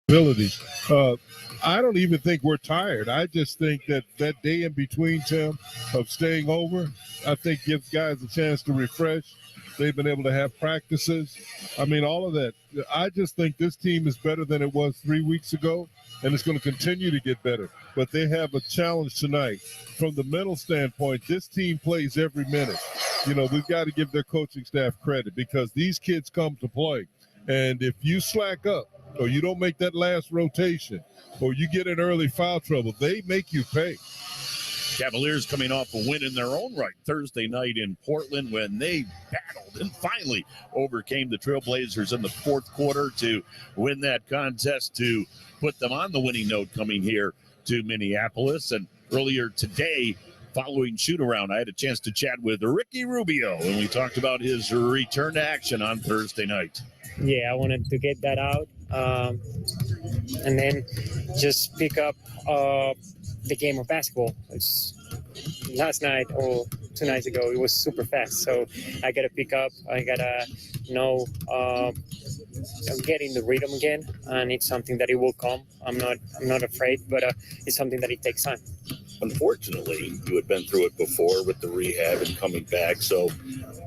ability. I don't even think we're tired. I just think that day in between, Tim, of staying over, I think gives guys a chance to refresh. They've been able to have practices. I mean, all of that. I just think this team is better than it was 3 weeks ago, and it's going to continue to get better. But they have a challenge tonight. From the mental standpoint, this team plays every minute. You know, we've got to give their coaching staff credit because these kids come to play. And if you slack up or you don't make that last rotation or you get in early foul trouble, they make you pay. Cavaliers coming off a win in their own right Thursday night in Portland when they battled and finally overcame the Trailblazers in the fourth quarter to win that contest to put them on the winning note coming here to Minneapolis. And earlier today, following shoot-around, I had a chance to chat with Ricky Rubio, and we talked about his return to action on Thursday night. Yeah, I wanted to get that out and then just pick up the game of basketball. Last night or 2 nights ago, it was super fast. So I got to pick up. I got to know I'm getting the rhythm again, and it's something that it will come. I'm not afraid, but it's something that it takes time. Unfortunately, you had been through it before with the rehab and coming back. So,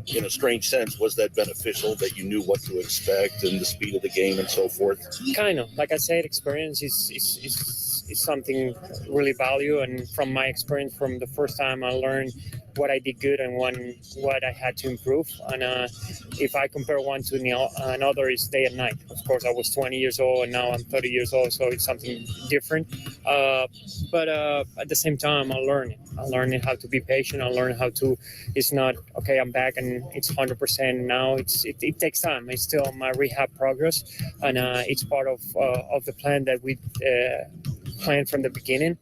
in a strange sense, was that beneficial that you knew what to expect and the speed of the game and so forth? Kind of. Like I said, experience is something really value. And from my experience, from the first time I learned what I did good and what I had to improve. And if I compare one to another, it's day and night. Of course, I was 20 years old and now I'm 30 years old, so it's something different. But at the same time, I learned how to be patient. I learned how to, it's not, okay, I'm back and it's 100% now. It takes time. It's still my rehab progress. And it's part of the plan that we planned from the beginning.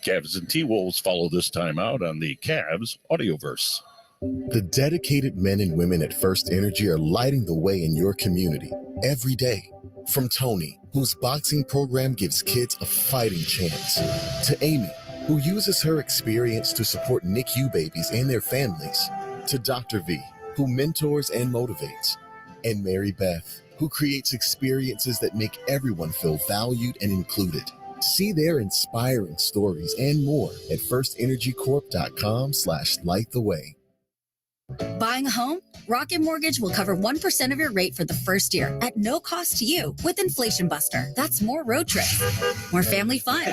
Cavs and T-Wolves follow this time out on the Cavs Audioverse. The dedicated men and women at First Energy are lighting the way in your community every day. From Tony, whose boxing program gives kids a fighting chance, to Amy, who uses her experience to support NICU babies and their families, to Dr. V, who mentors and motivates, and Mary Beth, who creates experiences that make everyone feel valued and included. See their inspiring stories and more at firstenergycorp.com/lighttheway. Buying a home? Rocket Mortgage will cover 1% of your rate for the first year at no cost to you with Inflation Buster. That's more road trips, more family fun.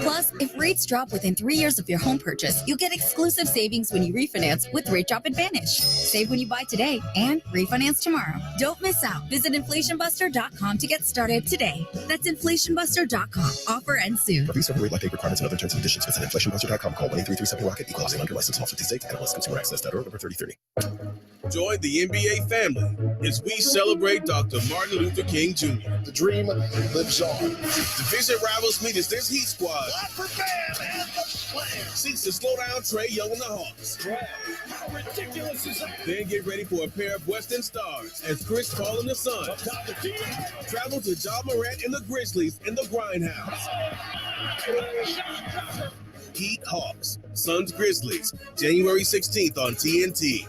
Plus, if rates drop within 3 years of your home purchase, you'll get exclusive savings when you refinance with Rate Drop Advantage. Save when you buy today and refinance tomorrow. Don't miss out. Visit inflationbuster.com to get started today. That's inflationbuster.com. Offer ends soon. For Visa rate like requirements and other terms and conditions, visit inflationbuster.com. Call 1-833-7-ROCKET. Equal housing under license. All 50 states. NMLS ConsumerAccess.org. Number 3030. Join the NBA family as we celebrate Dr. Martin Luther King Jr. The dream lives on. Division rivals meet as this Heat squad seeks to slow down Trae Young and the Hawks. How ridiculous is that? Then get ready for a pair of Western stars as Chris Paul and the Suns travel to Ja Morant and the Grizzlies in the Grindhouse. Heat Hawks, Suns Grizzlies, January 16th on TNT.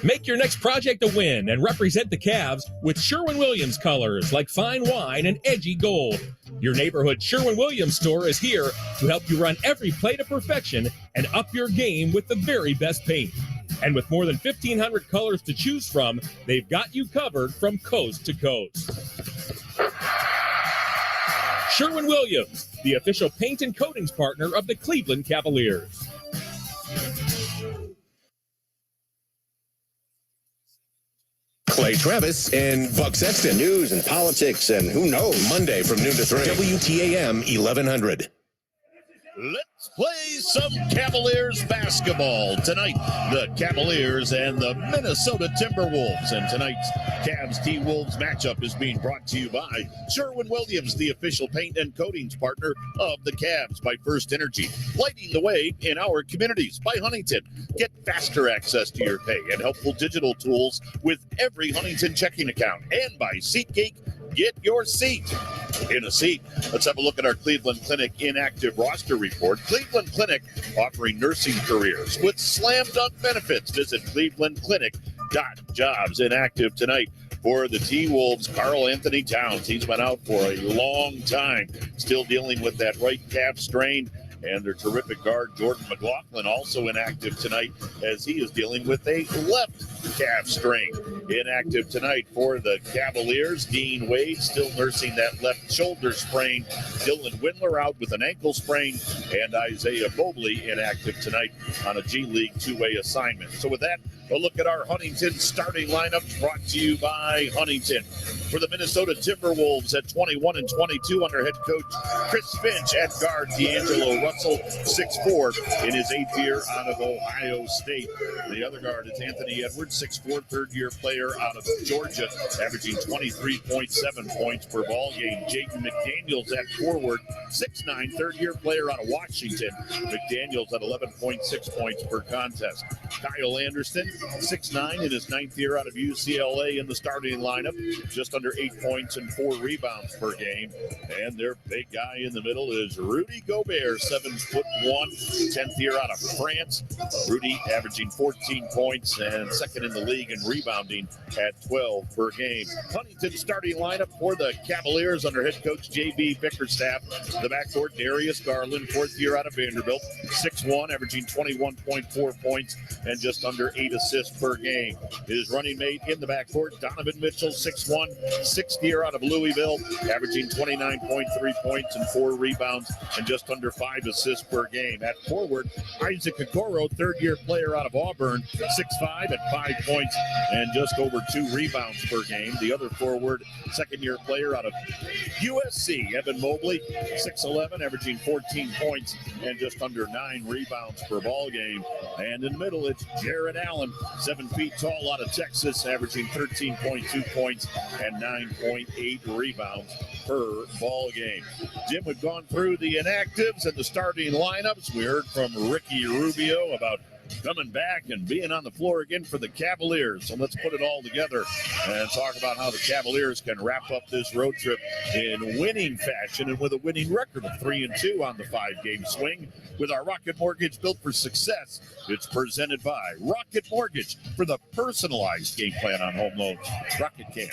Make your next project a win and represent the Cavs with Sherwin-Williams colors like fine wine and edgy gold. Your neighborhood Sherwin-Williams store is here to help you run every play to perfection and up your game with the very best paint. And with more than 1,500 colors to choose from, they've got you covered from coast to coast. Sherwin-Williams, the official paint and coatings partner of the Cleveland Cavaliers. Clay Travis and Buck Sexton. News and politics and who knows. Monday from noon to 3. WTAM 1100. Let's play some Cavaliers basketball. Tonight, the Cavaliers and the Minnesota Timberwolves. And tonight's Cavs T-Wolves matchup is being brought to you by Sherwin-Williams, the official paint and coatings partner of the Cavs, by First Energy, lighting the way in our communities, by Huntington. Get faster access to your pay and helpful digital tools with every Huntington checking account. And by SeatGeek, get your seat in a seat. Let's have a look at our Cleveland Clinic inactive roster report. Cleveland Clinic offering nursing careers with slam dunk benefits. Visit clevelandclinic.jobs. Inactive tonight for the T-Wolves, Karl Anthony Towns. He's been out for a long time, still dealing with that right calf strain. And their terrific guard, Jordan McLaughlin, also inactive tonight as he is dealing with a left calf strain. Inactive tonight for the Cavaliers. Dean Wade still nursing that left shoulder sprain. Dylan Windler out with an ankle sprain. And Isaiah Mobley inactive tonight on a G League two-way assignment. So with that, a look at our Huntington starting lineup brought to you by Huntington. For the Minnesota Timberwolves at 21-22 under head coach Chris Finch. At guard, D'Angelo Russell, 6'4", in his 8th year out of Ohio State. The other guard is Anthony Edwards, 6'4", third-year player out of Georgia, averaging 23.7 points per ball game. Jaden McDaniels at forward, 6'9", third-year player out of Washington. McDaniels at 11.6 points per contest. Kyle Anderson, 6'9", in his 9th year out of UCLA in the starting lineup, just under 8 points and 4 rebounds per game. And their big guy in the middle is Rudy Gobert, 7'1", 10th year out of France. Rudy averaging 14 points and second in the league in rebounding at 12 per game. Huntington starting lineup for the Cavaliers under head coach J.B. Bickerstaff. The backcourt, Darius Garland, 4th year out of Vanderbilt, 6'1", averaging 21.4 points and just under 8 assists per game. His running mate in the backcourt, Donovan Mitchell, 6'1", 6th year out of Louisville, averaging 29.3 points and 4 rebounds and just under 5 assists per game. At forward, Isaac Okoro, third-year player out of Auburn, 6'5", at 5 points and just over 2 rebounds per game. The other forward, second-year player out of USC, Evan Mobley, 6'11", averaging 14 points and just under 9 rebounds per ball game. And in the middle, it's Jared Allen, 7 feet tall out of Texas, averaging 13.2 points and 9.8 rebounds per ball game. Jim, we've gone through the inactives and the starting lineups. We heard from Ricky Rubio about coming back and being on the floor again for the Cavaliers. So let's put it all together and talk about how the Cavaliers can wrap up this road trip in winning fashion and with a winning record of 3-2 on the 5-game swing. With our Rocket Mortgage built for success, it's presented by Rocket Mortgage for the personalized game plan on home loans. Rocket can.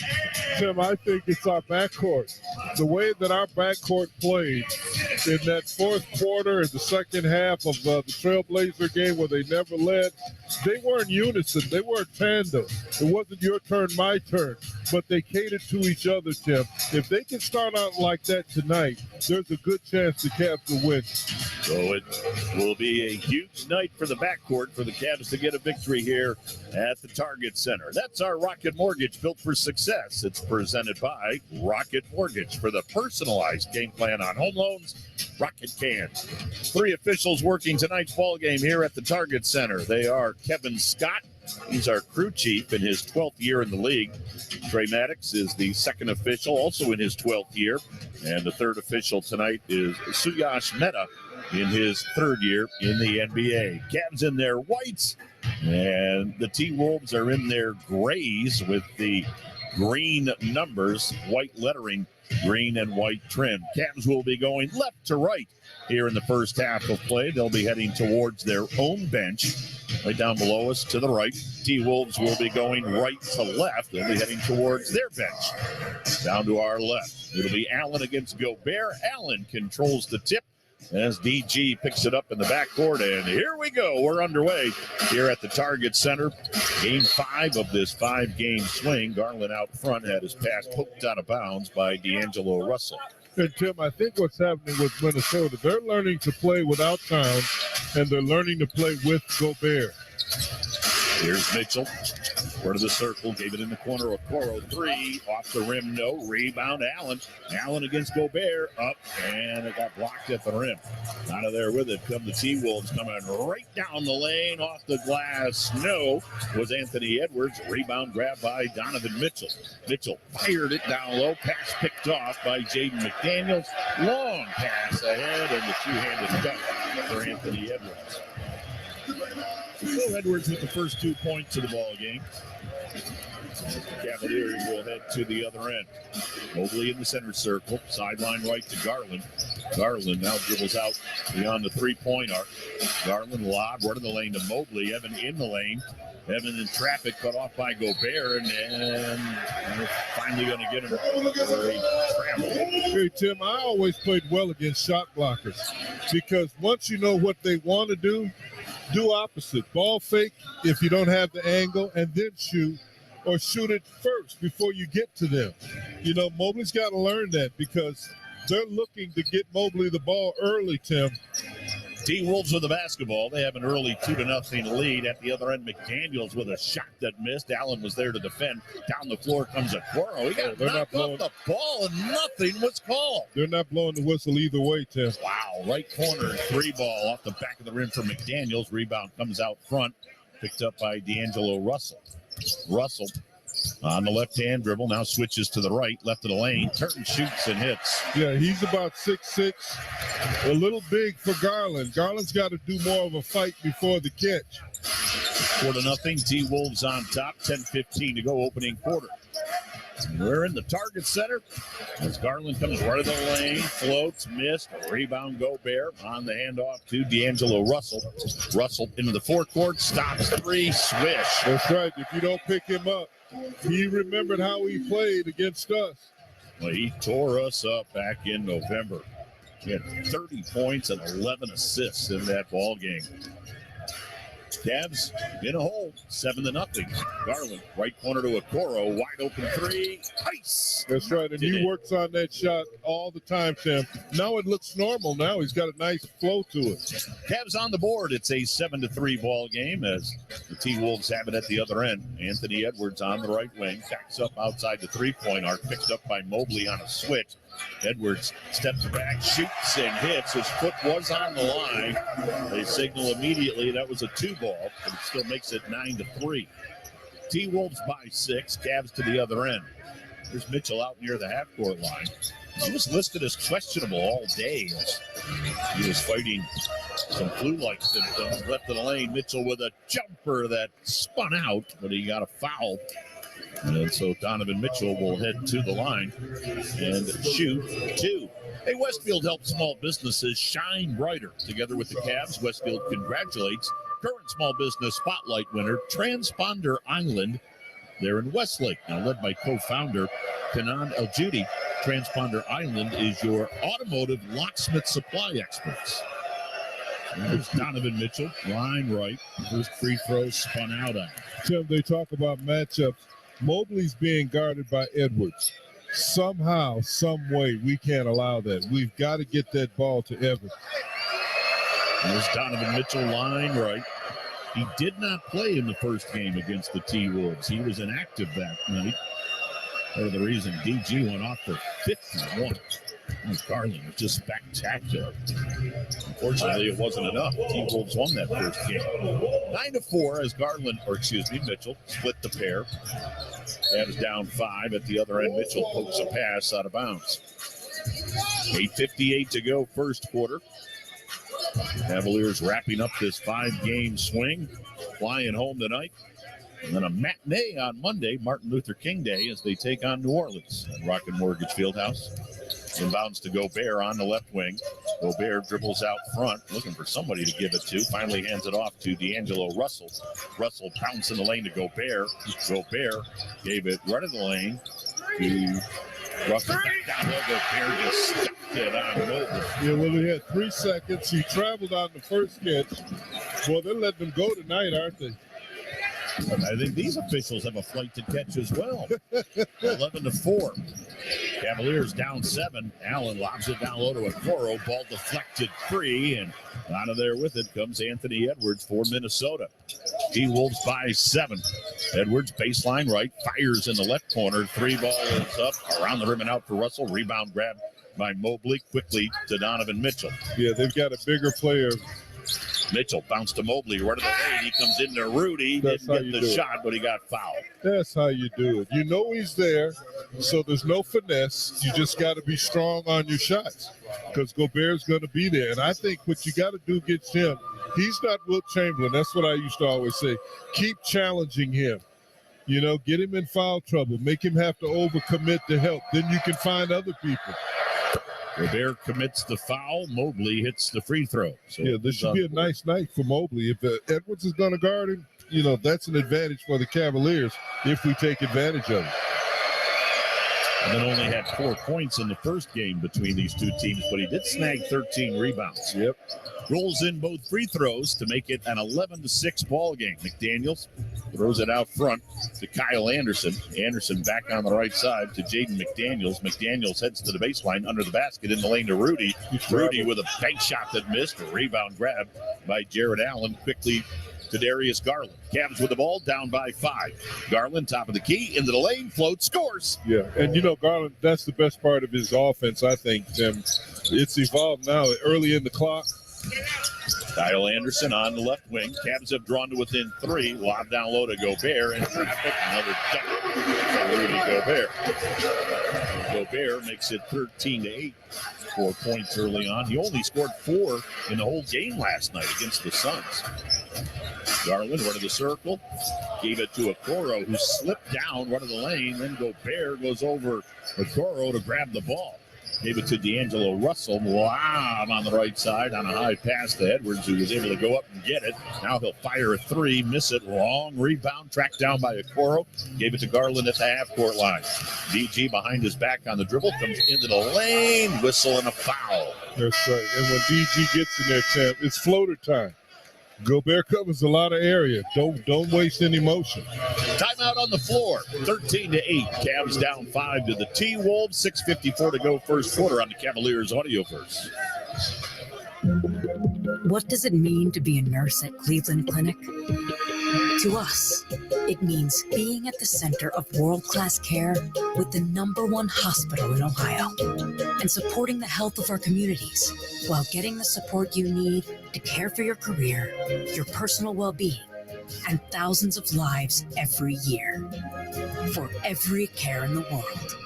Tim, I think it's our backcourt. The way that our backcourt played in that fourth quarter and the second half of the Trailblazer game where they never led, they weren't unison. They weren't tandem. It wasn't your turn, my turn, but they catered to each other, Tim. If they can start out like that tonight, there's a good chance the Cavs will win. So it will be a huge night for the backcourt for the Cavs to get a victory here at the Target Center. That's our Rocket Mortgage built for success. It's presented by Rocket Mortgage for the personalized game plan on home loans. Rocket can. 3 officials working tonight's ball game here at the Target Center. They are Kevin Scott. He's our crew chief in his 12th year in the league. Trey Maddox is the second official, also in his 12th year. And the third official tonight is Suyash Mehta in his 3rd year in the NBA. Cavs in their whites, and the T-Wolves are in their grays with the green numbers, white lettering, green and white trim. Cavs will be going left to right here in the first half of play. They'll be heading towards their own bench. Right down below us to the right. T-Wolves will be going right to left. They'll be heading towards their bench. Down to our left. It'll be Allen against Gobert. Allen controls the tip as DG picks it up in the backcourt. And here we go. We're underway here at the Target Center. Game 5 of this 5-game swing. Garland out front had his pass poked out of bounds by D'Angelo Russell. And Tim, I think what's happening with Minnesota, they're learning to play without Towns, and they're learning to play with Gobert. Here's Mitchell. Part of the circle, gave it in the corner. Okoro 3, off the rim, no. Rebound, Allen. Allen against Gobert, up, and it got blocked at the rim. Out of there with it come the T-Wolves, coming right down the lane, off the glass. No, was Anthony Edwards. Rebound grabbed by Donovan Mitchell. Mitchell fired it down low. Pass picked off by Jaden McDaniels. Long pass ahead, and the two-handed cut for Anthony Edwards. So Edwards with the first 2 points of the ball game. Cavaliers will head to the other end. Mobley in the center circle. Sideline right to Garland. Garland now dribbles out beyond the 3-point arc. Garland lob right in the lane to Mobley. Evan in the lane. Having the traffic cut off by Gobert, and we're finally going to get him for a travel. Hey, Tim, I always played well against shot blockers because once you know what they want to do opposite. Ball fake if you don't have the angle, and then shoot, or shoot it first before you get to them. You know, Mobley's got to learn that because they're looking to get Mobley the ball early, Tim. T-Wolves with the basketball. They have an early 2-0 lead. At the other end, McDaniels with a shot that missed. Allen was there to defend. Down the floor comes Okoro. He got knocked off the ball, and nothing was called. They're not blowing the whistle either way, Tim. Wow, right corner, 3-ball off the back of the rim for McDaniels. Rebound comes out front, picked up by D'Angelo Russell. Russell on the left-hand dribble, now switches to the right, left of the lane, turns, shoots, and hits. Yeah, he's about 6'6", a little big for Garland. Garland's got to do more of a fight before the catch. 4-0, T-Wolves on top, 10:15 to go, opening quarter. We're in the target center as Garland comes right of the lane, floats, missed, rebound Gobert on the handoff to D'Angelo Russell. Russell into the forecourt, stops, 3, swish. That's right. If you don't pick him up, he remembered how he played against us. Well, he tore us up back in November. He had 30 points and 11 assists in that ball game. Cavs in a hole, 7-0. Garland, right corner to Okoro, wide open 3, ice. That's right, and he works on that shot all the time, Sam. Now it looks normal. Now he's got a nice flow to it. Cavs on the board. It's a 7-3 ball game as the T-Wolves have it at the other end. Anthony Edwards on the right wing, backs up outside the three-point arc, picked up by Mobley on a switch. Edwards steps back, shoots, and hits. His foot was on the line. They signal immediately that was a 2-ball, but it still makes it 9-3. T-Wolves by 6, Cavs to the other end. There's Mitchell out near the half-court line. He was listed as questionable all day. He was fighting some flu-like symptoms. Left of the lane, Mitchell with a jumper that spun out, but he got a foul. And so Donovan Mitchell will head to the line and shoot 2. Hey, Westfield helps small businesses shine brighter. Together with the Cavs, Westfield congratulates current small business spotlight winner, Transponder Island. They're in Westlake, now led by co-founder Kanan El-Judi. Transponder Island is your automotive locksmith supply experts. There's Donovan Mitchell, line right. First free throw spun out on. Tim, they talk about matchups. Mobley's being guarded by Edwards. Somehow, some way, we can't allow that. We've got to get that ball to Edwards. There's Donovan Mitchell, line right. He did not play in the first game against the T-Wolves. He was inactive that night. For the reason DG went off for 51. Garland was just spectacular. Unfortunately, it wasn't enough. T-Wolves won that first game. 9-4 as Mitchell split the pair. Cavs down 5 at the other end. Mitchell pokes a pass out of bounds. 8:58 to go, first quarter. Cavaliers wrapping up this 5-game swing, flying home tonight. And then a matinee on Monday, Martin Luther King Day, as they take on New Orleans at Rocket Mortgage Fieldhouse. Inbounds to Gobert on the left wing. Gobert dribbles out front, looking for somebody to give it to. Finally hands it off to D'Angelo Russell. Russell pounced in the lane to Gobert. Gobert gave it right in the lane to Russell. Back down low. Gobert just stuck it on Mobley. Yeah, well, he had 3 seconds. He traveled on the first catch. Well, they're letting him go tonight, aren't they? I think these officials have a flight to catch as well. 11-4. Cavaliers down 7. Allen lobs it down low to Okoro. Ball deflected free, and out of there with it comes Anthony Edwards for Minnesota. T-Wolves by 7. Edwards, baseline right, fires in the left corner. 3-ball is up, around the rim and out for Russell. Rebound grab by Mobley, quickly to Donovan Mitchell. Yeah, they've got a bigger player. Mitchell bounced to Mobley right of the lane. He comes into Rudy. Didn't get the shot, but he got fouled. That's how you do it. You know he's there, so there's no finesse. You just got to be strong on your shots because Gobert's going to be there. And I think what you got to do against him, he's not Wilt Chamberlain. That's what I used to always say. Keep challenging him. You know, get him in foul trouble. Make him have to overcommit to help. Then you can find other people. Gobert commits the foul. Mobley hits the free throw. So Yeah, this should be a nice night for Mobley. If Edwards is going to guard him, that's an advantage for the Cavaliers if we take advantage of it. And then only had 4 points in the first game between these two teams, but he did snag 13 rebounds. Yep. Rolls in both free throws to make it an 11-6 ball game. McDaniels throws it out front to Kyle Anderson. Anderson back on the right side to Jaden McDaniels. McDaniels heads to the baseline under the basket in the lane to Rudy. Rudy with a bank shot that missed. A rebound grab by Jared Allen. Quickly to Darius Garland. Cavs with the ball, down by 5. Garland, top of the key, into the lane, float, scores. Yeah, and Garland, that's the best part of his offense, I think, Tim. It's evolved now early in the clock. Kyle Anderson on the left wing. Cavs have drawn to within 3. Lob down low to Gobert in traffic. Another dunk from Rudy Gobert. Gobert makes it 13-8. 4 points early on. He only scored 4 in the whole game last night against the Suns. Garland, run of the circle, gave it to Okoro, who slipped down, run of the lane. Then Gobert goes over Okoro to grab the ball. Gave it to D'Angelo Russell. Wow, on the right side on a high pass to Edwards, who was able to go up and get it. Now he'll fire a 3, miss it. Long rebound, tracked down by Okoro. Gave it to Garland at the half-court line. DG behind his back on the dribble, comes into the lane, whistle and a foul. That's right. And when DG gets in there, Champ, it's floater time. Gobert covers a lot of area. Don't waste any motion. Timeout on the floor. 13-8. Cavs down 5 to the T-Wolves. 6:54 to go first quarter on the Cavaliers Audioverse. What does it mean to be a nurse at Cleveland Clinic? To us, it means being at the center of world-class care with the #1 hospital in Ohio and supporting the health of our communities while getting the support you need to care for your career, your personal well-being, and thousands of lives every year. For every care in the world.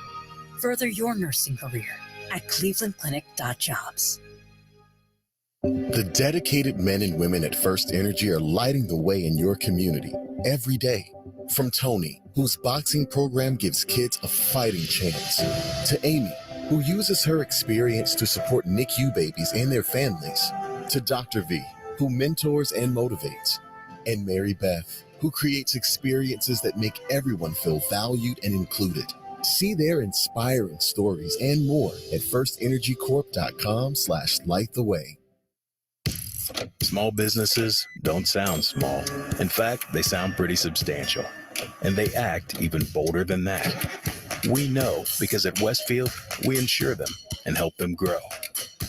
Further your nursing career at clevelandclinic.jobs. The dedicated men and women at First Energy are lighting the way in your community every day. From Tony, whose boxing program gives kids a fighting chance, to Amy, who uses her experience to support NICU babies and their families, to Dr. V, who mentors and motivates, and Mary Beth, who creates experiences that make everyone feel valued and included. See their inspiring stories and more at firstenergycorp.com/lighttheway. Small businesses don't sound small. In fact, they sound pretty substantial. And they act even bolder than that. We know because at Westfield, we insure them and help them grow.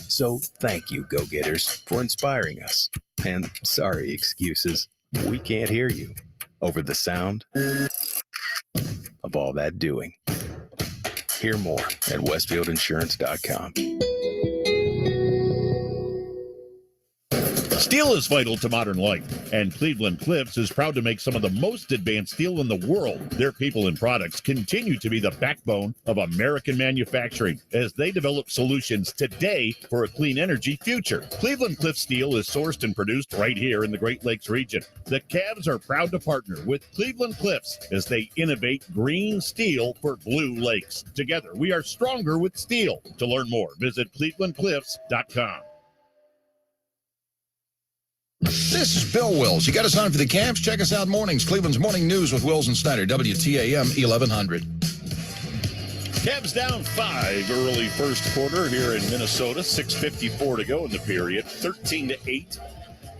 So thank you, go-getters, for inspiring us. And sorry, excuses, we can't hear you over the sound of all that doing. Hear more at westfieldinsurance.com. Steel is vital to modern life, and Cleveland Cliffs is proud to make some of the most advanced steel in the world. Their people and products continue to be the backbone of American manufacturing as they develop solutions today for a clean energy future. Cleveland Cliffs steel is sourced and produced right here in the Great Lakes region. The Cavs are proud to partner with Cleveland Cliffs as they innovate green steel for Blue Lakes. Together, we are stronger with steel. To learn more, visit clevelandcliffs.com. This is Bill Wills. You got us on for the Cavs? Check us out mornings. Cleveland's Morning News with Wills and Snyder, WTAM 1100. Cavs down 5 early first quarter here in Minnesota. 6:54 to go in the period. 13-8.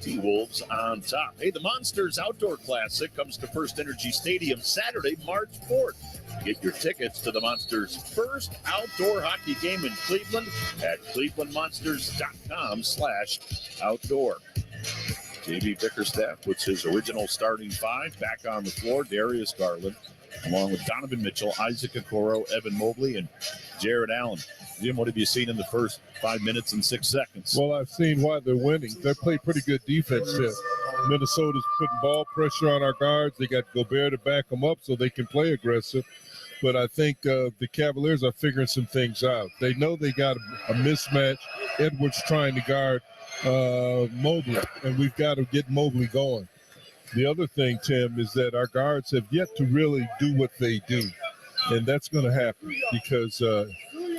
T-Wolves on top. Hey, the Monsters Outdoor Classic comes to First Energy Stadium Saturday, March 4th. Get your tickets to the Monsters' first outdoor hockey game in Cleveland at clevelandmonsters.com/outdoor. JB Bickerstaff puts his original starting 5 back on the floor. Darius Garland, along with Donovan Mitchell, Isaac Okoro, Evan Mobley, and Jared Allen. Jim, what have you seen in the first 5 minutes and 6 seconds? Well, I've seen why they're winning. They play pretty good defense here. Minnesota's putting ball pressure on our guards. They got Gobert to back them up so they can play aggressive. But I think the Cavaliers are figuring some things out. They know they got a mismatch. Edwards trying to guard Mobley, and we've got to get Mobley going. The other thing, Tim, is that our guards have yet to really do what they do, and that's going to happen because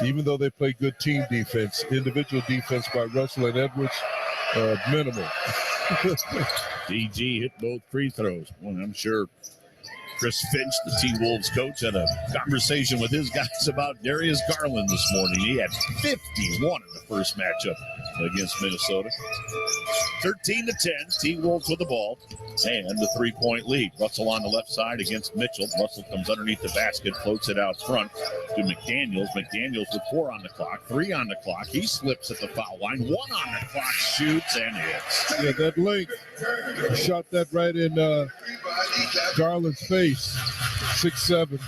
even though they play good team defense, individual defense by Russell and Edwards, minimal. DG hit both free throws. Well, I'm sure Chris Finch, the T-Wolves coach, had a conversation with his guys about Darius Garland this morning. He had 51 in the first matchup against Minnesota. 13-10, T-Wolves with the ball and the three-point lead. Russell on the left side against Mitchell. Russell comes underneath the basket, floats it out front to McDaniels. McDaniels with 4 on the clock, 3 on the clock. He slips at the foul line. 1 on the clock, shoots and hits. Yeah, that link, shot that right in Garland's face. 6-7.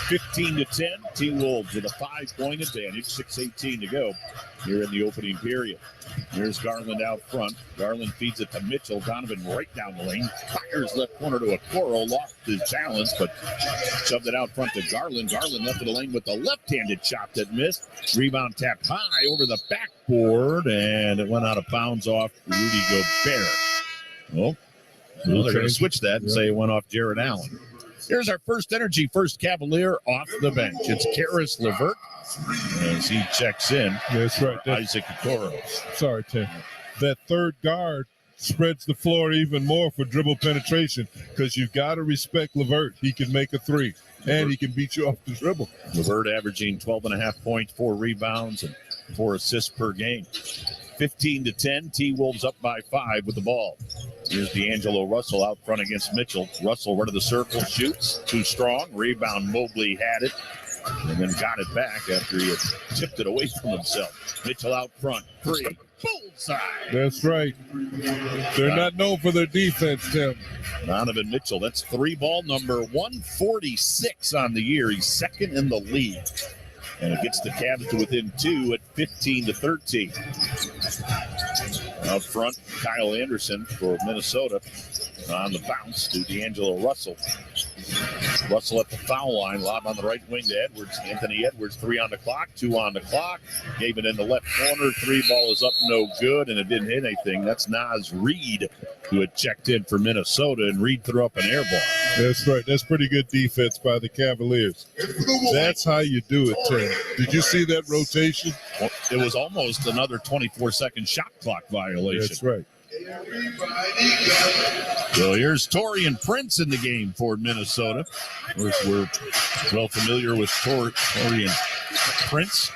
15-10, T-Wolves with a 5-point advantage, 6:18 to go here in the opening period. Here's Garland out front. Garland feeds it to Mitchell. Donovan right down the lane. Fires left corner to Okoro. Lost his balance, but shoved it out front to Garland. Garland left of the lane with the left-handed shot that missed. Rebound tapped high over the backboard, and it went out of bounds off Rudy Gobert. Well, they're going to switch that and say it went off Jared Allen. Here's our first energy, first Cavalier off the bench. It's Karis LeVert as he checks in. That's right. Isaac Okoro. Sorry, Tim. That third guard spreads the floor even more for dribble penetration because you've got to respect LeVert. He can make a three, and he can beat you off the dribble. LeVert averaging 12.5 points, 4 rebounds, and 4 assists per game. 15-10, T-Wolves up by 5 with the ball. Here's D'Angelo Russell out front against Mitchell. Russell right of the circle, shoots. Too strong. Rebound, Mobley had it and then got it back after he had tipped it away from himself. Mitchell out front, 3. Bullseye. That's right. They're not known for their defense, Tim. Donovan Mitchell, that's 3-ball number 146 on the year. He's second in the league. And it gets the Cavs to within 2 at 15-13. Up front, Kyle Anderson for Minnesota on the bounce to D'Angelo Russell. Russell at the foul line, lob on the right wing to Edwards. Anthony Edwards, 3 on the clock, 2 on the clock. Gave it in the left corner. 3-ball is up, no good, and it didn't hit anything. That's Naz Reid, who had checked in for Minnesota, and Reid threw up an air ball. That's right. That's pretty good defense by the Cavaliers. That's how you do it, Tim. Did you see that rotation? Well, it was almost another 24-second shot clock violation. That's right. So here's Taurean Prince in the game for Minnesota. Of course, we're well familiar with Taurean Prince.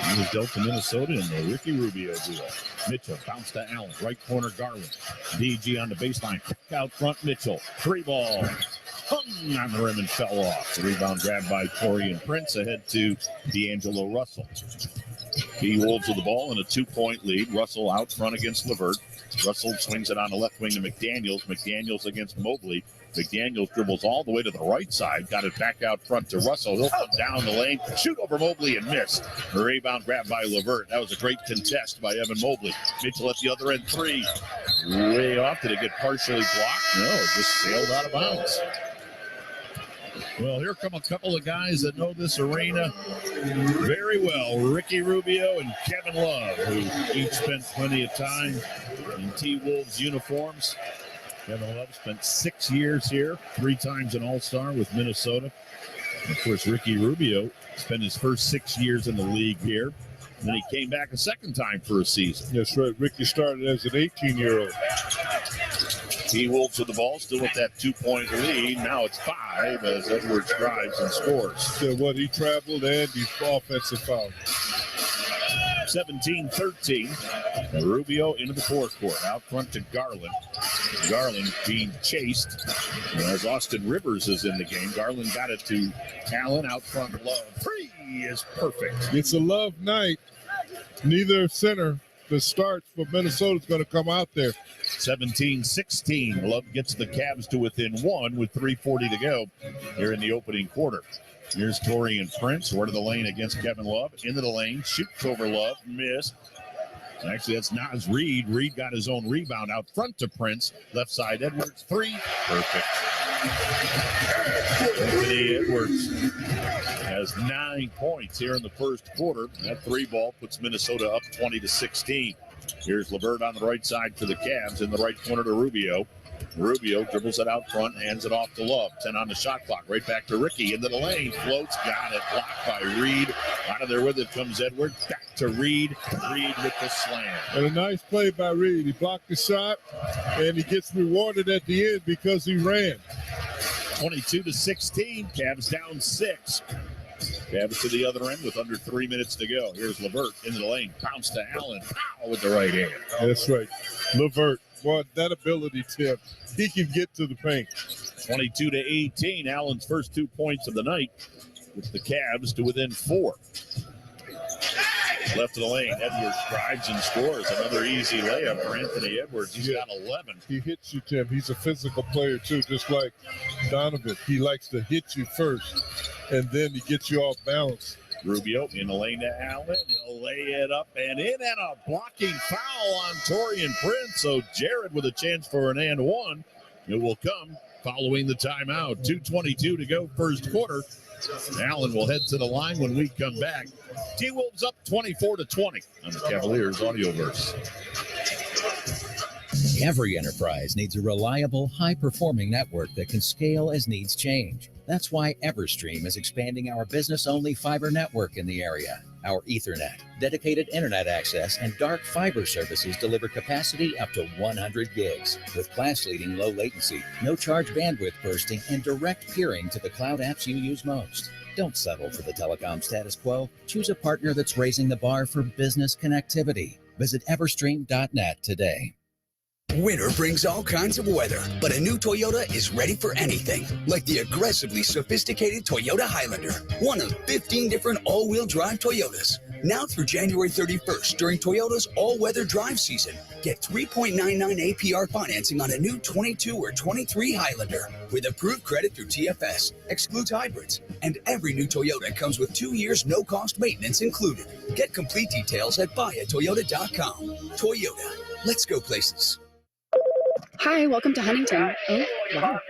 He was dealt to Minnesota in the Ricky Rubio duo. Mitchell bounce to Allen, right corner Garland. DG on the baseline, out front Mitchell. 3-ball, hung on the rim and fell off. The rebound grabbed by Taurean Prince, ahead to D'Angelo Russell. T-Wolves with the ball in a 2-point lead. Russell out front against LeVert. Russell swings it on the left wing to McDaniels. McDaniels against Mobley. McDaniels dribbles all the way to the right side. Got it back out front to Russell. He'll come down the lane, shoot over Mobley and miss. A rebound grabbed by LeVert. That was a great contest by Evan Mobley. Mitchell at the other end, 3. Way off. Did it get partially blocked? No, it just sailed out of bounds. Well, here come a couple of guys that know this arena very well. Ricky Rubio and Kevin Love, who each spent plenty of time in T-Wolves uniforms. Kevin Love spent 6 years here, 3 times an All-Star with Minnesota. And of course, Ricky Rubio spent his first 6 years in the league here. And then he came back a second time for a season. That's right. Ricky started as an 18-year-old. T-Wolves with the ball, still with that 2-point lead. Now it's 5 as Edwards drives and scores. So what, he traveled and he's offensive foul. 17-13. Rubio into the forecourt. Out front to Garland. Garland being chased as Austin Rivers is in the game. Garland got it to Allen. Out front, Love. 3 is perfect. It's a Love night. Neither center that starts for Minnesota is going to come out there. 17-16. Love gets the Cavs to within 1 with 3:40 to go here in the opening quarter. Here's Taurean Prince, right of the lane against Kevin Love. Into the lane, shoots over Love, missed. Actually, that's Naz Reid. Reid got his own rebound out front to Prince. Left side, Edwards, 3. Perfect. Anthony Edwards has 9 points here in the first quarter. That 3-ball puts Minnesota up 20-16. Here's LeVert on the right side for the Cavs. In the right corner to Rubio. Rubio dribbles it out front, hands it off to Love. 10 on the shot clock. Right back to Ricky into the lane. Floats, got it. Blocked by Reed. Out of there with it comes Edwards. Back to Reed. Reed with the slam. And a nice play by Reed. He blocked the shot, and he gets rewarded at the end because he ran. 22-16. Cavs down 6. Cavs to the other end with under 3 minutes to go. Here's LeVert into the lane. Bounce to Allen. Pow with the right hand. That's right. LeVert. Boy, that ability, Tim. He can get to the paint. 22-18. Allen's first 2 points of the night with the Cavs to within 4. Left of the lane. Edwards drives and scores. Another easy layup for Anthony Edwards. He's got 11. He hits you, Tim. He's a physical player, too, just like Donovan. He likes to hit you first, and then he gets you off balance. Rubio in the lane to Allen. He'll lay it up and in, and a blocking foul on Taurean Prince. So Jared with a chance for an and one. It will come following the timeout. 2:22 to go first quarter. Allen will head to the line when we come back. T-Wolves up 24-20 on the Cavaliers Audioverse. Every enterprise needs a reliable, high-performing network that can scale as needs change. That's why Everstream is expanding our business-only fiber network in the area. Our Ethernet, dedicated internet access, and dark fiber services deliver capacity up to 100 gigs with class-leading low latency, no-charge bandwidth bursting, and direct peering to the cloud apps you use most. Don't settle for the telecom status quo. Choose a partner that's raising the bar for business connectivity. Visit everstream.net today. Winter brings all kinds of weather, but a new Toyota is ready for anything, like the aggressively sophisticated Toyota Highlander, one of 15 different all-wheel drive Toyotas. Now through January 31st during Toyota's all-weather drive season, get 3.99 APR financing on a new 22 or 23 Highlander with approved credit through TFS, excludes hybrids, and every new Toyota comes with 2 years no-cost maintenance included. Get complete details at buyatoyota.com. Toyota, let's go places. Hi, welcome to Huntington. Oh, wow.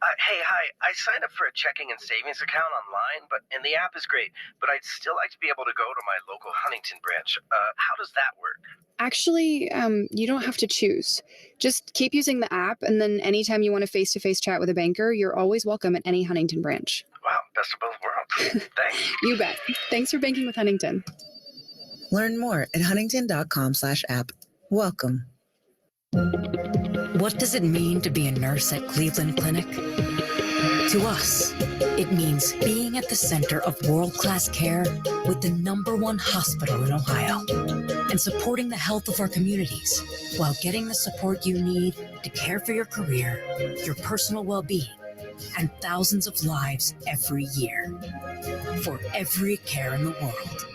Hi. I signed up for a checking and savings account online, and the app is great, but I'd still like to be able to go to my local Huntington branch. How does that work? Actually, you don't have to choose. Just keep using the app, and then anytime you want a face-to-face chat with a banker, you're always welcome at any Huntington branch. Wow, best of both worlds. Thanks. You bet. Thanks for banking with Huntington. Learn more at huntington.com/app. Welcome. What does it mean to be a nurse at Cleveland Clinic? To us, it means being at the center of world-class care with the #1 hospital in Ohio and supporting the health of our communities while getting the support you need to care for your career, your personal well-being, and thousands of lives every year. For every care in the world.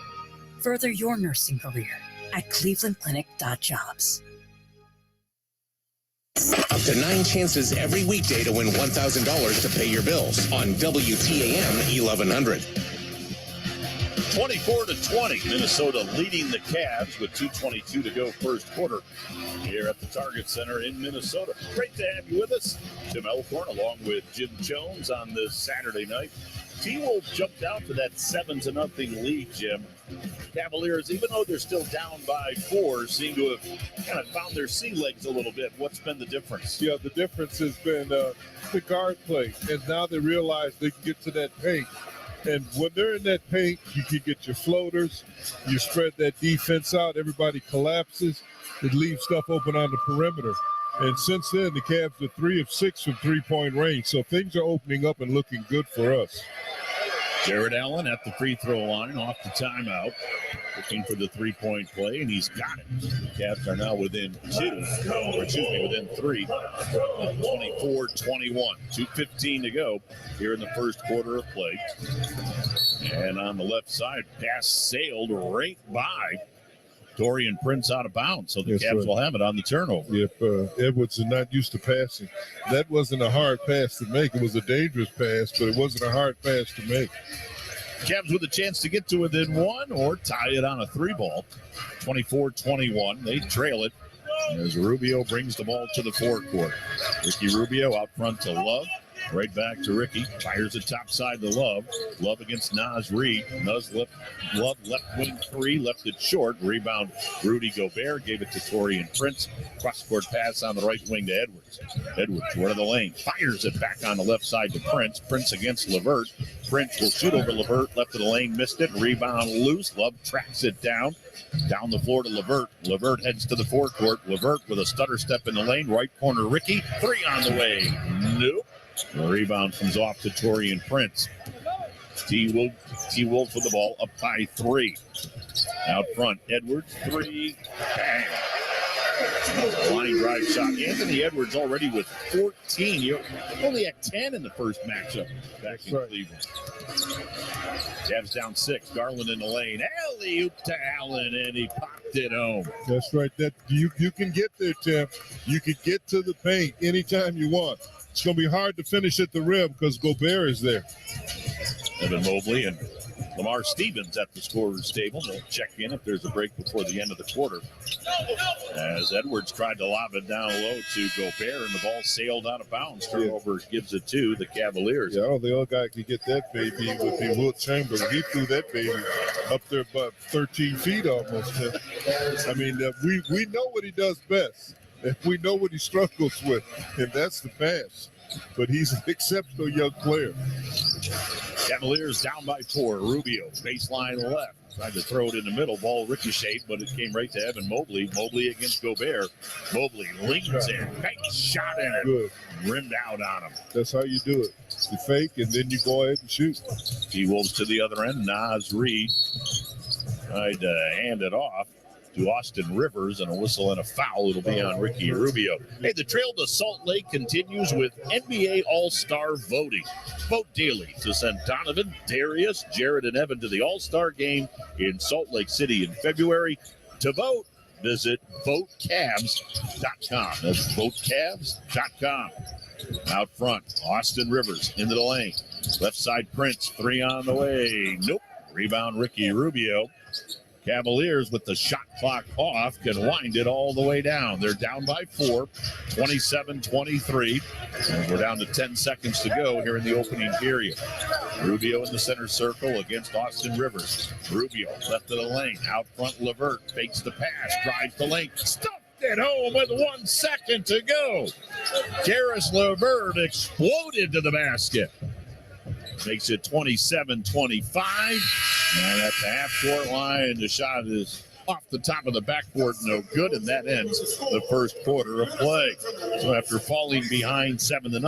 Further your nursing career at clevelandclinic.jobs. Up to 9 chances every weekday to win $1,000 to pay your bills on WTAM 1100. 24-20. Minnesota leading the Cavs with 2:22 to go first quarter here at the Target Center in Minnesota. Great to have you with us. Tim Elkhorn along with Jim Jones on this Saturday night. T-Wolves jumped out to that 7-0 lead, Jim. Cavaliers, even though they're still down by 4, seem to have kind of found their sea legs a little bit. What's been the difference? Yeah, the difference has been the guard play, and now they realize they can get to that paint. And when they're in that paint, you can get your floaters, you spread that defense out, everybody collapses, it leaves stuff open on the perimeter. And since then, the Cavs are 3 of 6 from three-point range, so things are opening up and looking good for us. Jared Allen at the free throw line off the timeout, looking for the three-point play, and he's got it. The Cavs are now within 3, 24-21. 2:15 to go here in the first quarter of play. And on the left side, pass sailed right by Taurean Prince out of bounds, so the Cavs will have it on the turnover. Yep, Edwards is not used to passing. That wasn't a hard pass to make. It was a dangerous pass, but it wasn't a hard pass to make. Cavs with a chance to get to within 1 or tie it on a 3-ball. 24-21. They trail it as Rubio brings the ball to the forecourt. Ricky Rubio out front to Love. Right back to Ricky. Fires it top side to Love. Love against Naz Reed. Love left wing 3, left it short. Rebound Rudy Gobert. Gave it to Torian Prince. Cross-court pass on the right wing to Edwards. Edwards, one of the lane. Fires it back on the left side to Prince. Prince against LeVert. Prince will shoot over LeVert. Left of the lane, missed it. Rebound loose. Love tracks it down. Down the floor to LeVert. LeVert heads to the forecourt. LeVert with a stutter step in the lane. Right corner, Ricky. 3 on the way. Nope. The rebound comes off to Torian Prince. T-Wolves with the ball up by 3. Out front, Edwards, 3. Bang. Line drive shot. Anthony Edwards already with 14. He only had 10 in the first matchup back in Cleveland. Cavs down 6. Garland in the lane. Alley-oop to Allen, and he popped it home. That's right. That you can get there, Tim. You can get to the paint anytime you want. It's going to be hard to finish at the rim because Gobert is there. Evan Mobley and Lamar Stevens at the scorer's table. They'll check in if there's a break before the end of the quarter. As Edwards tried to lob it down low to Gobert, and the ball sailed out of bounds. Turnover gives it to the Cavaliers. Yeah, the other guy could get that baby would be Wilt Chamberlain. He threw that baby up there about 13 feet almost. I mean, we know what he does best. And we know what he struggles with, and that's the pass. But he's an exceptional young player. Cavaliers down by 4. Rubio, baseline left. Tried to throw it in the middle. Ball ricocheted, but it came right to Evan Mobley. Mobley against Gobert. Mobley leans in. Nice shot in it. Good. Rimmed out on him. That's how you do it. You fake, and then you go ahead and shoot. T-Wolves to the other end. Naz Reid tried to hand it off to Austin Rivers, and a whistle and a foul. It'll be on Ricky Rubio. Hey, the trail to Salt Lake continues with NBA All-Star voting. Vote daily to send Donovan, Darius, Jared, and Evan to the All-Star game in Salt Lake City in February. To vote, visit votecavs.com. That's votecavs.com. Out front, Austin Rivers into the lane. Left side, Prince, 3 on the way. Nope. Rebound, Ricky Rubio. Cavaliers, with the shot clock off, can wind it all the way down. They're down by 4, 27-23. And we're down to 10 seconds to go here in the opening period. Rubio in the center circle against Austin Rivers. Rubio left of the lane. Out front, LeVert fakes the pass, drives the lane. Stuffed it home with 1 second to go. Karis LeVert exploded to the basket. Makes it 27-25. And at the half-court line, the shot is off the top of the backboard, no good, and that ends the first quarter of play. So after falling behind 7-0,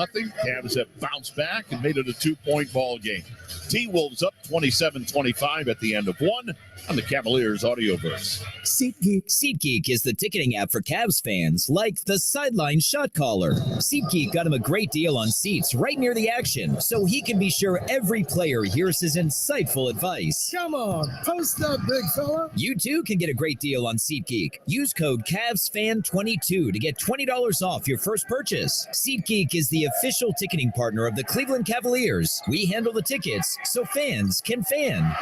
Cavs have bounced back and made it a 2-point ball game. T-Wolves up 27-25 at the end of 1 on the Cavaliers Audioverse. SeatGeek is the ticketing app for Cavs fans, like the sideline shot caller. SeatGeek got him a great deal on seats right near the action, so he can be sure every player hears his insightful advice. Come on, post that, big fella. You too can get a great deal on SeatGeek. Use code CavsFan22 to get $20 off your first purchase. SeatGeek is the official ticketing partner of the Cleveland Cavaliers. We handle the tickets so fans can fan.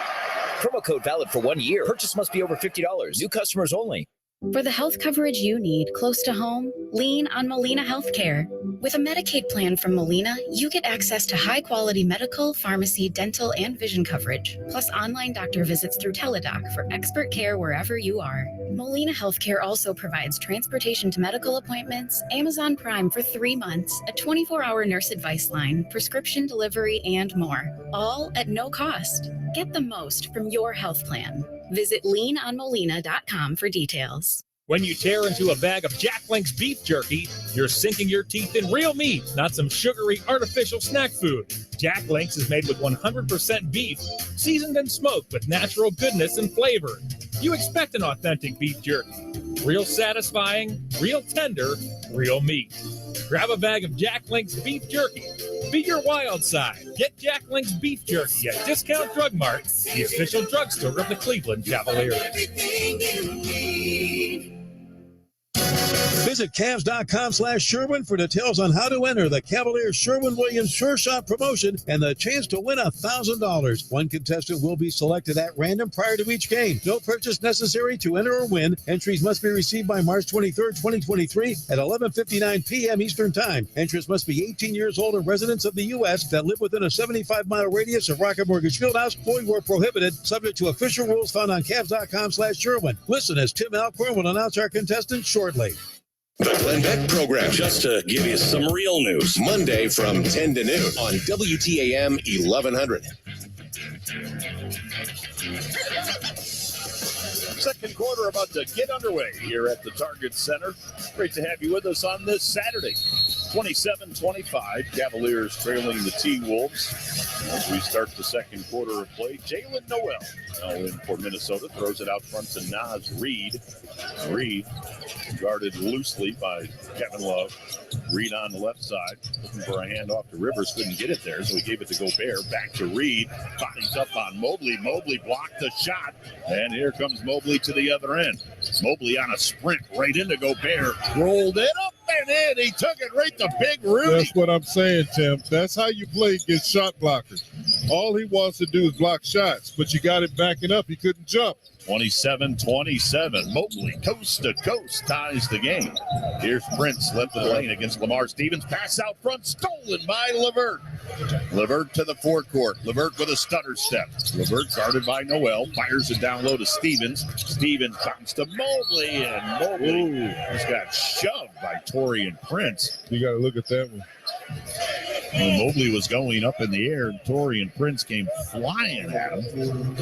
Promo code valid for 1 year. Purchase must be over $50. New customers only. For the health coverage you need close to home, lean on Molina Healthcare. With a Medicaid plan from Molina, you get access to high-quality medical, pharmacy, dental, and vision coverage, plus online doctor visits through Teladoc for expert care wherever you are. Molina Healthcare also provides transportation to medical appointments, Amazon Prime for 3 months, a 24-hour nurse advice line, prescription delivery, and more, all at no cost. Get the most from your health plan. Visit leanonmolina.com for details. When you tear into a bag of Jack Link's beef jerky, you're sinking your teeth in real meat, not some sugary, artificial snack food. Jack Link's is made with 100% beef, seasoned and smoked with natural goodness and flavor. You expect an authentic beef jerky. Real satisfying, real tender, real meat. Grab a bag of Jack Link's beef jerky. Be your wild side. Get Jack Link's beef jerky at Discount Drug Mart, the official drugstore of the Cleveland Cavaliers. Everything you need. Visit Cavs.com/Sherwin for details on how to enter the Cavaliers Sherwin-Williams Sure Shot promotion and the chance to win $1,000. One contestant will be selected at random prior to each game. No purchase necessary to enter or win. Entries must be received by March 23rd, 2023 at 11:59 p.m. Eastern Time. Entrants must be 18 years old and residents of the U.S. that live within a 75-mile radius of Rocket Mortgage Fieldhouse or were prohibited, subject to official rules found on Cavs.com/Sherwin. Listen as Tim Alcorn will announce our contestants shortly. The Glenn Beck Program, just to give you some real news. Monday from 10 to noon on WTAM 1100. Second quarter about to get underway here at the Target Center. Great to have you with us on this Saturday. 27-25, Cavaliers trailing the T-Wolves. As we start the second quarter of play, Jalen Noel now in for Minnesota, throws it out front to Naz Reid. Reid guarded loosely by Kevin Love. Reid on the left side, looking for a handoff to Rivers, couldn't get it there, so he gave it to Gobert. Back to Reid, bodies up on Mobley. Mobley blocked the shot, and here comes Mobley to the other end. Mobley on a sprint right into Gobert, rolled it up and in. He took it right to Big Rudy. That's what I'm saying, Tim. That's how you play against shot blockers. All he wants to do is block shots, but you got him backing up. He couldn't jump. 27-27. Mobley, coast to coast, ties the game. Here's Prince, left of the lane against Lamar Stevens. Pass out front, stolen by LeVert. LeVert to the forecourt. LeVert with a stutter step. LeVert guarded by Noel. Fires it down low to Stevens. Stevens bounces to Mobley, and Mobley just got shoved by Taurean Prince. You got to look at that one. When Mobley was going up in the air, Taurean Prince came flying at him. And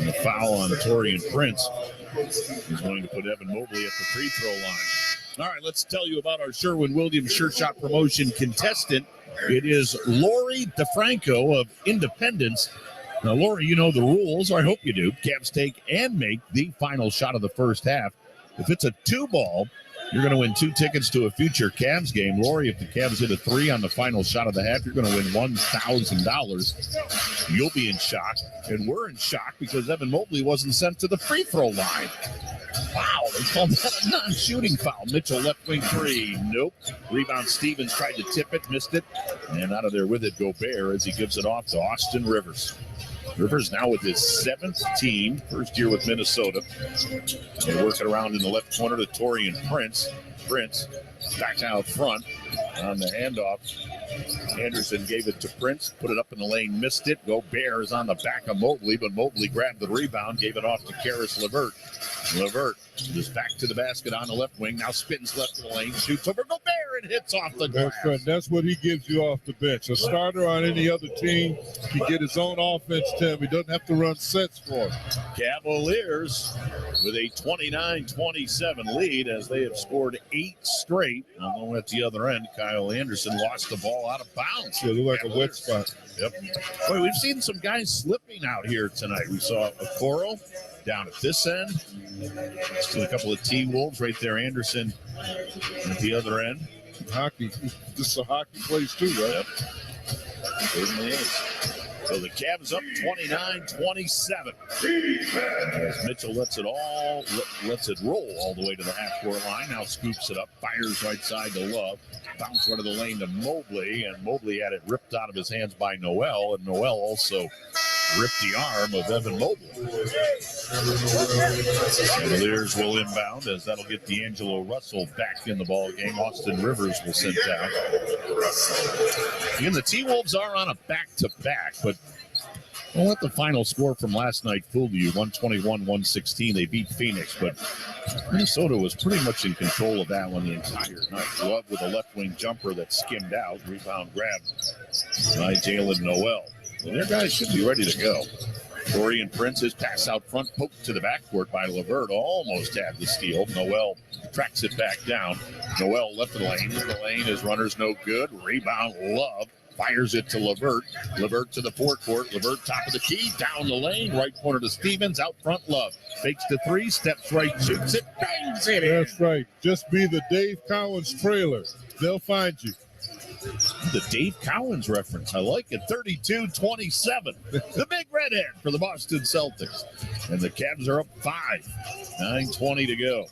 the foul on Taurean Prince is going to put Evan Mobley at the free throw line. All right, let's tell you about our Sherwin-Williams Sure Shot promotion contestant. It is Lori DeFranco of Independence. Now, Lori, you know the rules, or I hope you do. Cavs take and make the final shot of the first half. If it's a 2-ball, you're going to win 2 tickets to a future Cavs game. Lori, if the Cavs hit a 3 on the final shot of the half, you're going to win $1,000. You'll be in shock, and we're in shock because Evan Mobley wasn't sent to the free throw line. Wow, they called that a non-shooting foul. Mitchell left wing 3. Nope. Rebound Stevens tried to tip it, missed it. And out of there with it, Gobert as he gives it off to Austin Rivers. Rivers now with his 7th team, first year with Minnesota. They work it around in the left corner to Taurean Prince. Prince back out front on the handoff. Anderson gave it to Prince, put it up in the lane, missed it. Gobert is on the back of Mobley, but Mobley grabbed the rebound, gave it off to Karis LeVert. LeVert is back to the basket on the left wing, now spins left of the lane, shoots over Gobert and hits off the glass. That's right. That's what he gives you off the bench. A starter on any other team can get his own offense, Tim. He doesn't have to run sets for him. Cavaliers with a 29-27 lead as they have scored 8 straight. Although at the other end, Kyle Anderson lost the ball out of bounds. Yeah, look like a wet spot. Yep. Boy, we've seen some guys slipping out here tonight. We saw Okoro down at this end. Still a couple of T-Wolves right there. Anderson at the other end. Hockey. This is a hockey place too, right? Yep. Certainly is. So the Cavs up 29-27. As Mitchell lets it roll all the way to the half-court line. Now scoops it up, fires right side to Love. Bounce right of the lane to Mobley, and Mobley had it ripped out of his hands by Noel, and Noel also ripped the arm of Evan Mobley. Cavaliers will inbound as that'll get D'Angelo Russell back in the ball game. Austin Rivers will sit down. Again, the T-Wolves are on a back-to-back, but don't let the final score from last night fool you. 121-116. They beat Phoenix, but Minnesota was pretty much in control of that one the entire night. Love with a left wing jumper that skimmed out. Rebound grab by Jalen Noel. Well, their guys should be ready to go. Taurean Prince's pass out front, poked to the backcourt by LeVert. Almost had the steal. Noel tracks it back down. Noel left the lane. The lane, his runner's no good. Rebound, Love. Fires it to LeVert. LeVert to the forecourt. LeVert top of the key. Down the lane. Right corner to Stevens. Out front, Love. Fakes to 3. Steps right. Shoots it. Bangs it in. That's right. Just be the Dave Cowens trailer. They'll find you. The Dave Cowens reference. I like it. 32-27. The big redhead for the Boston Celtics. And the Cavs are up 5. 9:20 to go.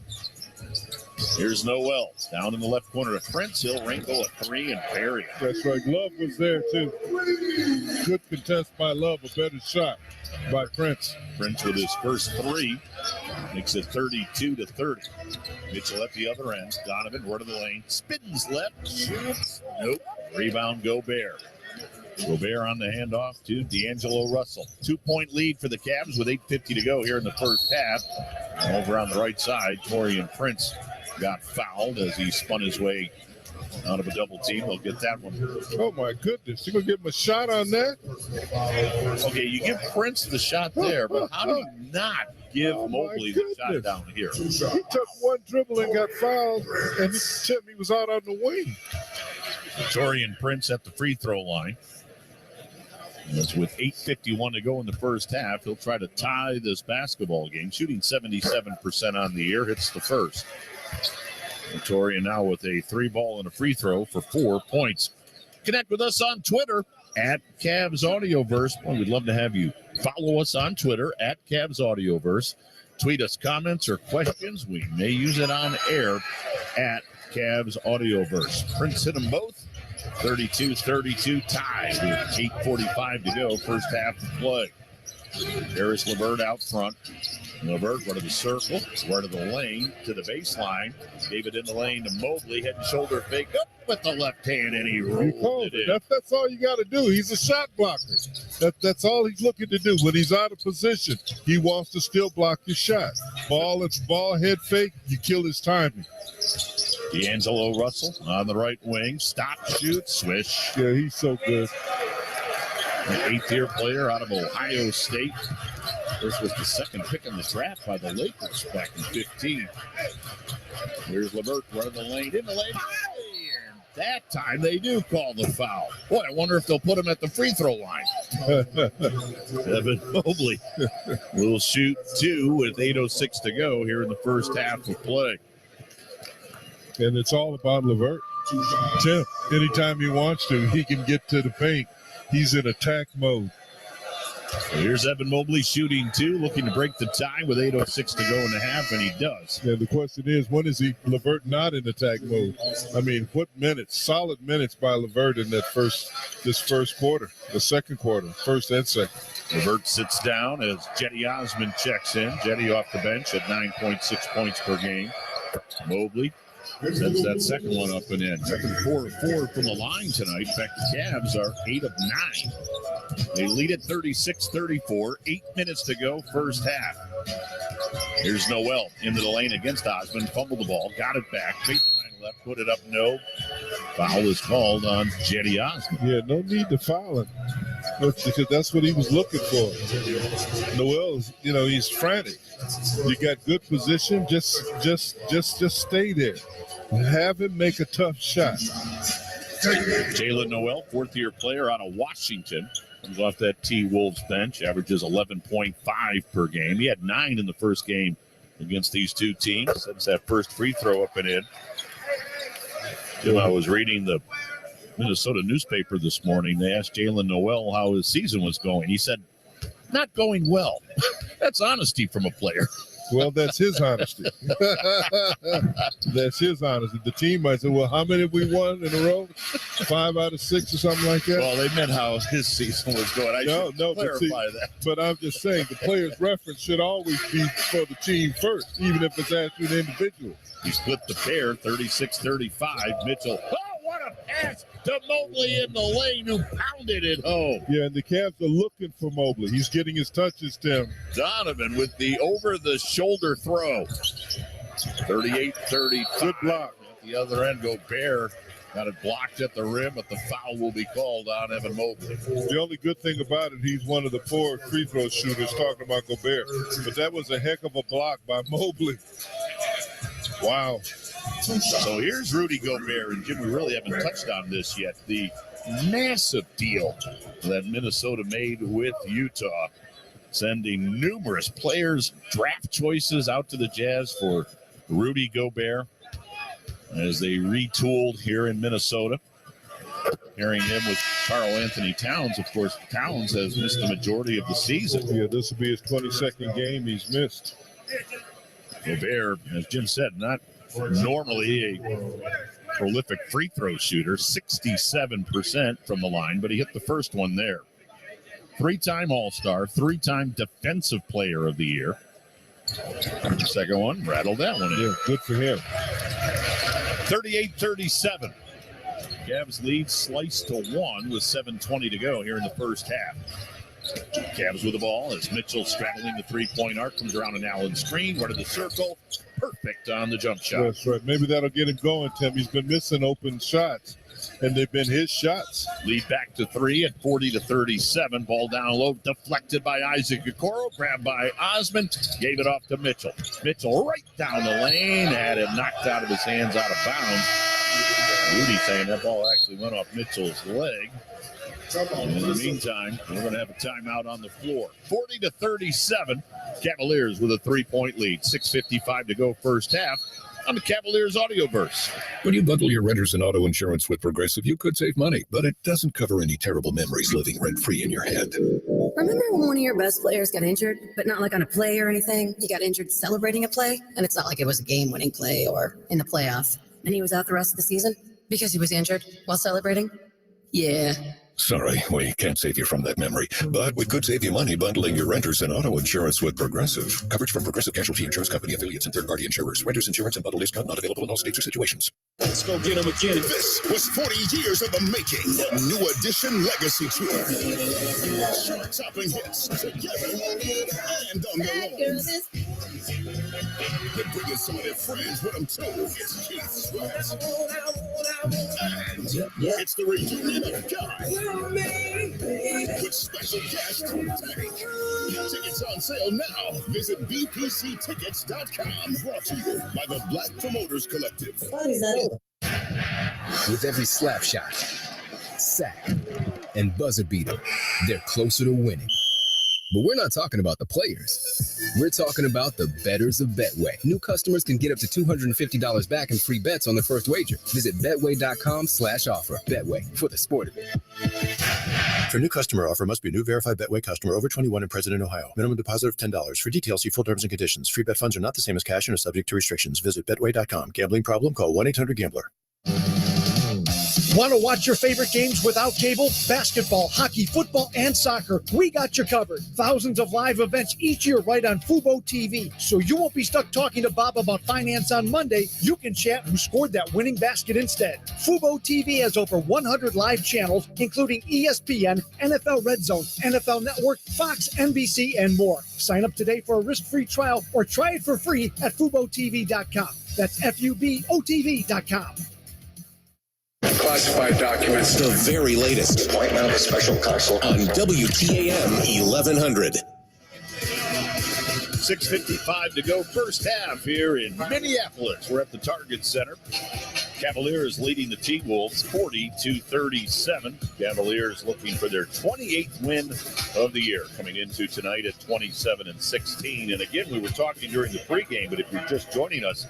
Here's Noel down in the left corner to Prince. He'll wrinkle a 3 and parry. That's right. Love was there, too. Good contest by Love. A better shot by Prince. Prince with his first 3 makes it 32-30. Mitchell at the other end. Donovan, word of the lane. Spins left. Shoots. Nope. Rebound, Gobert. Gobert on the handoff to D'Angelo Russell. 2-point lead for the Cavs with 8:50 to go here in the first half. And over on the right side, Taurean Prince got fouled as he spun his way out of a double team. They'll get that one. Oh, my goodness. You going to give him a shot on that? Okay, you give Prince the shot there, but how do you not give Mobley the shot down here? He took one dribble and got fouled, and he was out on the wing. Taurean Prince at the free throw line. That's with 8:51 to go in the first half. He'll try to tie this basketball game. Shooting 77% on the year. Hits the first. Taurean now with a 3-ball and a free throw for 4 points. Connect with us on Twitter at Cavs Audioverse. Well, we'd love to have you follow us on Twitter at Cavs Audioverse. Tweet us comments or questions. We may use it on air at Cavs Audioverse. Prince hit them both. 32-32 tie with 8:45 to go. First half of play. Harris LeVert out front. LeVert, one of the circle, one of the lane to the baseline. Gave it in the lane to Mobley. Head and shoulder fake up with the left hand, and he rolled it in. That's all you got to do. He's a shot blocker. That's all he's looking to do. When he's out of position, he wants to still block your shot. Ball head fake, you kill his timing. D'Angelo Russell on the right wing. Stop, shoot, swish. Yeah, he's so good. An 8th-year player out of Ohio State. This was the second pick in the draft by the Lakers back in 15. Here's LeVert running the lane, in the lane. And that time they do call the foul. Boy, I wonder if they'll put him at the free throw line. Evan Mobley will shoot 2 with 8:06 to go here in the first half of play. And it's all about LeVert. Tim, anytime he wants to, he can get to the paint. He's in attack mode. So here's Evan Mobley shooting 2, looking to break the tie with 8:06 to go in the half, and he does. Yeah, the question is, when is LeVert not in attack mode? I mean, what minutes? Solid minutes by LeVert in this first quarter, the second quarter, first and second. LeVert sits down as Cedi Osman checks in. Cedi off the bench at 9.6 points per game. Mobley sends that second one up and in. 4 of 4 from the line tonight. In fact, the Cavs are 8 of 9. They lead at 36-34. 8 minutes to go, first half. Here's Noel into the lane against Osman. Fumbled the ball, got it back. Baseline left, put it up, no. Foul is called on Cedi Osman. Yeah, no need to foul him. Because that's what he was looking for. Noel's, he's frantic. You got good position, just stay there. Have him make a tough shot. Jalen Noel, 4th-year player out of Washington, comes off that T-Wolves bench, averages 11.5 per game. He had 9 in the first game against these two teams. Sends that first free throw up and in. Jim, I was reading the Minnesota newspaper this morning. They asked Jalen Noel how his season was going. He said, not going well. That's honesty from a player. Well, that's his honesty. That's his honesty. The team might say, well, how many have we won in a row? 5 out of 6 or something like that? Well, they meant how his season was going. I should clarify that. But I'm just saying, the player's reference should always be for the team first, even if it's actually an individual. He split the pair, 36-35. Mitchell, what a pass to Mobley in the lane, who pounded it home. Yeah, and the Cavs are looking for Mobley. He's getting his touches, Tim. Donovan with the over-the-shoulder throw. 38-35. Good block. At the other end, Gobert got it blocked at the rim, but the foul will be called on Evan Mobley. The only good thing about it, he's one of the 4 free throw shooters, talking about Gobert. But that was a heck of a block by Mobley. Wow. So here's Rudy Gobert, and Jim, we really haven't touched on this yet. The massive deal that Minnesota made with Utah, sending numerous players, draft choices out to the Jazz for Rudy Gobert as they retooled here in Minnesota. Pairing him with Karl Anthony Towns. Of course, Towns has missed the majority of the season. Yeah, this will be his 22nd game he's missed. Gobert, as Jim said, not Normally a prolific free throw shooter, 67% from the line, but he hit the first one there. 3-time All-Star, 3-time Defensive Player of the Year. Second one, rattled that one in. Yeah, good for him. 38-37. Cavs lead sliced to 1 with 7:20 to go here in the first half. Cavs with the ball as Mitchell straddling the three-point arc, comes around an Allen screen, right of the circle. Perfect on the jump shot. That's right. Maybe that'll get him going, Tim. He's been missing open shots, and they've been his shots. Lead back to 3 at 40-37. Ball down low, deflected by Isaac Okoro, grabbed by Osman, gave it off to Mitchell. Mitchell right down the lane, had it knocked out of his hands, out of bounds. Rudy saying that ball actually went off Mitchell's leg. And in the meantime, we're going to have a timeout on the floor. 40-37, Cavaliers with a 3-point lead. 6:55 to go first half on the Cavaliers Audioverse. When you bundle your renters and auto insurance with Progressive, you could save money, but it doesn't cover any terrible memories living rent-free in your head. Remember when one of your best players got injured, but not like on a play or anything? He got injured celebrating a play, and it's not like it was a game-winning play or in the playoffs. And he was out the rest of the season because he was injured while celebrating? Yeah. Sorry, we can't save you from that memory, but we could save you money bundling your renters and auto insurance with Progressive. Coverage from Progressive Casualty Insurance Company affiliates and third-party insurers. Renters insurance and bundle discount not available in all states or situations. Let's go get him again. This was 40 years of the making. The New Edition Legacy Tour. Chart-topping hits together and on their own. They're bringing some of their friends with them too. It's Keith Sweat. And it's the reunion of Guy. With special guest Tank. Tickets on sale now. Visit bpctickets.com. Brought to you by the Black Promoters Collective. With every slap shot, sack, and buzzer beater, they're closer to winning. But we're not talking about the players. We're talking about the bettors of Betway. New customers can get up to $250 back in free bets on their first wager. Visit betway.com/offer. Betway, for the sport of it. For new customer offer, must be a new verified Betway customer over 21 and present in Ohio. Minimum deposit of $10. For details, see full terms and conditions. Free bet funds are not the same as cash and are subject to restrictions. Visit betway.com. Gambling problem? Call 1-800-GAMBLER. Want to watch your favorite games without cable? Basketball, hockey, football, and soccer. We got you covered. Thousands of live events each year right on Fubo TV. So you won't be stuck talking to Bob about finance on Monday. You can chat who scored that winning basket instead. Fubo TV has over 100 live channels, including ESPN, NFL Red Zone, NFL Network, Fox, NBC, and more. Sign up today for a risk-free trial or try it for free at FuboTV.com. That's FUBOTV.com. Classified documents. The very latest. Appointment of a special counsel on WTAM 1100. 6:55 to go first half here in Minneapolis. We're at the Target Center. Cavaliers leading the T-Wolves 40-37. Cavaliers looking for their 28th win of the year, coming into tonight at 27-16. And again, we were talking during the pregame, but if you're just joining us,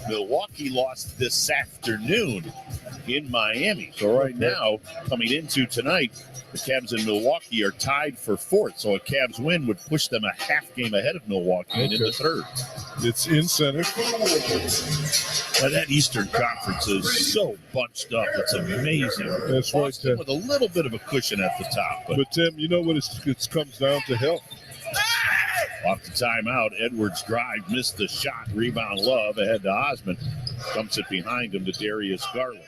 Milwaukee lost this afternoon in Miami. So right now, coming into tonight, the Cavs in Milwaukee are tied for fourth. So a Cavs win would push them a half game ahead of Milwaukee and in the third. It's in center. And that Eastern Conference is so bunched up. It's amazing. That's right, Tim. With a little bit of a cushion at the top. But Tim, you know what it comes down to? Health. Off the timeout, Edwards drive, missed the shot. Rebound Love ahead to Osman. Dumps it behind him to Darius Garland.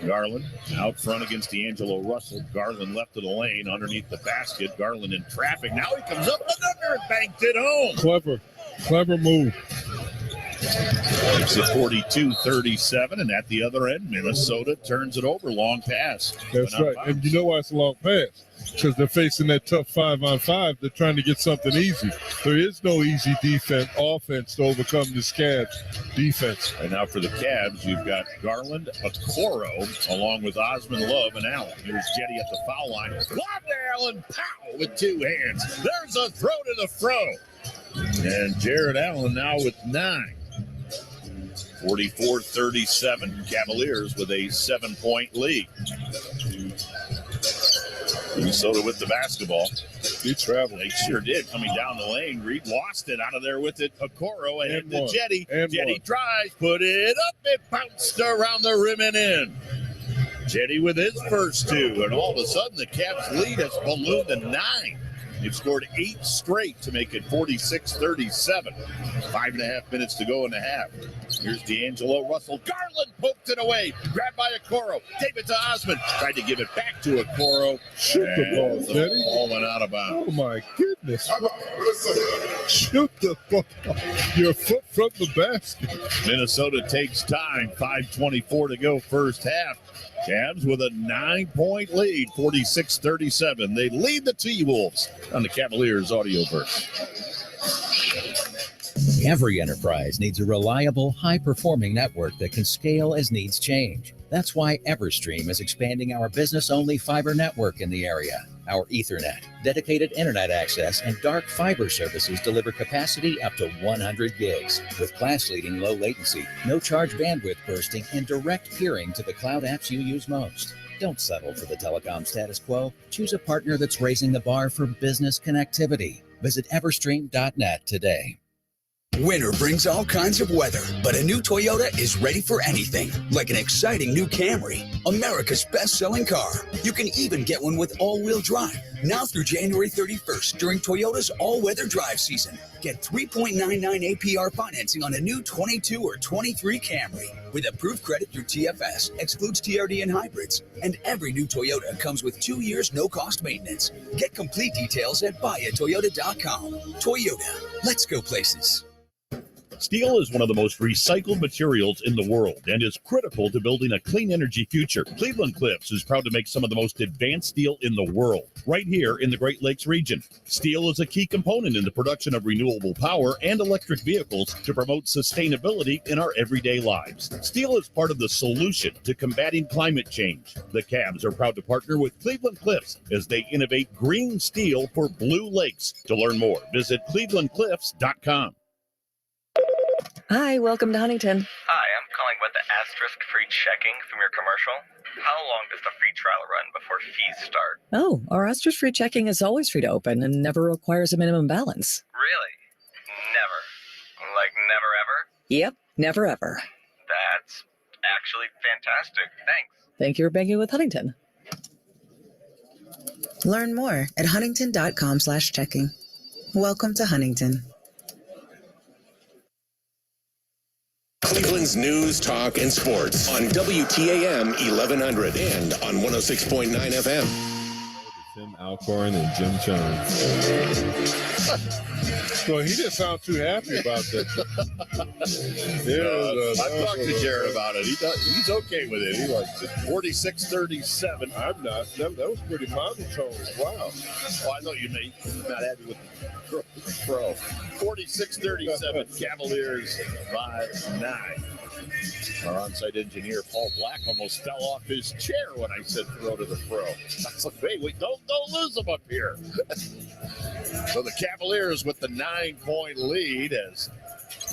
Garland out front against D'Angelo Russell. Garland left of the lane underneath the basket. Garland in traffic. Now he comes up and under and banked it home. Clever move. It's a 42-37, and at the other end, Minnesota turns it over. Long pass. That's right. And you know why it's a long pass? Because they're facing that tough 5-on-5. They're trying to get something easy. There is no easy offense to overcome this Cavs defense. And now for the Cavs, you've got Garland, Okoro, along with Osman, Love, and Allen. Here's Jetty at the foul line. Lob to Allen, pow, with two hands. There's a throw to the fro. And Jared Allen now with 9. 44-37, Cavaliers with a 7-point lead. Minnesota with the basketball. He traveled. They sure did. Coming down the lane, Reed lost it out of there with it. Okoro and the Jetty. Jetty tries, put it up. It bounced around the rim and in. Jetty with his first two, and all of a sudden the Cavs lead has ballooned to 9. They've scored 8 straight to make it 46-37. 5.5 minutes to go in the half. Here's D'Angelo Russell. Garland poked it away. Grabbed by Okoro. Gave it to Osman. Tried to give it back to Okoro. Shoot the ball, Jetty. Ball went out of bounds. Oh, my goodness. Shoot the ball. Your foot from the basket. Minnesota takes time. 5:24 to go first half. Cavs with a 9-point lead, 46-37. They lead the T-Wolves on the Cavaliers Audioverse. Every enterprise needs a reliable, high-performing network that can scale as needs change. That's why Everstream is expanding our business-only fiber network in the area. Our Ethernet, dedicated internet access, and dark fiber services deliver capacity up to 100 gigs with class-leading low latency, no-charge bandwidth bursting, and direct peering to the cloud apps you use most. Don't settle for the telecom status quo. Choose a partner that's raising the bar for business connectivity. Visit everstream.net today. Winter brings all kinds of weather, but a new Toyota is ready for anything, like an exciting new Camry, America's best-selling car. You can even get one with all-wheel drive, now through January 31st during Toyota's all-weather drive season. Get 3.99 APR financing on a new 22 or 23 Camry. With approved credit through TFS, excludes TRD and hybrids. And every new Toyota comes with 2 years no-cost maintenance. Get complete details at buyatoyota.com. Toyota, let's go places. Steel is one of the most recycled materials in the world and is critical to building a clean energy future. Cleveland Cliffs is proud to make some of the most advanced steel in the world, right here in the Great Lakes region. Steel is a key component in the production of renewable power and electric vehicles to promote sustainability in our everyday lives. Steel is part of the solution to combating climate change. The Cavs are proud to partner with Cleveland Cliffs as they innovate green steel for Blue Lakes. To learn more, visit clevelandcliffs.com. Hi, welcome to Huntington. Hi, I'm calling about the asterisk free checking from your commercial. How long does the free trial run before fees start? Oh, our Asterisk Free Checking is always free to open and never requires a minimum balance. Really? Never? Like never ever? Yep, never ever. That's actually fantastic. Thanks. Thank you for banking with Huntington. Learn more at huntington.com/checking. Welcome to Huntington. Cleveland's news, talk, and sports on WTAM 1100 and on 106.9 FM. Tim Alcorn and Jim Jones. Well, he didn't sound too happy about that. I've talked to Jared about it. He's okay with it. He likes it. 46-37. I'm not. That was pretty monotone. Wow. Oh, I thought you may not happy with the pro. 46-37. Cavaliers by 9. Our on-site engineer, Paul Black, almost fell off his chair when I said throw to the pro. I was like, hey, wait, don't lose him up here. So the Cavaliers with the 9-point lead as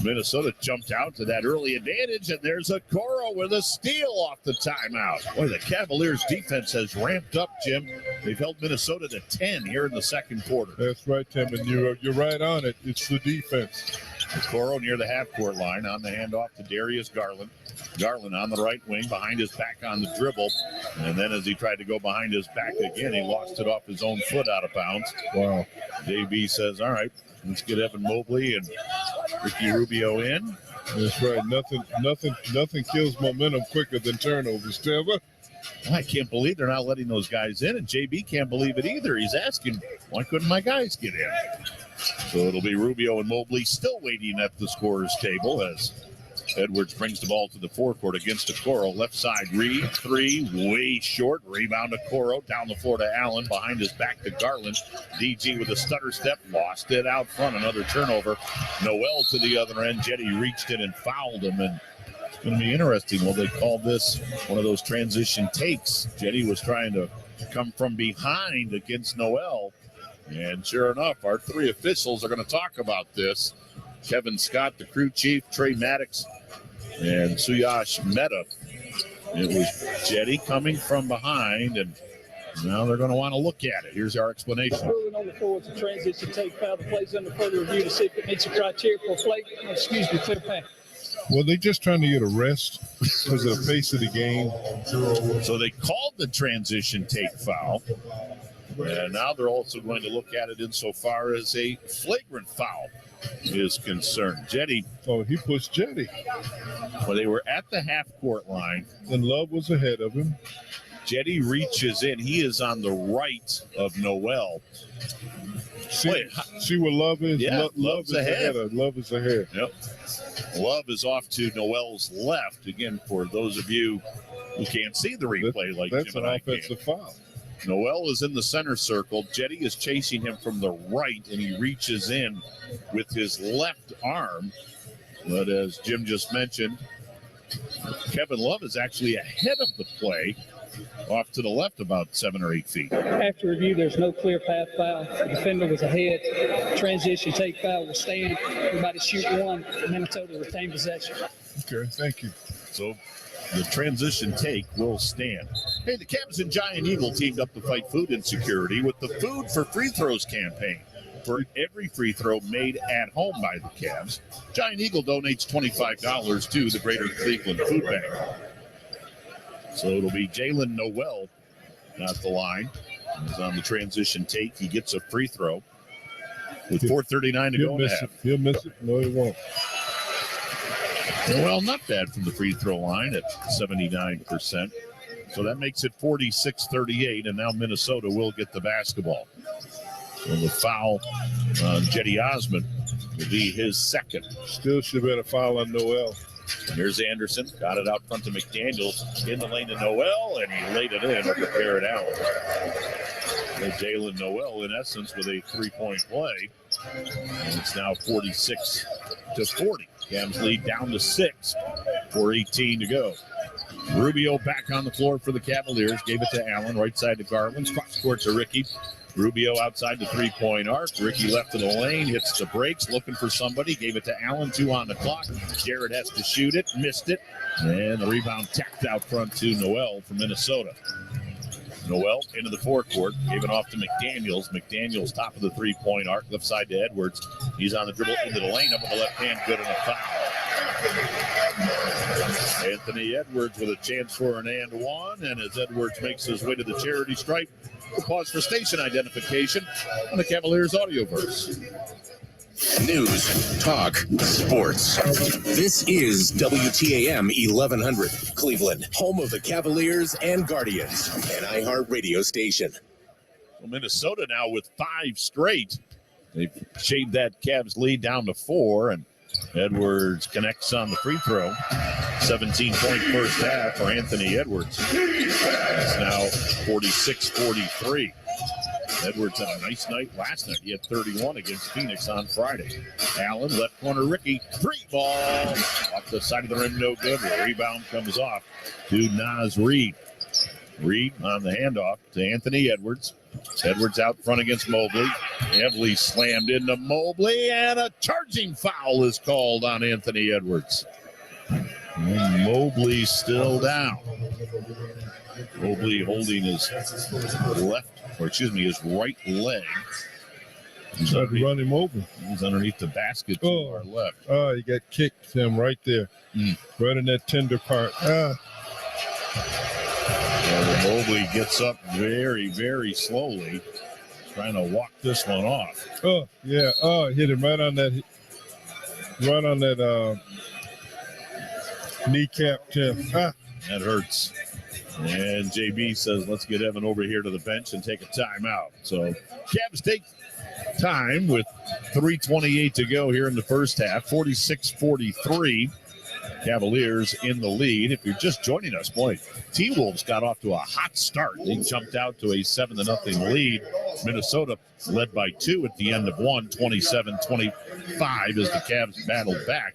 Minnesota jumped out to that early advantage, and there's Okoro with a steal off the timeout. Boy, the Cavaliers' defense has ramped up, Jim. They've held Minnesota to 10 here in the second quarter. That's right, Tim, and you're right on it. It's the defense. Okoro near the half-court line on the handoff to Darius Garland. Garland on the right wing, behind his back on the dribble. And then as he tried to go behind his back again, he lost it off his own foot out of bounds. Wow. JB says, all right, let's get Evan Mobley and Ricky Rubio in. That's right. Nothing kills momentum quicker than turnovers, Trevor. I can't believe they're not letting those guys in, and JB can't believe it either. He's asking, why couldn't my guys get in? So it'll be Rubio and Mobley still waiting at the scorer's table as Edwards brings the ball to the forecourt against Okoro. Left side, Reed, three, way short. Rebound to Okoro, down the floor to Allen, behind his back to Garland. DG with a stutter step, lost it out front, another turnover. Noel to the other end. Jetty reached in and fouled him, and it's going to be interesting. Well, they call this one of those transition takes. Jetty was trying to come from behind against Noel, and sure enough, our three officials are going to talk about this. Kevin Scott, the crew chief, Trey Maddox, and Suyash Mehta. It was Jetty coming from behind, and Now they're going to want to look at it. Here's our explanation. Ruling on the floor is a transition take foul. The play's under further review to see if it meets the criteria for clear pass. Well, they're just trying to get a rest because of the pace of the game. So they called the transition take foul. And now they're also going to look at it insofar as a flagrant foul is concerned. Jetty. Oh, he pushed Jetty. Well, they were at the half-court line. And Love was ahead of him. Jetty reaches in. He is on the right of Noel. See where Love is? Yeah, Love is ahead. Love is ahead. Yep. Love is off to Noel's left. Again, for those of you who can't see the replay like that's Jim an and I offensive can. foul. Noel is in the center circle. Jetty is chasing him from the right, and he reaches in with his left arm. But as Jim just mentioned, Kevin Love is actually ahead of the play, off to the left about 7 or 8 feet. After review, there's no clear path foul. The defender was ahead. Transition take foul will stand. Everybody shoot one. Minnesota retain possession. Okay, thank you. So the transition take will stand. Hey, the Cavs and Giant Eagle teamed up to fight food insecurity with the Food for Free Throws campaign. For every free throw made at home by the Cavs, Giant Eagle donates $25 to the Greater Cleveland Food Bank. So it'll be Jalen Noel at the line. He's on the transition take. He gets a free throw with 4:39 to go in the half. He'll miss it. No, he won't. Noel, not bad from the free throw line at 79%. So that makes it 46-38, and now Minnesota will get the basketball. So the foul on Jetty Osmond will be his second. Still should have been a foul on Noel. Here's Anderson. Got it out front to McDaniels. In the lane to Noel, and he laid it in over Garrett Allen. So Jalen Noel, in essence, with a three-point play. And it's now 46-40. Cavs lead down to 6. 4:18 to go. Rubio back on the floor for the Cavaliers. Gave it to Allen. Right side to Garland. Cross court to Ricky. Rubio outside the three-point arc. Ricky left in the lane, hits the brakes, looking for somebody. Gave it to Allen, 2 on the clock. Garrett has to shoot it, missed it. And the rebound tapped out front to Noel from Minnesota. Noel into the forecourt, gave it off to McDaniels. McDaniels top of the three-point arc, left side to Edwards. He's on the dribble into the lane, up with the left hand, good and a foul. Anthony Edwards with a chance for an and one, and as Edwards makes his way to the charity stripe, we'll pause for station identification on the Cavaliers Audioverse. News, talk, sports. This is WTAM 1100, Cleveland, home of the Cavaliers and Guardians, an iHeartRadio station. Well, Minnesota now with 5 straight. They've shaved that Cavs lead down to 4, and Edwards connects on the free throw. 17-point first half for Anthony Edwards. It's now 46-43. Edwards had a nice night last night. He had 31 against Phoenix on Friday. Allen, left corner, Ricky. 3 ball. Off the side of the rim, no good. The rebound comes off to Naz Reid. Reid on the handoff to Anthony Edwards. Edwards out front against Mobley. Heavily slammed into Mobley, and a charging foul is called on Anthony Edwards. And Mobley still down. Mobley holding his his right leg. He's trying to run him over. He's underneath the basket to our left. Oh, he got kicked him right there. Right in that tender part. Mobley gets up very, very slowly, trying to walk this one off. Oh, yeah. Oh, hit him right on that kneecap, Tim. That hurts. And JB says, let's get Evan over here to the bench and take a timeout. So Cavs take time with 3:28 to go here in the first half. 46-43. Cavaliers in the lead. If you're just joining us, boy, T-Wolves got off to a hot start. They jumped out to a 7-0 lead. Minnesota led by 2 at the end of one, 27-25 as the Cavs battled back.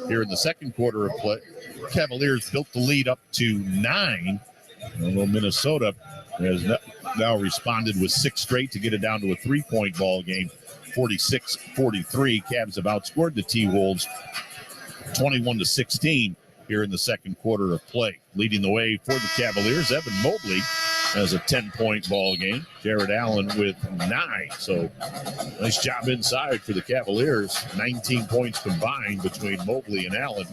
Here in the second quarter of play, Cavaliers built the lead up to 9. Although Minnesota has now responded with 6 straight to get it down to a 3-point ball game. 46-43. Cavs have outscored the T-Wolves 21-16 here in the second quarter of play. Leading the way for the Cavaliers, Evan Mobley as a 10-point ball game. Jared Allen with 9. So nice job inside for the Cavaliers. 19 points combined between Mobley and Allen.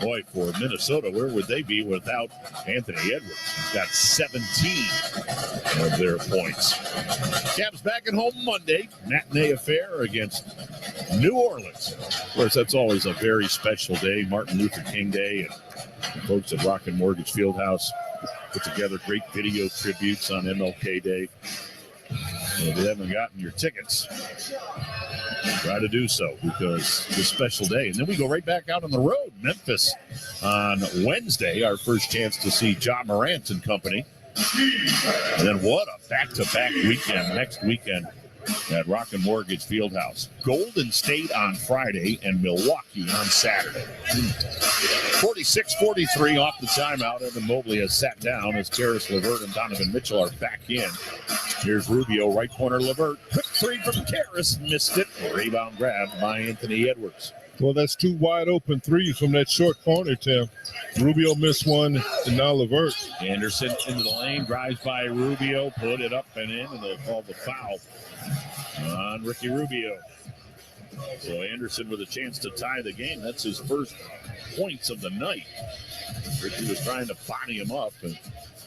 Boy, for Minnesota, where would they be without Anthony Edwards? He's got 17 of their points. Cavs back at home Monday. Matinee affair against New Orleans. Of course, that's always a very special day. Martin Luther King Day. And the folks at Rocket Mortgage Fieldhouse put together great video tributes on MLK Day. So if you haven't gotten your tickets, try to do so because it's a special day. And then we go right back out on the road. Memphis on Wednesday, our first chance to see Ja Morant and company. And then what a back-to-back weekend next weekend at Rocket Mortgage Fieldhouse. Golden State on Friday and Milwaukee on Saturday. 46-43 off the timeout. Evan Mobley has sat down as Karis LeVert and Donovan Mitchell are back in. Here's Rubio, right corner LeVert. Quick three from Karis, missed it. Rebound grab by Anthony Edwards. Well, that's 2 wide open threes from that short corner, Tim. Rubio missed one, and now LeVert. Anderson into the lane, drives by Rubio, put it up and in, and they'll call the foul on Ricky Rubio. So Anderson with a chance to tie the game. That's his first points of the night. Ricky was trying to body him up, and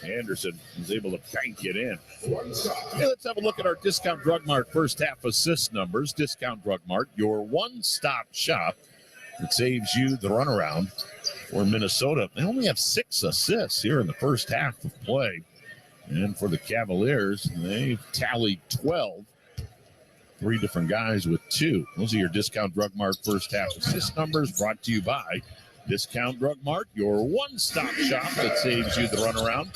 Anderson was able to bank it in. Hey, let's have a look at our Discount Drug Mart first half assist numbers. Discount Drug Mart, your one-stop shop that saves you the runaround for Minnesota. They only have 6 assists here in the first half of play. And for the Cavaliers, they've tallied 12. 3 different guys with 2. Those are your Discount Drug Mart first half assist numbers brought to you by Discount Drug Mart, your one-stop shop that saves you the runaround.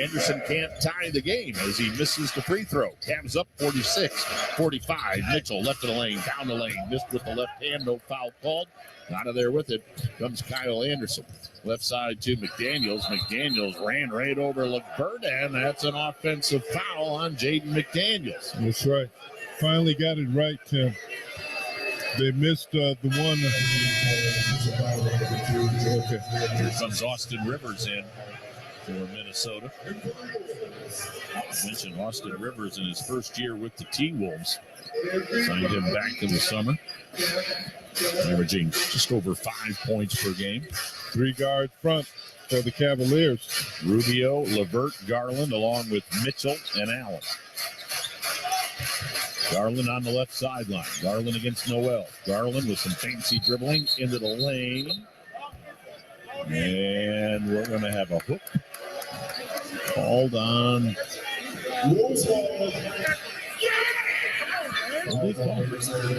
Anderson can't tie the game as he misses the free throw. Cavs up 46-45. Mitchell left of the lane, down the lane, missed with the left hand, no foul called. Out of there with it comes Kyle Anderson. Left side to McDaniels. McDaniels ran right over LeVert, and that's an offensive foul on Jaden McDaniels. That's right. Finally got it right, Tim. They missed the one. Okay. Here comes Austin Rivers in for Minnesota. I mentioned Austin Rivers in his first year with the T-Wolves. Signed him back in the summer. Averaging just over 5 points per game. 3 guard front for the Cavaliers. Rubio, LeVert, Garland, along with Mitchell and Allen. Garland on the left sideline. Garland against Noel. Garland with some fancy dribbling into the lane. And we're going to have a hook called on.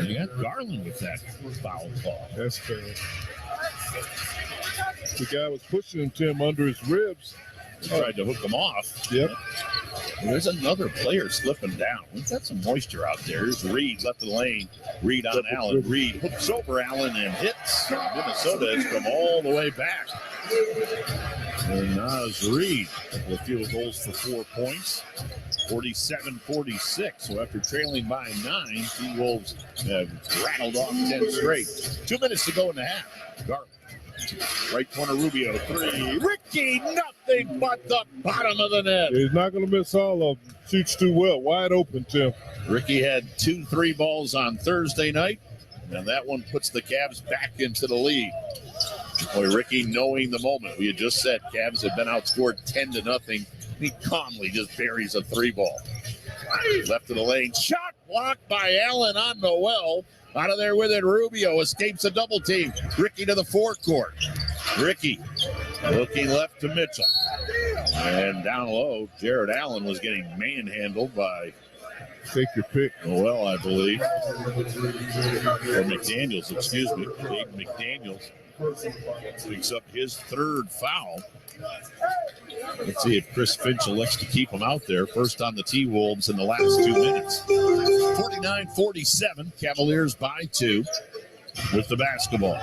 You got Garland with that foul call. That's fair. The guy was pushing Tim under his ribs. Tried to hook him off. Yep. There's another player slipping down. We've got some moisture out there. Here's Reed left of the lane. Reed on Allen. Reed hooks over Allen and hits. Minnesota has come all the way back. And Naz Reed with field goals for 4 points. 47-46. So after trailing by 9, T-Wolves have rattled off 10 straight. 2 minutes to go in the half. Garland. Right corner, Rubio, 3. Ricky, nothing but the bottom of the net. He's not going to miss all of them. Shoots too well. Wide open, Tim. Ricky had 2 3 balls on Thursday night, and that one puts the Cavs back into the lead. Boy, Ricky knowing the moment. We had just said Cavs had been outscored 10-0. He calmly just buries a 3 ball. Left of the lane. Shot blocked by Allen on Noel. Out of there with it, Rubio escapes a double team. Ricky to the forecourt. Ricky looking left to Mitchell. And down low, Jared Allen was getting manhandled by Take your pick. Noel, I believe. Or McDaniels, excuse me. Dave McDaniels picks up his 3rd foul. Let's see if Chris Finch elects to keep him out there. First on the T-Wolves in the last 2 minutes. 49-47. Cavaliers by 2 with the basketball.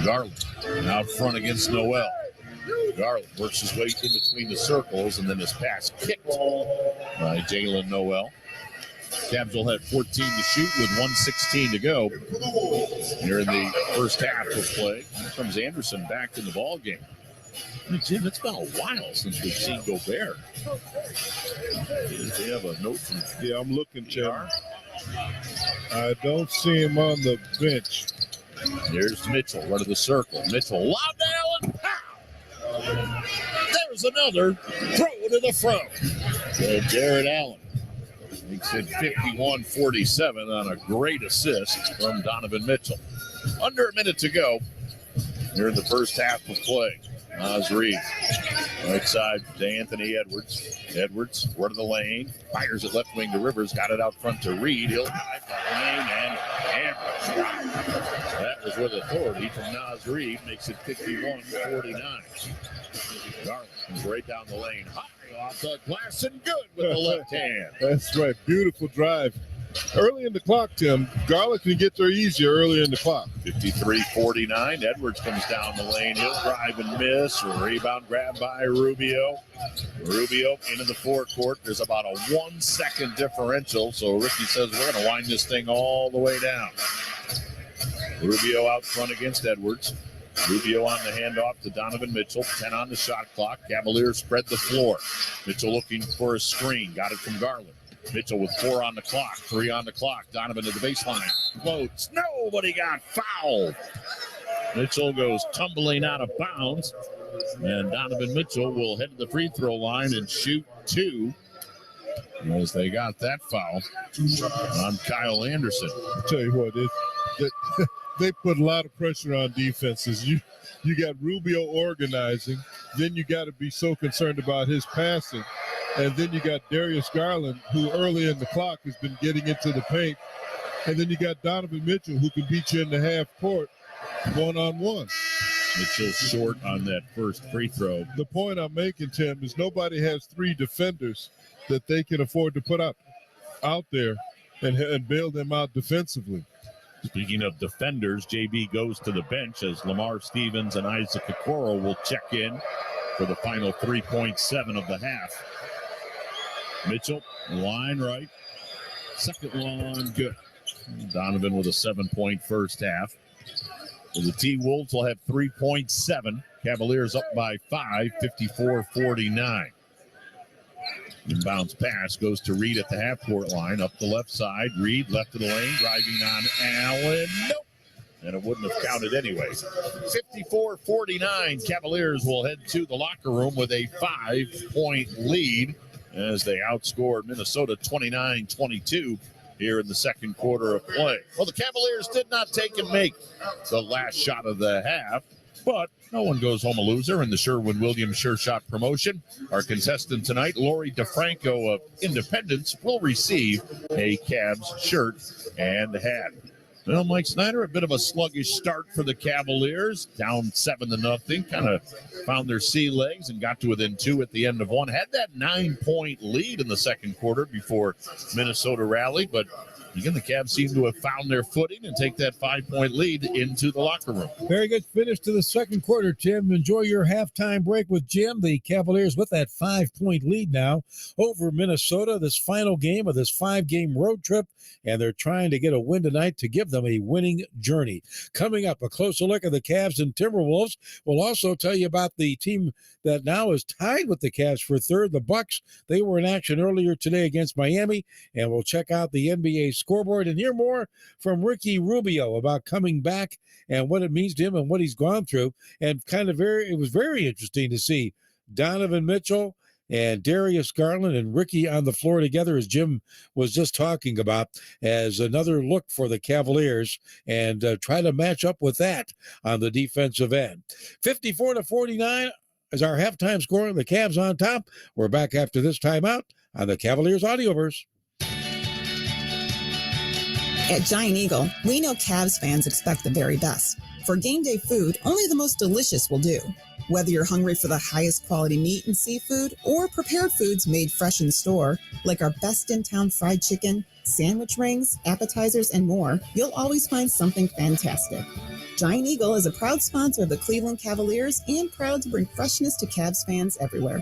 Garland out front against Noel. Garland works his way in between the circles, and then his pass kicked by Jalen Noel. Cavs will have 14 to shoot with 1:16 to go here in the first half of play. Here comes Anderson back in the ball game. Jim, it's been a while since we've seen Gobert. They have a note from Yeah, I'm looking, Jim. I don't see him on the bench. There's Mitchell, right of the circle. Mitchell, lob to Allen. Pow! There's another throw to the front. So Jared Allen makes it 51-47 on a great assist from Donovan Mitchell. Under a minute to go here in the first half of play. Naz Reid, right side to Anthony Edwards. Edwards, right of the lane, fires it left wing to Rivers, got it out front to Reid. He'll drive the lane and hammer. That was with authority from Naz Reid, makes it 51-49. Garland comes right down the lane, high off the glass and good with the left hand. That's right, beautiful drive. Early in the clock, Tim, Garland can get there easier early in the clock. 53-49. Edwards comes down the lane. He'll drive and miss. Rebound grab by Rubio. Rubio into the forecourt. There's about a 1 second differential. So Ricky says we're going to wind this thing all the way down. Rubio out front against Edwards. Rubio on the handoff to Donovan Mitchell. 10 on the shot clock. Cavaliers spread the floor. Mitchell looking for a screen. Got it from Garland. Mitchell with 4 on the clock, 3 on the clock. Donovan to the baseline. Floats. Nobody got fouled. Mitchell goes tumbling out of bounds. And Donovan Mitchell will head to the free throw line and shoot 2. As they got that foul on Kyle Anderson. I'll tell you what, they put a lot of pressure on defenses. You got Rubio organizing. Then you got to be so concerned about his passing. And then you got Darius Garland, who early in the clock has been getting into the paint. And then you got Donovan Mitchell, who can beat you in the half court one-on-one. Mitchell short on that first free throw. The point I'm making, Tim, is nobody has 3 defenders that they can afford to put out there and bail them out defensively. Speaking of defenders, JB goes to the bench as Lamar Stevens and Isaac Okoro will check in for the final 3.7 of the half. Mitchell, line right. Second one, good. Donovan with a 7-point first half. So the T-Wolves will have 3.7. Cavaliers up by 5, 54-49. Inbounds pass goes to Reid at the half-court line. Up the left side. Reid left of the lane, driving on Allen. Nope. And it wouldn't have counted anyway. 54-49. Cavaliers will head to the locker room with a 5-point lead as they outscored Minnesota 29-22 here in the second quarter of play. Well, the Cavaliers did not take and make the last shot of the half, but no one goes home a loser in the Sherwin-Williams Sure Shot promotion. Our contestant tonight, Lori DeFranco of Independence, will receive a Cavs shirt and hat. Well, Mike Snyder, a bit of a sluggish start for the Cavaliers, down 7-0. Kind of found their sea legs and got to within 2 at the end of 1. Had that 9-point lead in the second quarter before Minnesota rallied, but again, the Cavs seem to have found their footing and take that 5-point lead into the locker room. Very good finish to the second quarter, Tim. Enjoy your halftime break with Jim. The Cavaliers with that 5-point lead now over Minnesota, this final game of this 5-game road trip, and they're trying to get a win tonight to give them a winning journey. Coming up, a closer look at the Cavs and Timberwolves. We'll also tell you about the team that now is tied with the Cavs for third, the Bucks. They were in action earlier today against Miami, and we'll check out the NBA scoreboard and hear more from Ricky Rubio about coming back and what it means to him and what he's gone through. And it was very interesting to see Donovan Mitchell and Darius Garland and Ricky on the floor together, as Jim was just talking about, as another look for the Cavaliers and try to match up with that on the defensive end. 54-49 is our halftime score. The Cavs on top. We're back after this timeout on the Cavaliers Audioverse. At Giant Eagle, we know Cavs fans expect the very best. For game day food, only the most delicious will do. Whether you're hungry for the highest quality meat and seafood or prepared foods made fresh in store, like our best in town fried chicken, sandwich rings, appetizers, and more, you'll always find something fantastic. Giant Eagle is a proud sponsor of the Cleveland Cavaliers and proud to bring freshness to Cavs fans everywhere.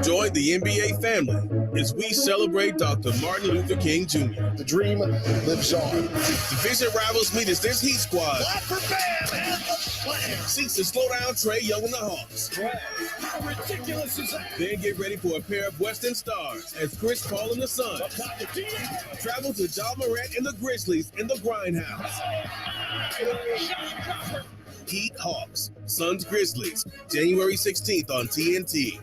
Join the NBA family as we celebrate Dr. Martin Luther King Jr. The dream lives on. Division rivals meet as this Heat squad seeks to slow down Trae Young and the Hawks. How ridiculous is that? Then get ready for a pair of Western stars as Chris Paul and the Suns travel to Ja Morant and the Grizzlies in the Grindhouse. Heat Hawks, Suns Grizzlies, January 16th on TNT.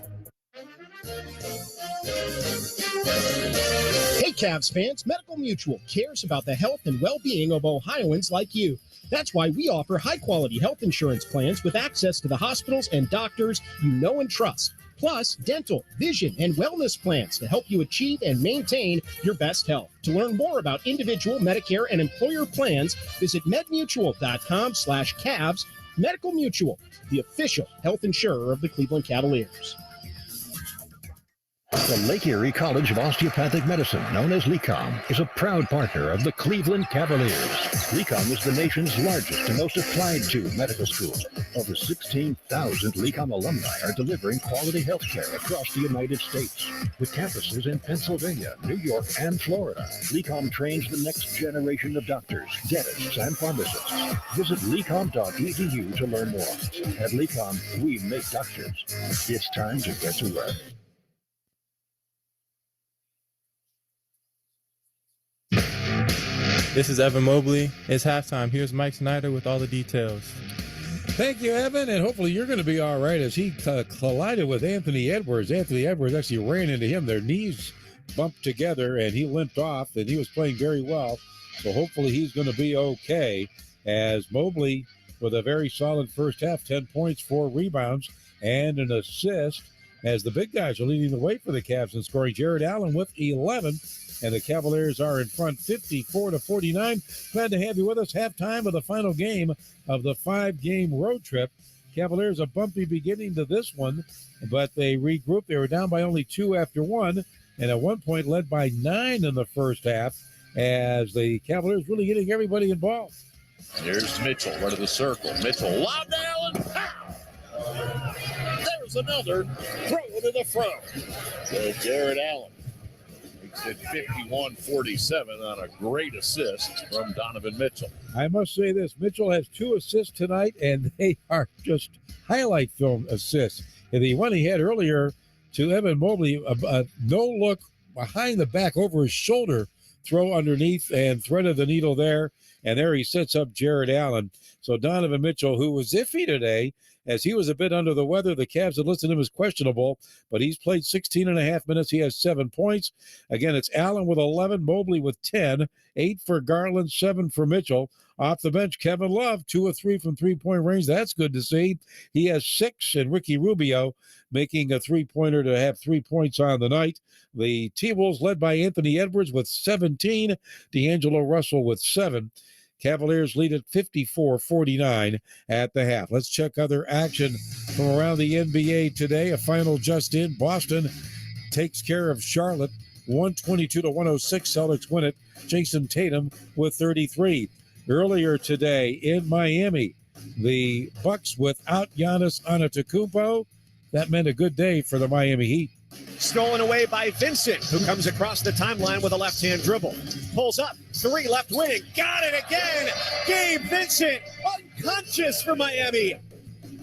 Hey, Cavs fans, Medical Mutual cares about the health and well-being of Ohioans like you. That's why we offer high-quality health insurance plans with access to the hospitals and doctors you know and trust. Plus, dental, vision, and wellness plans to help you achieve and maintain your best health. To learn more about individual Medicare and employer plans, visit medmutual.com/Cavs. Medical Mutual, the official health insurer of the Cleveland Cavaliers. The Lake Erie College of Osteopathic Medicine, known as LECOM, is a proud partner of the Cleveland Cavaliers. LECOM is the nation's largest and most applied to medical school. Over 16,000 LECOM alumni are delivering quality health care across the United States. With campuses in Pennsylvania, New York, and Florida, LECOM trains the next generation of doctors, dentists, and pharmacists. Visit lecom.edu to learn more. At LECOM, we make doctors. It's time to get to work. This is Evan Mobley. It's halftime. Here's Mike Snyder with all the details. Thank you, Evan, and hopefully you're going to be all right as he collided with Anthony Edwards. Anthony Edwards actually ran into him. Their knees bumped together, and he limped off, and he was playing very well. So hopefully he's going to be okay as Mobley, with a very solid first half, 10 points, 4 rebounds, and an assist, as the big guys are leading the way for the Cavs in scoring. Jared Allen with 11. And the Cavaliers are in front 54-49. Glad to have you with us. Halftime of the final game of the 5-game road trip. Cavaliers a bumpy beginning to this one, but they regrouped. They were down by only 2 after 1, and at one point led by 9 in the first half as the Cavaliers really getting everybody involved. There's Mitchell, right of the circle. Mitchell, lob to Allen. Pow! There's another throw to the front. So Jared Allen at 51-47 on a great assist from Donovan Mitchell. I must say this, Mitchell has 2 assists tonight, and they are just highlight film assists. And the one he had earlier to Evan Mobley, a no-look behind the back over his shoulder, throw underneath and threaded the needle there, and there he sets up Jared Allen. So Donovan Mitchell, who was iffy today, as he was a bit under the weather. The Cavs had listed him as questionable, but he's played 16 and a half minutes. He has 7 points. Again, it's Allen with 11, Mobley with 10, 8 for Garland, 7 for Mitchell. Off the bench, Kevin Love, 2 of 3 from three-point range. That's good to see. He has 6, and Ricky Rubio making a three-pointer to have 3 points on the night. The T-Wolves led by Anthony Edwards with 17, D'Angelo Russell with 7. Cavaliers lead at 54-49 at the half. Let's check other action from around the NBA today. A final just in. Boston takes care of Charlotte, 122-106. Celtics win it. Jason Tatum with 33. Earlier today in Miami, the Bucks without Giannis Antetokounmpo. That meant a good day for the Miami Heat. Stolen away by Vincent, who comes across the timeline with a left-hand dribble. Pulls up, 3 left wing, got it again! Gabe Vincent, unconscious for Miami.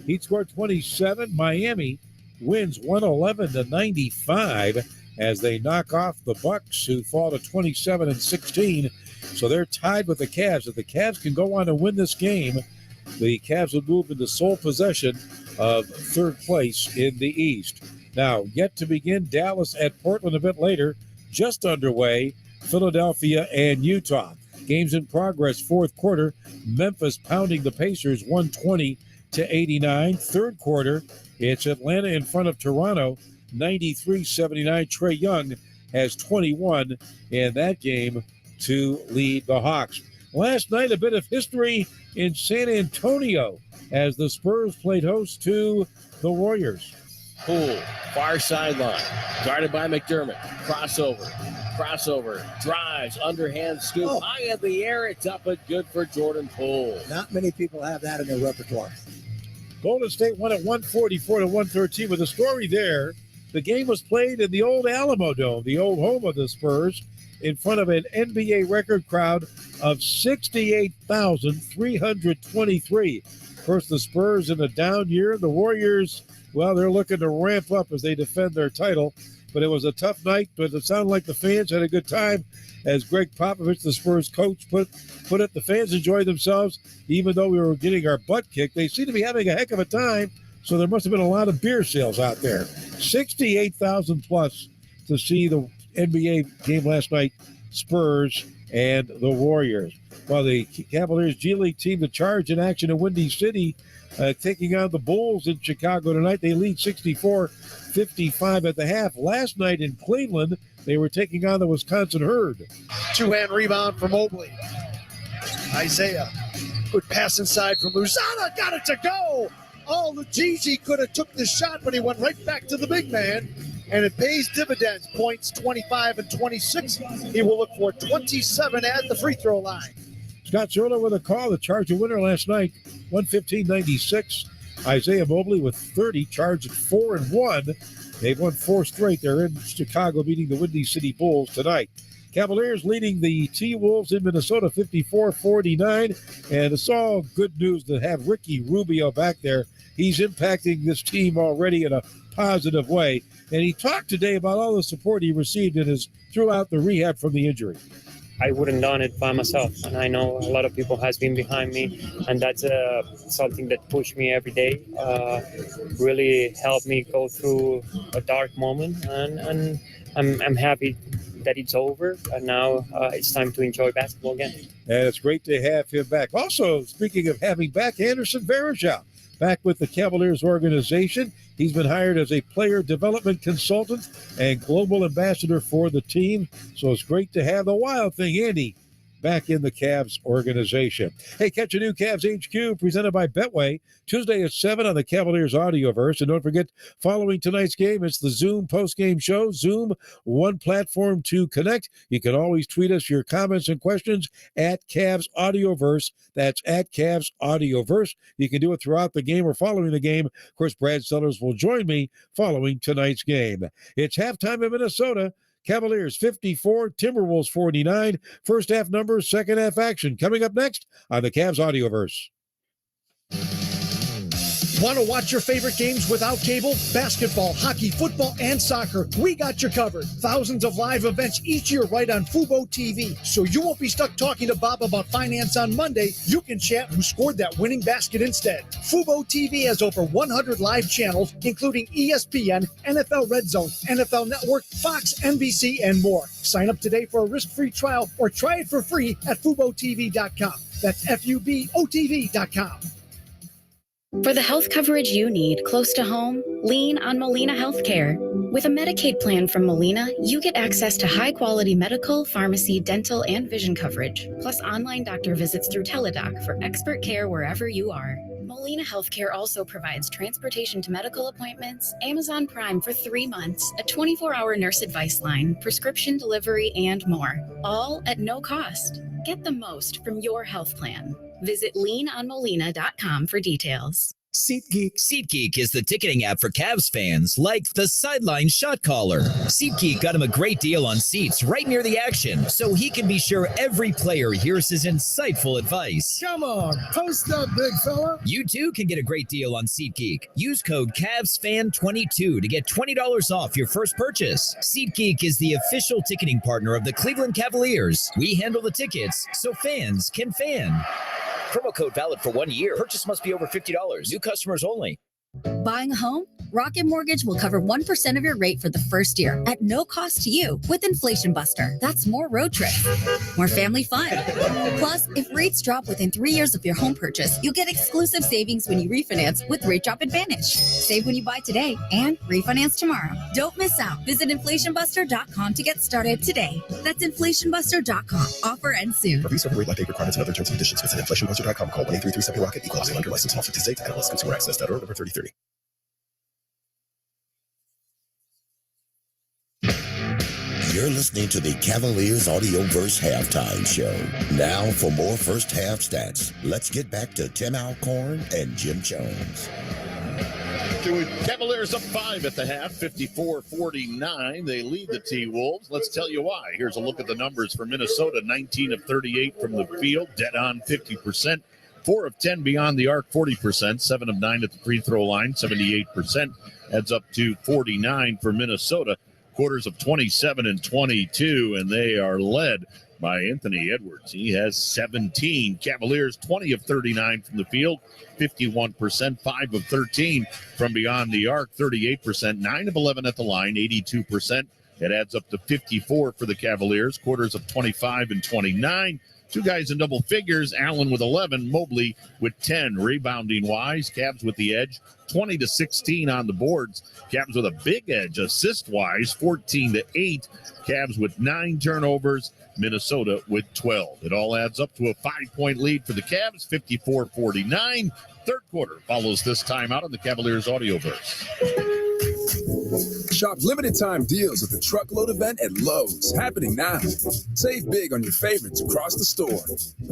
Heat scored 27. Miami wins 111-95 as they knock off the Bucks, who fall to 27-16. So they're tied with the Cavs. If the Cavs can go on and win this game, the Cavs would move into sole possession of third place in the East. Now, yet to begin, Dallas at Portland a bit later, just underway, Philadelphia and Utah. Games in progress, fourth quarter, Memphis pounding the Pacers 120-89. Third quarter, it's Atlanta in front of Toronto, 93-79. Trae Young has 21 in that game to lead the Hawks. Last night, a bit of history in San Antonio as the Spurs played host to the Warriors. Poole, far sideline, guarded by McDermott. Crossover, drives, underhand scoop, high in the air. It's up and good for Jordan Poole. Not many people have that in their repertoire. Golden State won at 144-113 with a story there. The game was played in the old Alamo Dome, the old home of the Spurs, in front of an NBA record crowd of 68,323. Of course, the Spurs in a down year. The Warriors, well, they're looking to ramp up as they defend their title. But it was a tough night, but it sounded like the fans had a good time. As Greg Popovich, the Spurs coach, put it, the fans enjoyed themselves, even though we were getting our butt kicked. They seem to be having a heck of a time, so there must have been a lot of beer sales out there. 68,000 plus to see the NBA game last night, Spurs and the Warriors. While the Cavaliers G League team, the Charge, in action in Windy City, taking on the Bulls in Chicago tonight. They lead 64-55 at the half. Last night in Cleveland, they were taking on the Wisconsin Herd. Two-hand rebound from Mobley. Isaiah, good pass inside from Luzana, got it to go. Oh, Luigi could have took the shot, but he went right back to the big man, and it pays dividends. Points 25 and 26. He will look for 27 at the free throw line. Scott Zerler with a call. The Charge a winner last night, 115-96. Isaiah Mobley with 30, Charge at 4-1. They've won 4 straight. They're in Chicago meeting the Windy City Bulls tonight. Cavaliers leading the T-Wolves in Minnesota 54-49. And it's all good news to have Ricky Rubio back there. He's impacting this team already in a positive way. And he talked today about all the support he received throughout the rehab from the injury. I wouldn't done it by myself, and I know a lot of people has been behind me, and that's something that pushed me every day, really helped me go through a dark moment, and I'm happy that it's over, and now it's time to enjoy basketball again. And it's great to have him back. Also, speaking of having back, Anderson Varejao back with the Cavaliers organization. He's been hired as a player development consultant and global ambassador for the team. So it's great to have the Wild Thing, Andy, back in the Cavs organization. Hey, catch a new Cavs HQ presented by Betway Tuesday at 7 on the Cavaliers Audioverse. And don't forget, following tonight's game, it's the Zoom post-game show. Zoom, one platform to connect. You can always tweet us your comments and questions at Cavs Audioverse. That's at Cavs Audioverse. You can do it throughout the game or following the game. Of course, Brad Sellers will join me following tonight's game. It's halftime in Minnesota. Cavaliers 54, Timberwolves 49. First half numbers, second half action. Coming up next on the Cavs Audioverse. Want to watch your favorite games without cable? Basketball, hockey, football, and soccer. We got you covered. Thousands of live events each year right on Fubo TV. So you won't be stuck talking to Bob about finance on Monday. You can chat who scored that winning basket instead. Fubo TV has over 100 live channels, including ESPN, NFL Red Zone, NFL Network, Fox, NBC, and more. Sign up today for a risk-free trial or try it for free at FuboTV.com. That's FUBOTV.com. For the health coverage you need close to home, lean on Molina Healthcare. With a Medicaid plan from Molina, you get access to high-quality medical, pharmacy, dental, and vision coverage, plus online doctor visits through Teladoc for expert care wherever you are. Molina Healthcare also provides transportation to medical appointments, Amazon Prime for 3 months, a 24-hour nurse advice line, prescription delivery, and more, all at no cost. Get the most from your health plan. Visit leanonmolina.com for details. SeatGeek. SeatGeek is the ticketing app for Cavs fans, like the sideline shot caller. SeatGeek got him a great deal on seats right near the action, so he can be sure every player hears his insightful advice. Come on, post up, big fella. You too can get a great deal on SeatGeek. Use code CavsFan22 to get $20 off your first purchase. SeatGeek is the official ticketing partner of the Cleveland Cavaliers. We handle the tickets so fans can fan. Promo code valid for 1 year. Purchase must be over $50. New customers only. Buying a home? Rocket Mortgage will cover 1% of your rate for the first year at no cost to you with Inflation Buster. That's more road trips, more family fun. Plus, if rates drop within 3 years of your home purchase, you'll get exclusive savings when you refinance with Rate Drop Advantage. Save when you buy today and refinance tomorrow. Don't miss out. Visit InflationBuster.com to get started today. That's InflationBuster.com. Offer ends soon. For Visa rate like requirements and other terms and conditions, visit InflationBuster.com. Call 1-833-7-ROCKET. Equal housing lender license. All 50 states. NMLS Consumer Access.org. Number 3030. You're listening to the Cavaliers Audioverse Halftime Show. Now for more first half stats, let's get back to Tim Alcorn and Jim Jones. Cavaliers up 5 at the half, 54-49. They lead the T-Wolves. Let's tell you why. Here's a look at the numbers for Minnesota. 19 of 38 from the field, dead on 50%. 4 of 10 beyond the arc, 40%. 7 of 9 at the free throw line, 78%. Adds up to 49 for Minnesota. Quarters of 27 and 22, and they are led by Anthony Edwards. He has 17. Cavaliers 20 of 39 from the field, 51%, 5 of 13 from beyond the arc, 38%, 9 of 11 at the line, 82%. It adds up to 54 for the Cavaliers, quarters of 25 and 29. Two guys in double figures, Allen with 11, Mobley with 10. Rebounding wise, Cavs with the edge, 20-16 on the boards. Cavs with a big edge, assist wise, 14-8. Cavs with 9 turnovers, Minnesota with 12. It all adds up to a 5-point lead for the Cavs, 54-49. Third quarter follows this timeout on the Cavaliers Audioverse. Shop limited time deals at the Truckload event at Lowe's, happening now. Save big on your favorites across the store.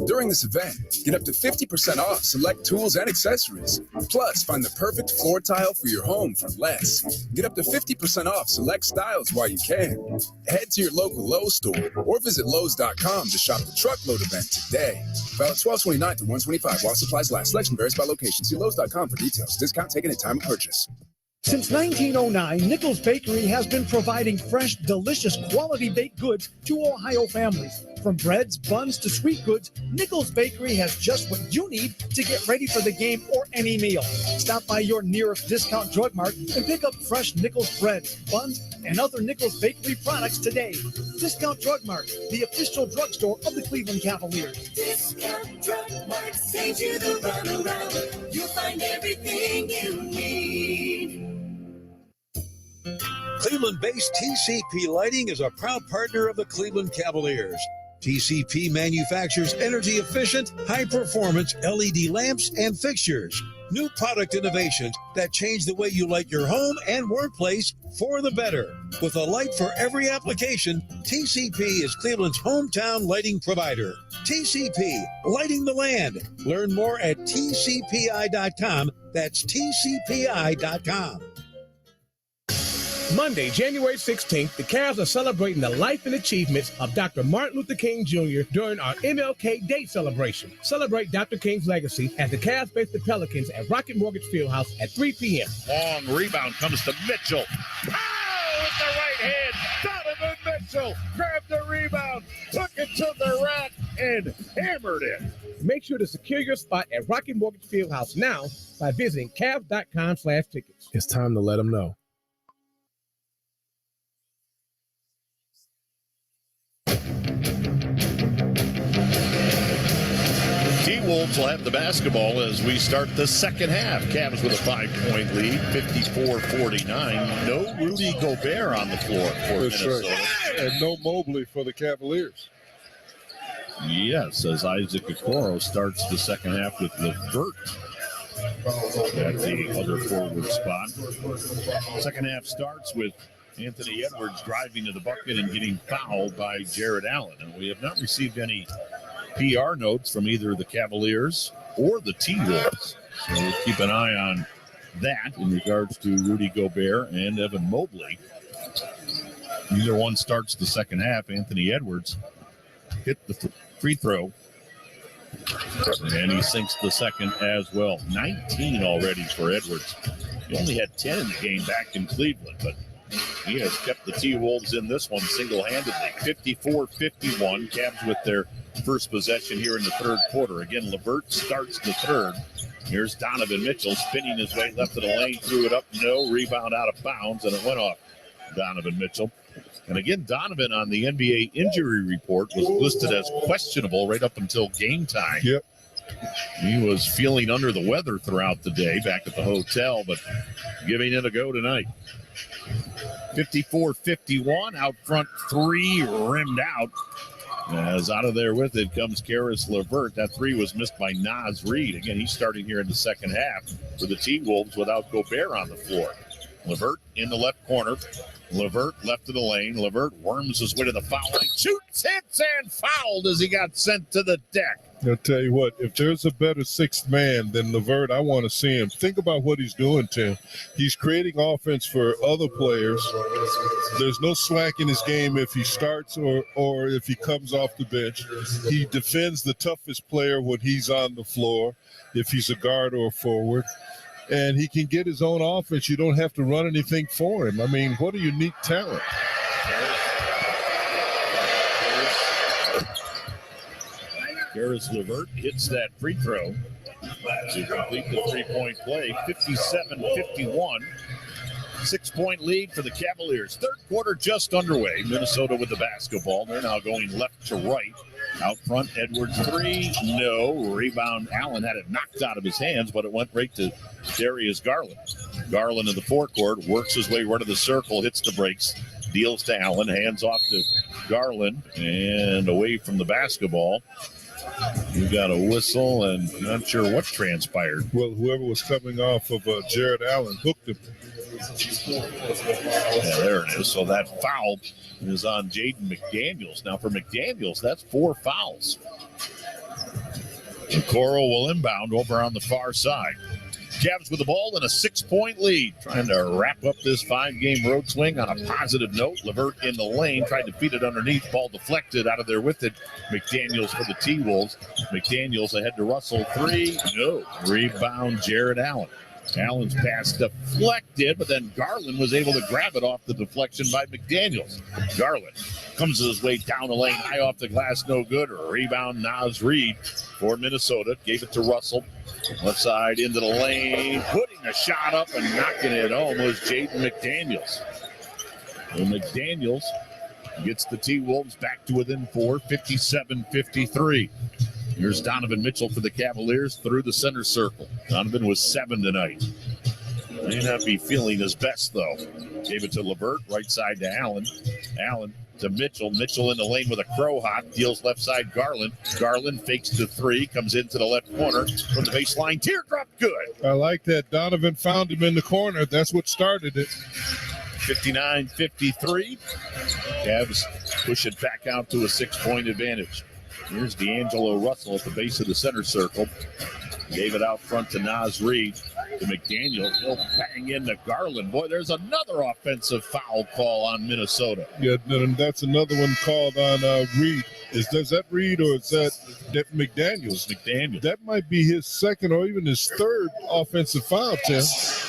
During this event, get up to 50% off select tools and accessories. Plus, find the perfect floor tile for your home for less. Get up to 50% off select styles while you can. Head to your local Lowe's store or visit Lowes.com to shop the Truckload event today. Valid 12/29 to 1/25 while supplies last. Selection varies by location. See Lowes.com for details. Discount taken at time of purchase. Since 1909, Nichols Bakery has been providing fresh, delicious, quality baked goods to Ohio families. From breads, buns, to sweet goods, Nichols Bakery has just what you need to get ready for the game or any meal. Stop by your nearest Discount Drug Mart and pick up fresh Nichols breads, buns, and other Nichols Bakery products today. Discount Drug Mart, the official drugstore of the Cleveland Cavaliers. Discount Drug Mart saves you the runaround. You'll find everything you need. Cleveland-based TCP Lighting is a proud partner of the Cleveland Cavaliers. TCP manufactures energy-efficient, high-performance LED lamps and fixtures. New product innovations that change the way you light your home and workplace for the better. With a light for every application, TCP is Cleveland's hometown lighting provider. TCP, lighting the land. Learn more at tcpi.com. That's tcpi.com. Monday, January 16th, the Cavs are celebrating the life and achievements of Dr. Martin Luther King Jr. during our MLK Day celebration. Celebrate Dr. King's legacy as the Cavs face the Pelicans at Rocket Mortgage Fieldhouse at 3 p.m. Long rebound comes to Mitchell. Oh, with the right hand, Donovan Mitchell grabbed the rebound, took it to the rack, and hammered it. Make sure to secure your spot at Rocket Mortgage Fieldhouse now by visiting Cavs.com/tickets. It's time to let them know. T-Wolves will have the basketball as we start the second half. Cavs with a 5-point lead, 54-49. No Rudy Gobert on the floor for Minnesota. Right. And no Mobley for the Cavaliers. Yes, as Isaac Okoro starts the second half with LeVert at the other forward spot. Second half starts with Anthony Edwards driving to the bucket and getting fouled by Jared Allen. And we have not received any PR notes from either the Cavaliers or the T-Wolves. So we'll keep an eye on that in regards to Rudy Gobert and Evan Mobley. Neither one starts the second half. Anthony Edwards hit the free throw, and he sinks the second as well. 19 already for Edwards. He only had 10 in the game back in Cleveland, but he has kept the T-Wolves in this one single-handedly. 54-51, Cavs with their first possession here in the third quarter. Again, LeVert starts the third. Here's Donovan Mitchell spinning his way left of the lane, threw it up, no, rebound out of bounds, and it went off Donovan Mitchell. And again, Donovan on the NBA injury report was listed as questionable right up until game time. Yep. He was feeling under the weather throughout the day back at the hotel, but giving it a go tonight. 54-51, out front three, rimmed out. As out of there with it comes Karis LeVert. That three was missed by Naz Reid. Again, he's starting here in the second half for the T-Wolves without Gobert on the floor. LeVert in the left corner. LeVert left of the lane. LeVert worms his way to the foul line. Shoots, hits, and fouled as he got sent to the deck. I'll tell you what, if there's a better sixth man than LeVert, I want to see him. Think about what he's doing, Tim. He's creating offense for other players. There's no slack in his game if he starts or if he comes off the bench. He defends the toughest player when he's on the floor, if he's a guard or a forward. And he can get his own offense. You don't have to run anything for him. I mean, what a unique talent. Karis LeVert hits that free throw to complete the three-point play. 57-51. 6-point lead for the Cavaliers. Third quarter just underway. Minnesota with the basketball. They're now going left to right. Out front, Edwards three. No. Rebound. Allen had it knocked out of his hands, but it went right to Darius Garland. Garland in the forecourt works his way right to the circle, hits the brakes, deals to Allen, hands off to Garland, and away from the basketball. You got a whistle, and not sure what transpired. Well, whoever was coming off of Jared Allen hooked him. Yeah, there it is. So that foul is on Jaden McDaniels. Now for McDaniels, that's 4 fouls. Okoro will inbound over on the far side. Cavs with the ball and a 6-point lead. Trying to wrap up this 5-game road swing on a positive note. LeVert in the lane, tried to feed it underneath. Ball deflected out of there with it. McDaniels for the T-Wolves. McDaniels ahead to Russell. 3. No. Rebound, Jared Allen. Allen's pass deflected, but then Garland was able to grab it off the deflection by McDaniels. Garland comes his way down the lane, high off the glass, no good. Rebound, Naz Reid for Minnesota. Gave it to Russell. Left side into the lane, putting a shot up and knocking it home was Jaden McDaniels. And McDaniels gets the T-Wolves back to within 4, 57-53. Here's Donovan Mitchell for the Cavaliers through the center circle. Donovan was 7 tonight. May not be feeling his best, though. Gave it to LeVert, right side to Allen. Allen to Mitchell. Mitchell in the lane with a crow hop. Deals left side Garland. Garland fakes to 3. Comes into the left corner from the baseline. Teardrop good. I like that. Donovan found him in the corner. That's what started it. 59-53. Cavs push it back out to a 6-point advantage. Here's D'Angelo Russell at the base of the center circle. Gave it out front to Naz Reid. To McDaniel. He'll bang into Garland. Boy, there's another offensive foul call on Minnesota. Yeah, and that's another one called on Reid. Is that Reid or is that McDaniels? McDaniel. That might be his second or even his third offensive foul, Tim. That's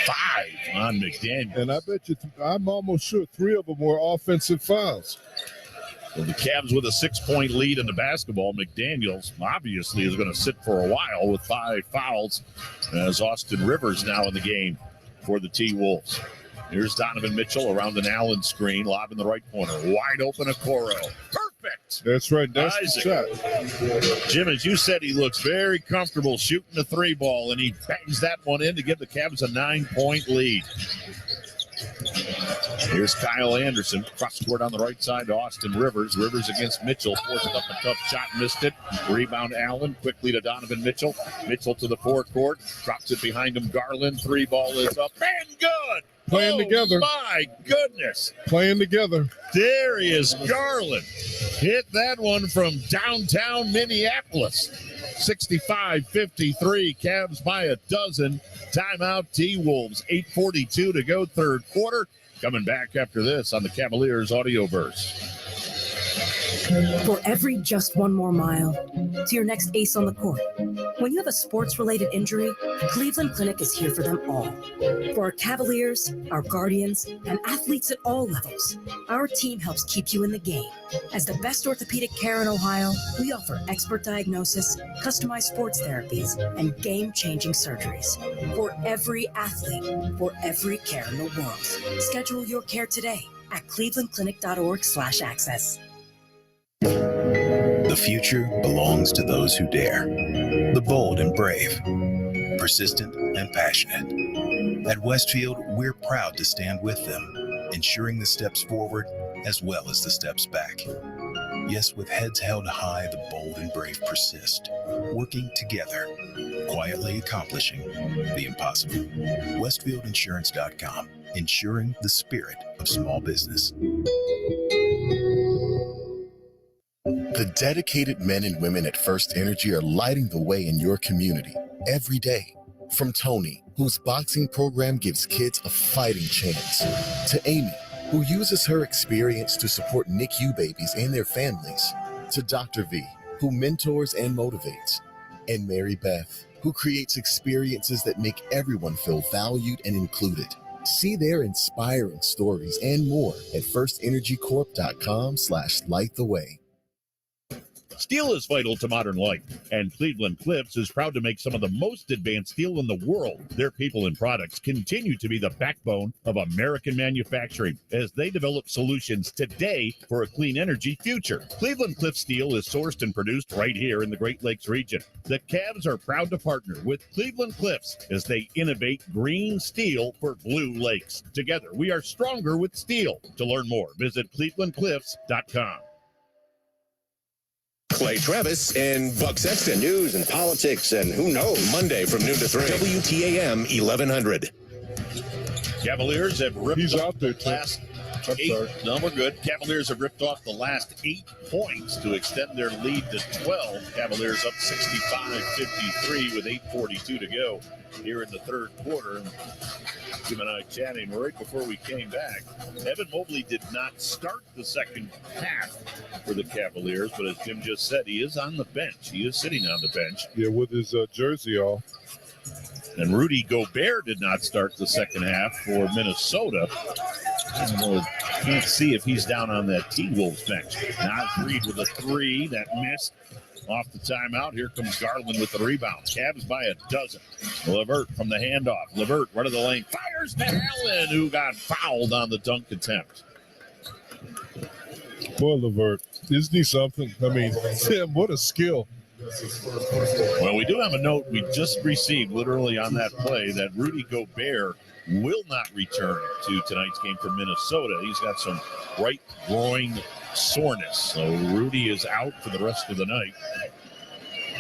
5 on McDaniel. And I bet you, I'm almost sure 3 of them were offensive fouls. Well, the Cavs with a 6-point lead in the basketball. McDaniels obviously is going to sit for a while with 5 fouls as Austin Rivers now in the game for the T-Wolves. Here's Donovan Mitchell around an Allen screen, lob in the right corner. Wide open Okoro. Perfect. That's right. That's Isaac. the shot. Jim, as you said, he looks very comfortable shooting the 3 ball, and he bangs that one in to give the Cavs a 9-point lead. Here's Kyle Anderson, cross court on the right side to Austin Rivers. Rivers against Mitchell, forced up a tough shot, missed it. Rebound Allen, quickly to Donovan Mitchell. Mitchell to the forecourt, drops it behind him. Garland, 3 ball is up, and good. Playing together. My goodness. Playing together. Darius Garland hit that one from downtown Minneapolis. 65-53, Cavs by a dozen. Timeout, T-Wolves. 8:42 to go, third quarter. Coming back after this on the Cavaliers Audioverse. For every just one more mile to your next ace on the court. When you have a sports-related injury, Cleveland Clinic is here for them all. For our Cavaliers, our Guardians, and athletes at all levels, our team helps keep you in the game. As the best orthopedic care in Ohio, we offer expert diagnosis, customized sports therapies, and game-changing surgeries. For every athlete, for every care in the world. Schedule your care today at clevelandclinic.org/access. The future belongs to those who dare. The bold and brave. Persistent and passionate. At Westfield, we're proud to stand with them, ensuring the steps forward as well as the steps back. Yes, with heads held high, the bold and brave persist, working together, quietly accomplishing the impossible. WestfieldInsurance.com, ensuring the spirit of small business. The dedicated men and women at First Energy are lighting the way in your community every day. From Tony, whose boxing program gives kids a fighting chance, to Amy, who uses her experience to support NICU babies and their families, to Dr. V, who mentors and motivates, and Mary Beth, who creates experiences that make everyone feel valued and included. See their inspiring stories and more at firstenergycorp.com/lighttheway. Steel is vital to modern life, and Cleveland Cliffs is proud to make some of the most advanced steel in the world. Their people and products continue to be the backbone of American manufacturing as they develop solutions today for a clean energy future. Cleveland Cliffs steel is sourced and produced right here in the Great Lakes region. The Cavs are proud to partner with Cleveland Cliffs as they innovate green steel for Blue Lakes. Together, we are stronger with steel. To learn more, visit clevelandcliffs.com. Clay Travis and Buck Sexton. News and politics and who knows. Monday from noon to 3. WTAM 1100. Cavaliers have ripped He's off out there, the last eight. No, we're good. Cavaliers have ripped off the last 8 points to extend their lead to 12. Cavaliers up 65-53 with 8:42 to go here in the third quarter. Jim and I chatting right before we came back. Evan Mobley did not start the second half for the Cavaliers, but as Jim just said, he is on the bench. He is sitting on the bench. Yeah, with his jersey off. And Rudy Gobert did not start the second half for Minnesota. Can't see if he's down on that T-Wolves bench. Nas Reed with a 3 that missed off the timeout. Here comes Garland with the rebound. Cavs by a dozen. LeVert from the handoff. LeVert, right of the lane, fires to Allen, who got fouled on the dunk attempt. Boy, LeVert, isn't he something? I mean, Tim, what a skill. Well, we do have a note we just received literally on that play that Rudy Gobert will not return to tonight's game for Minnesota. He's got some right groin soreness. So Rudy is out for the rest of the night.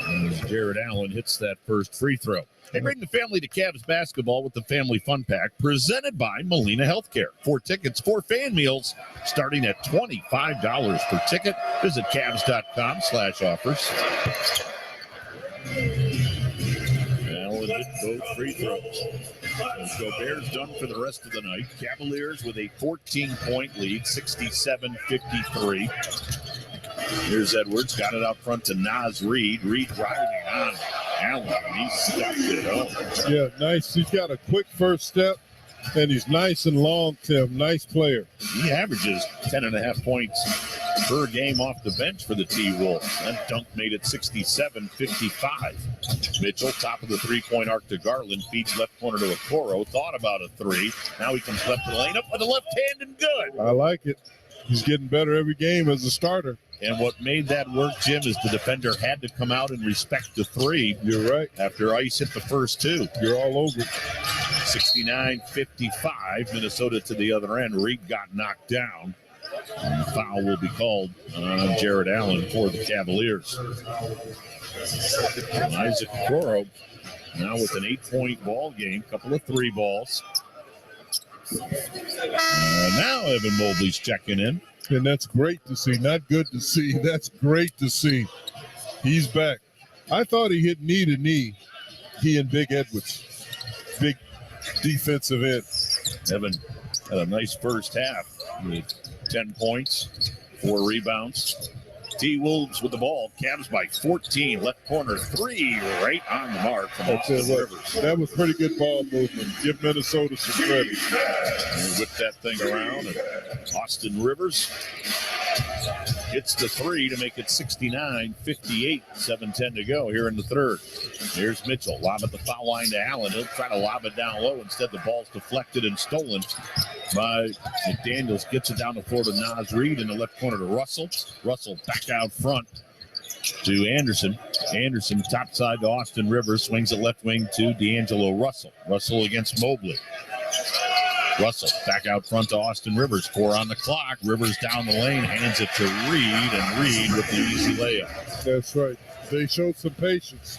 And Jared Allen hits that first free throw. Hey, bring the family to Cavs basketball with the Family Fun Pack presented by Molina Healthcare. 4 tickets, 4 fan meals starting at $25 per ticket. Visit Cavs.com/offers. Allen hit both free throws. And Gobert's done for the rest of the night. Cavaliers with a 14-point lead, 67-53. Here's Edwards, got it out front to Nas Reed. Reed driving on Allen. He stuffed it home. Yeah, nice. He's got a quick first step, and he's nice and long, Tim. Nice player. He averages 10.5 points per game off the bench for the T-Wolves. That dunk made it 67-55. Mitchell, top of the three-point arc to Garland, feeds left corner to Okoro. Thought about a 3. Now he comes left to the lane, up with the left hand and good. I like it. He's getting better every game as a starter. And what made that work, Jim, is the defender had to come out and respect the 3. You're right. After Ice hit the first 2. You're all over. 69-55. Minnesota to the other end. Reed got knocked down. And the foul will be called on Jared Allen for the Cavaliers. And Isaac Okoro now with an 8-point ball game. Couple of 3 balls. Now Evan Mobley's checking in. And that's great to see. Not good to see. That's great to see. He's back. I thought he hit knee to knee. He and Big Edwards. Big defensive end. Evan had a nice first half with 10 points, 4 rebounds. T-Wolves with the ball. Cavs by 14. Left corner 3 right on the mark from Austin Rivers. That was pretty good ball movement. Give Minnesota some credit. And whip that thing around. And Austin Rivers hits the 3 to make it 69-58. 7:10 to go here in the third. Here's Mitchell. Lob at the foul line to Allen. He'll try to lob it down low. Instead, the ball's deflected and stolen by McDaniels. Gets it down the floor to Nas Reed in the left corner to Russell. Russell back out front to Anderson. Anderson top side to Austin Rivers. Swings it left wing to D'Angelo Russell. Russell against Mobley. Russell back out front to Austin Rivers. 4 on the clock. Rivers down the lane. Hands it to Reed. And Reed with the easy layup. That's right. They showed some patience.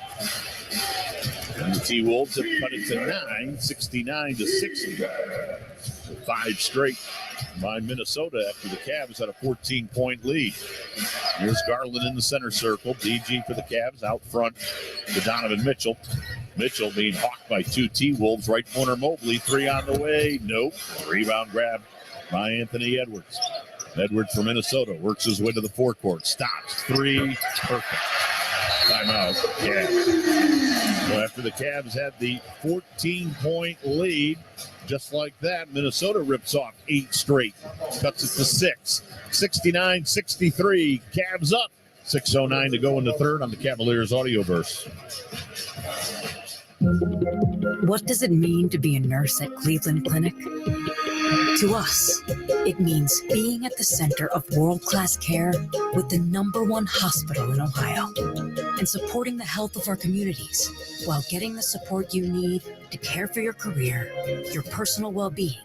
And the T-Wolves have cut it to 9, 69-60. 5 straight by Minnesota after the Cavs had a 14-point lead. Here's Garland in the center circle. DG for the Cavs out front to Donovan Mitchell. Mitchell being hawked by 2 T-Wolves. Right corner Mobley. 3 on the way. Nope. Rebound grab by Anthony Edwards. Edwards for Minnesota works his way to the forecourt. Stops. 3. Perfect. Timeout. Cavs. So after the Cavs had the 14-point lead, just like that, Minnesota rips off 8 straight. Cuts it to 6. 69-63. Cavs up. 6:09 to go in the third on the Cavaliers Audioverse. What does it mean to be a nurse at Cleveland Clinic? To us, it means being at the center of world-class care with the #1 hospital in Ohio and supporting the health of our communities while getting the support you need to care for your career, your personal well-being,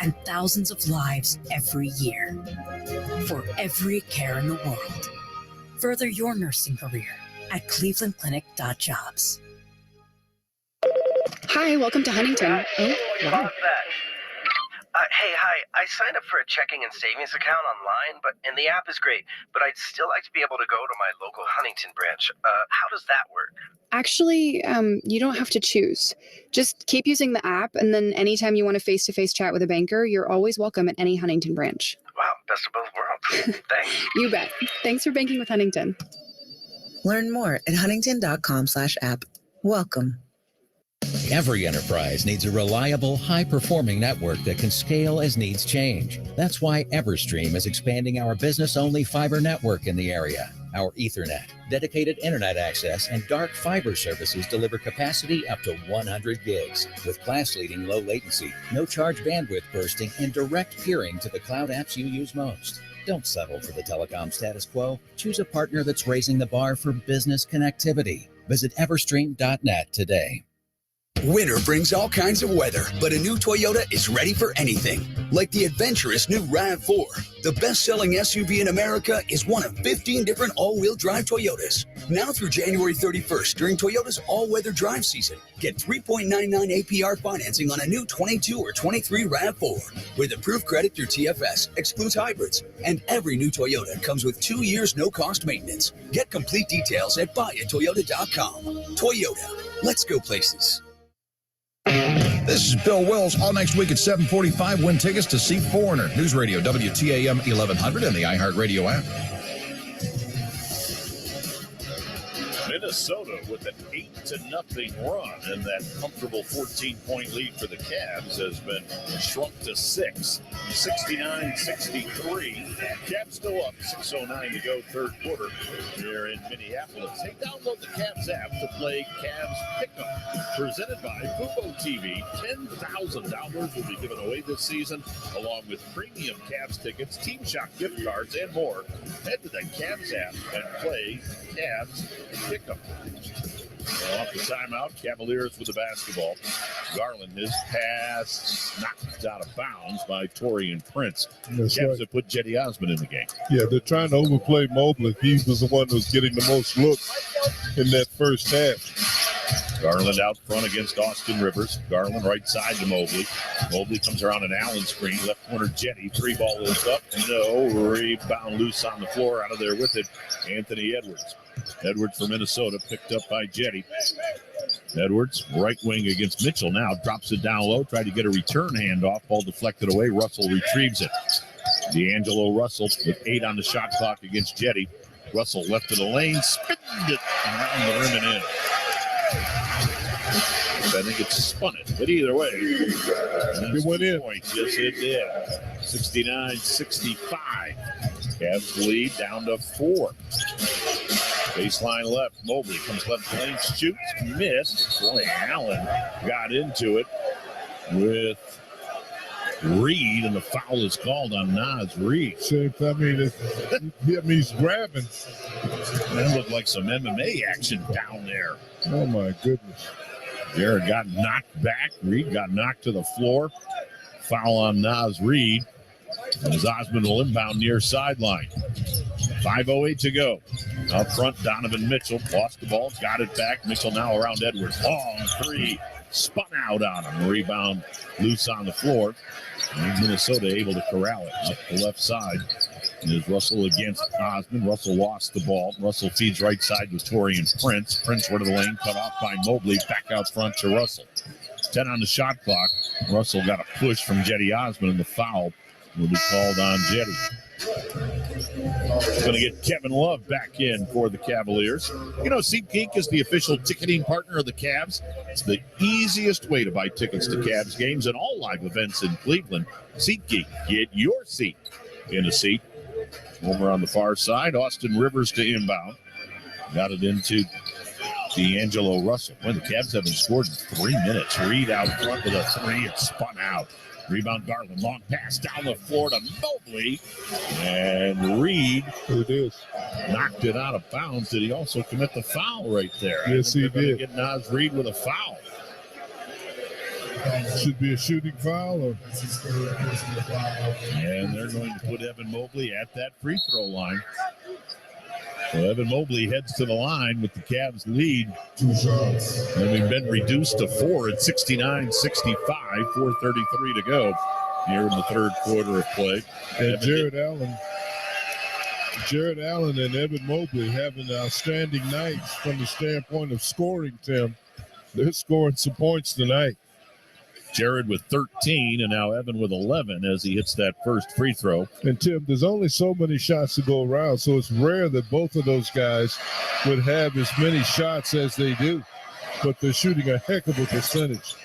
and thousands of lives every year. For every care in the world. Further your nursing career at clevelandclinic.jobs. Hi, welcome to Huntington. Oh, wow. Hey, hi. I signed up for a checking and savings account online, and the app is great, but I'd still like to be able to go to my local Huntington branch. How does that work? Actually, you don't have to choose. Just keep using the app, and then anytime you want a face-to-face chat with a banker, you're always welcome at any Huntington branch. Wow, best of both worlds. Thanks. You bet. Thanks for banking with Huntington. Learn more at huntington.com/app. Welcome. Every enterprise needs a reliable, high-performing network that can scale as needs change. That's why Everstream is expanding our business-only fiber network in the area. Our Ethernet, dedicated internet access, and dark fiber services deliver capacity up to 100 gigs with class-leading low latency, no-charge bandwidth bursting, and direct peering to the cloud apps you use most. Don't settle for the telecom status quo. Choose a partner that's raising the bar for business connectivity. Visit everstream.net today. Winter brings all kinds of weather, but a new Toyota is ready for anything. Like the adventurous new RAV4. The best-selling SUV in America is one of 15 different all-wheel drive Toyotas. Now through January 31st during Toyota's all-weather drive season. Get 3.99 APR financing on a new 22 or 23 RAV4. With approved credit through TFS, excludes hybrids. And every new Toyota comes with 2 years no-cost maintenance. Get complete details at buyatoyota.com. Toyota. Let's go places. This is Bill Wills. All next week at 7:45. Win tickets to see Foreigner. News Radio WTAM 1100 and the iHeartRadio app. Minnesota with an 8-0 run, and that comfortable 14-point lead for the Cavs has been shrunk to 6. 69-63. Cavs still up. 6:09 to go, third quarter here in Minneapolis. Hey, download the Cavs app to play Cavs Pick'em, presented by Fubo TV. $10,000 will be given away this season, along with premium Cavs tickets, Team Shop gift cards, and more. Head to the Cavs app and play Cavs Pick'em. Off the timeout, Cavaliers with the basketball. Garland, his pass knocked out of bounds by Taurean Prince. Cavs have put Jetty Osman in the game. Yeah, they're trying to overplay Mobley. He was the one who was getting the most looks in that first half. Garland out front against Austin Rivers. Garland right side to Mobley. Mobley comes around an Allen screen. Left corner Jetty. 3-ball is up. No. Rebound loose on the floor. Out of there with it, Anthony Edwards. Edwards for Minnesota, picked up by Jetty. Edwards, right wing against Mitchell now. Drops it down low. Tried to get a return handoff. Ball deflected away. Russell retrieves it. D'Angelo Russell with 8 on the shot clock against Jetty. Russell left to the lane. Spinned it around the rim and in. I think it spun it. But either way, it went in. Points. Yes, it did. 69-65. Cavs lead down to 4. Baseline left. Mobley comes left lane, shoots, missed. Boy, Allen got into it with Reed, and the foul is called on Naz Reed. He's grabbing. That looked like some MMA action down there. Oh, my goodness. Jared got knocked back. Reed got knocked to the floor. Foul on Naz Reed. As Osman will inbound near sideline. 5:08 to go. Up front, Donovan Mitchell lost the ball, got it back. Mitchell now around Edwards. Long 3. spun out on him. Rebound loose on the floor. And Minnesota able to corral it up the left side. There's Russell against Osmond. Russell lost the ball. Russell feeds right side to Torian Prince. Prince went to the lane, cut off by Mobley. Back out front to Russell. 10 on the shot clock. Russell got a push from Jetty Osmond, and the foul will be called on Jetty. Going to get Kevin Love back in for the Cavaliers. You know, SeatGeek is the official ticketing partner of the Cavs. It's the easiest way to buy tickets to Cavs games and all live events in Cleveland. SeatGeek, get your seat in a seat. Over on the far side, Austin Rivers to inbound. Got it into D'Angelo Russell. When the Cavs haven't scored in 3 minutes. Reed out front with a three. It's spun out. Rebound Garland. Long pass down the floor to Mobley. And Reed knocked it out of bounds. Did he also commit the foul right there? Yes, he did. Get Naz Reed with a foul. Should be a shooting foul. And they're going to put Evan Mobley at that free throw line. So Evan Mobley heads to the line with the Cavs lead. Having been reduced to 4 at 69-65, 4:33 to go here in the third quarter of play. And Jared Allen and Evan Mobley having outstanding nights from the standpoint of scoring, Tim. They're scoring some points tonight. Jared with 13 and now Evan with 11 as he hits that first free throw. And Tim, there's only so many shots to go around, so it's rare that both of those guys would have as many shots as they do. But they're shooting a heck of a percentage.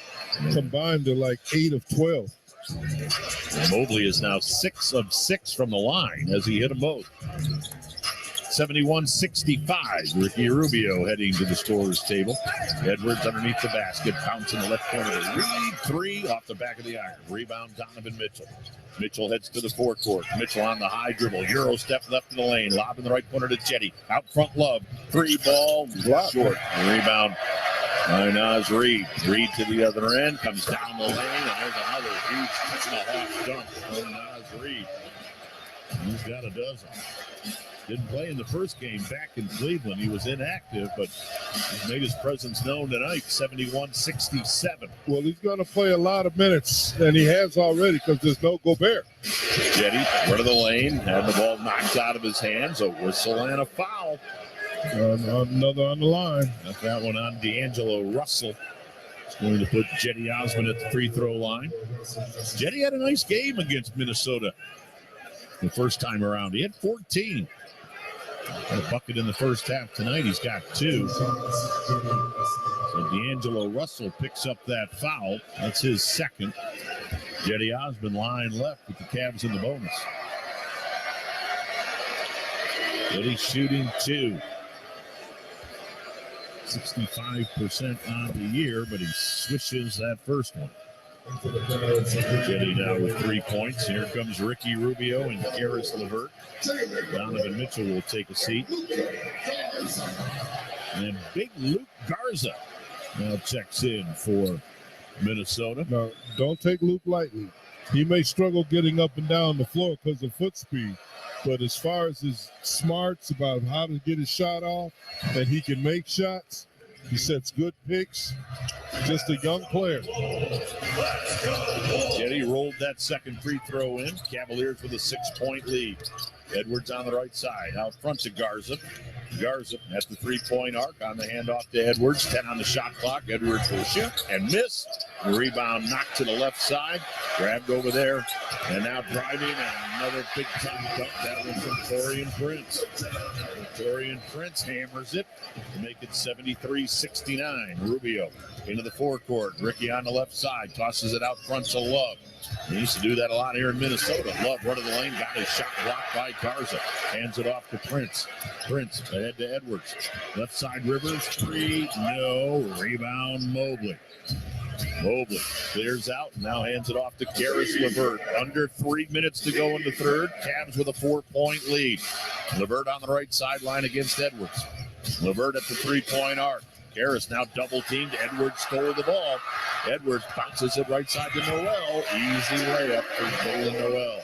Combined, they're like 8 of 12. And Mobley is now 6 of 6 from the line as he hit them both. 71-65. Ricky Rubio heading to the scorer's table. Edwards underneath the basket. Bounce in the left corner. Reed three off the back of the iron. Rebound Donovan Mitchell. Mitchell heads to the forecourt. Mitchell on the high dribble. Euro step left in the lane. Lob in the right corner to Jetty. Out front Love. Three ball. Short. Rebound by Naz Reed. Reed to the other end. Comes down the lane. And there's another huge touch-and-a-half dunk from Naz Reed. He's got a dozen. Didn't play in the first game back in Cleveland. He was inactive, but he's made his presence known tonight, 71-67. Well, he's going to play a lot of minutes, and he has already because there's no Gobert. Jetty, run of the lane, had the ball knocked out of his hands. A whistle and a foul. Another on the line. Got that one on D'Angelo Russell. He's going to put Jetty Osmond at the free throw line. Jetty had a nice game against Minnesota the first time around. He had 14. Got a bucket in the first half tonight. He's got 2. So D'Angelo Russell picks up that foul. That's his second. Jetty Osmond line left with the Cavs in the bonus. Jetty shooting 2. 65% on the year, but he swishes that first one. Jetty now with 3 points. Here comes Ricky Rubio and Karis LeVert. Donovan Mitchell will take a seat. And big Luke Garza now checks in for Minnesota. Now, don't take Luke lightly. He may struggle getting up and down the floor because of foot speed. But as far as his smarts about how to get his shot off, and he can make shots, he sets good picks. Just a young player. Jetty rolled that second free throw in. Cavaliers with a 6-point lead. Edwards on the right side. Out front to Garza. Garza at the three-point arc on the handoff to Edwards. 10 on the shot clock. Edwards will shoot and miss. The rebound knocked to the left side. Grabbed over there. And now driving. And another big time dunk. That one from Torian Prince. Torian Prince hammers it to make it 73-69. Rubio into the forecourt. Ricky on the left side. Tosses it out front to Love. He used to do that a lot here in Minnesota. Love run of the lane, got his shot blocked by Garza. Hands it off to Prince. Prince ahead to Edwards. Left side Rivers, 3, no. Rebound Mobley. Mobley clears out and now hands it off to Karis LeVert. Under 3 minutes to go in the third. Cavs with a 4-point lead. LeVert on the right sideline against Edwards. LeVert at the three-point arc. Karis now double-teamed. Edwards stole the ball. Edwards bounces it right side to Noel. Easy layup for Jalen Noel.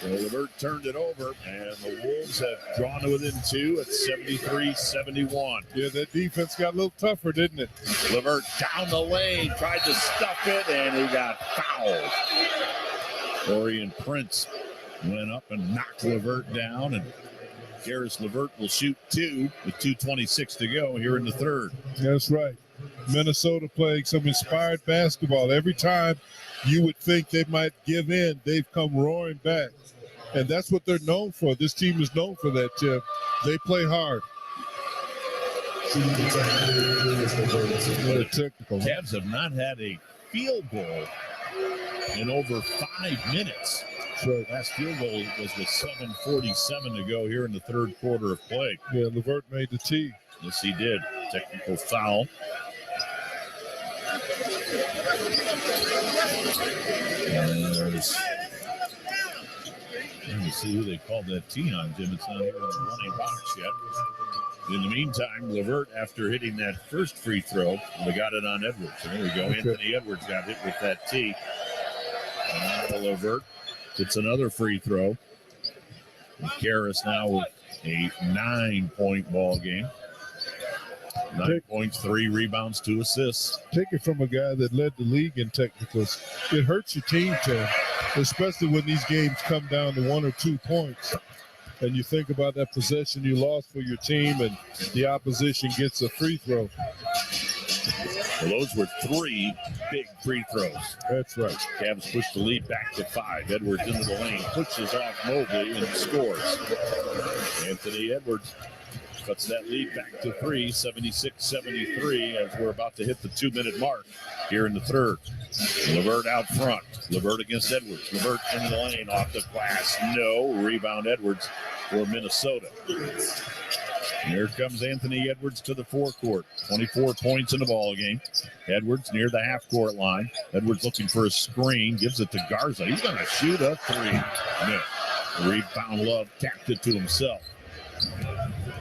So Levert turned it over, and the Wolves have drawn to within 2 at 73-71. Yeah, that defense got a little tougher, didn't it? Levert down the lane, tried to stuff it, and he got fouled. Orion Prince went up and knocked Levert down, and Karis Levert will shoot 2 with 2:26 to go here in the third. That's right. Minnesota playing some inspired basketball. Every time you would think they might give in, they've come roaring back. And that's what they're known for. This team is known for that, Chip. They play hard. Technical. Cavs have not had a field goal in over 5 minutes. Right. Last field goal was with 7:47 to go here in the third quarter of play. Yeah, Levert made the tee. Yes, he did. Technical foul. Let me see who they called that tee on, Jim. It's not here in the running box yet. In the meantime, Levert, after hitting that first free throw, they got it on Edwards. So there we go. Okay. Anthony Edwards got hit with that tee. And Levert gets another free throw. Karis now with a 9-point ball game. 9 points, 3 rebounds, 2 assists. Take it from a guy that led the league in technicals. It hurts your team, Tim, especially when these games come down to 1 or 2 points. And you think about that possession you lost for your team, and the opposition gets a free throw. Well, those were 3 big free throws. That's right. Cavs push the lead back to 5. Edwards into the lane, pushes off Mobley, and scores. Anthony Edwards cuts that lead back to 3, 76-73, as we're about to hit the 2-minute mark here in the third. Levert out front. Levert against Edwards. Levert into the lane, off the glass. No. Rebound Edwards for Minnesota. Here comes Anthony Edwards to the forecourt. 24 points in the ball game. Edwards near the half-court line. Edwards looking for a screen. Gives it to Garza. He's going to shoot a 3. No. Rebound Love tapped it to himself.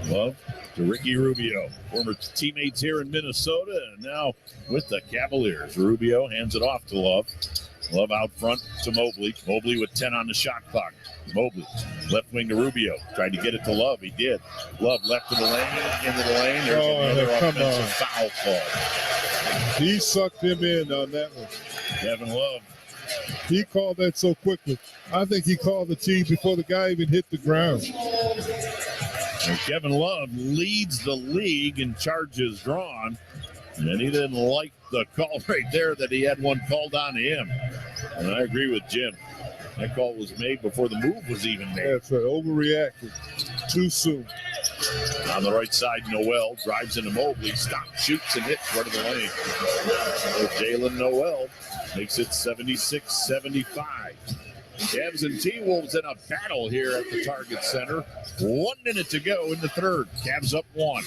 Love to Ricky Rubio. Former teammates here in Minnesota and now with the Cavaliers. Rubio hands it off to Love. Love out front to Mobley. Mobley with 10 on the shot clock. Mobley, left wing to Rubio. Tried to get it to Love. He did. Love left to the lane, into the lane. There's another offensive foul call. He sucked him in on that one. Kevin Love. He called that so quickly. I think he called the tee before the guy even hit the ground. And Kevin Love leads the league in charges drawn. And he didn't like the call right there that he had one called on him. And I agree with Jim. That call was made before the move was even made. That's right. Overreacted too soon. On the right side, Noel drives into Mobley, stops, shoots, and hits right of the lane. So Jalen Noel makes it 76-75. Cavs and T-Wolves in a battle here at the Target Center. 1 minute to go in the third. Cavs up 1.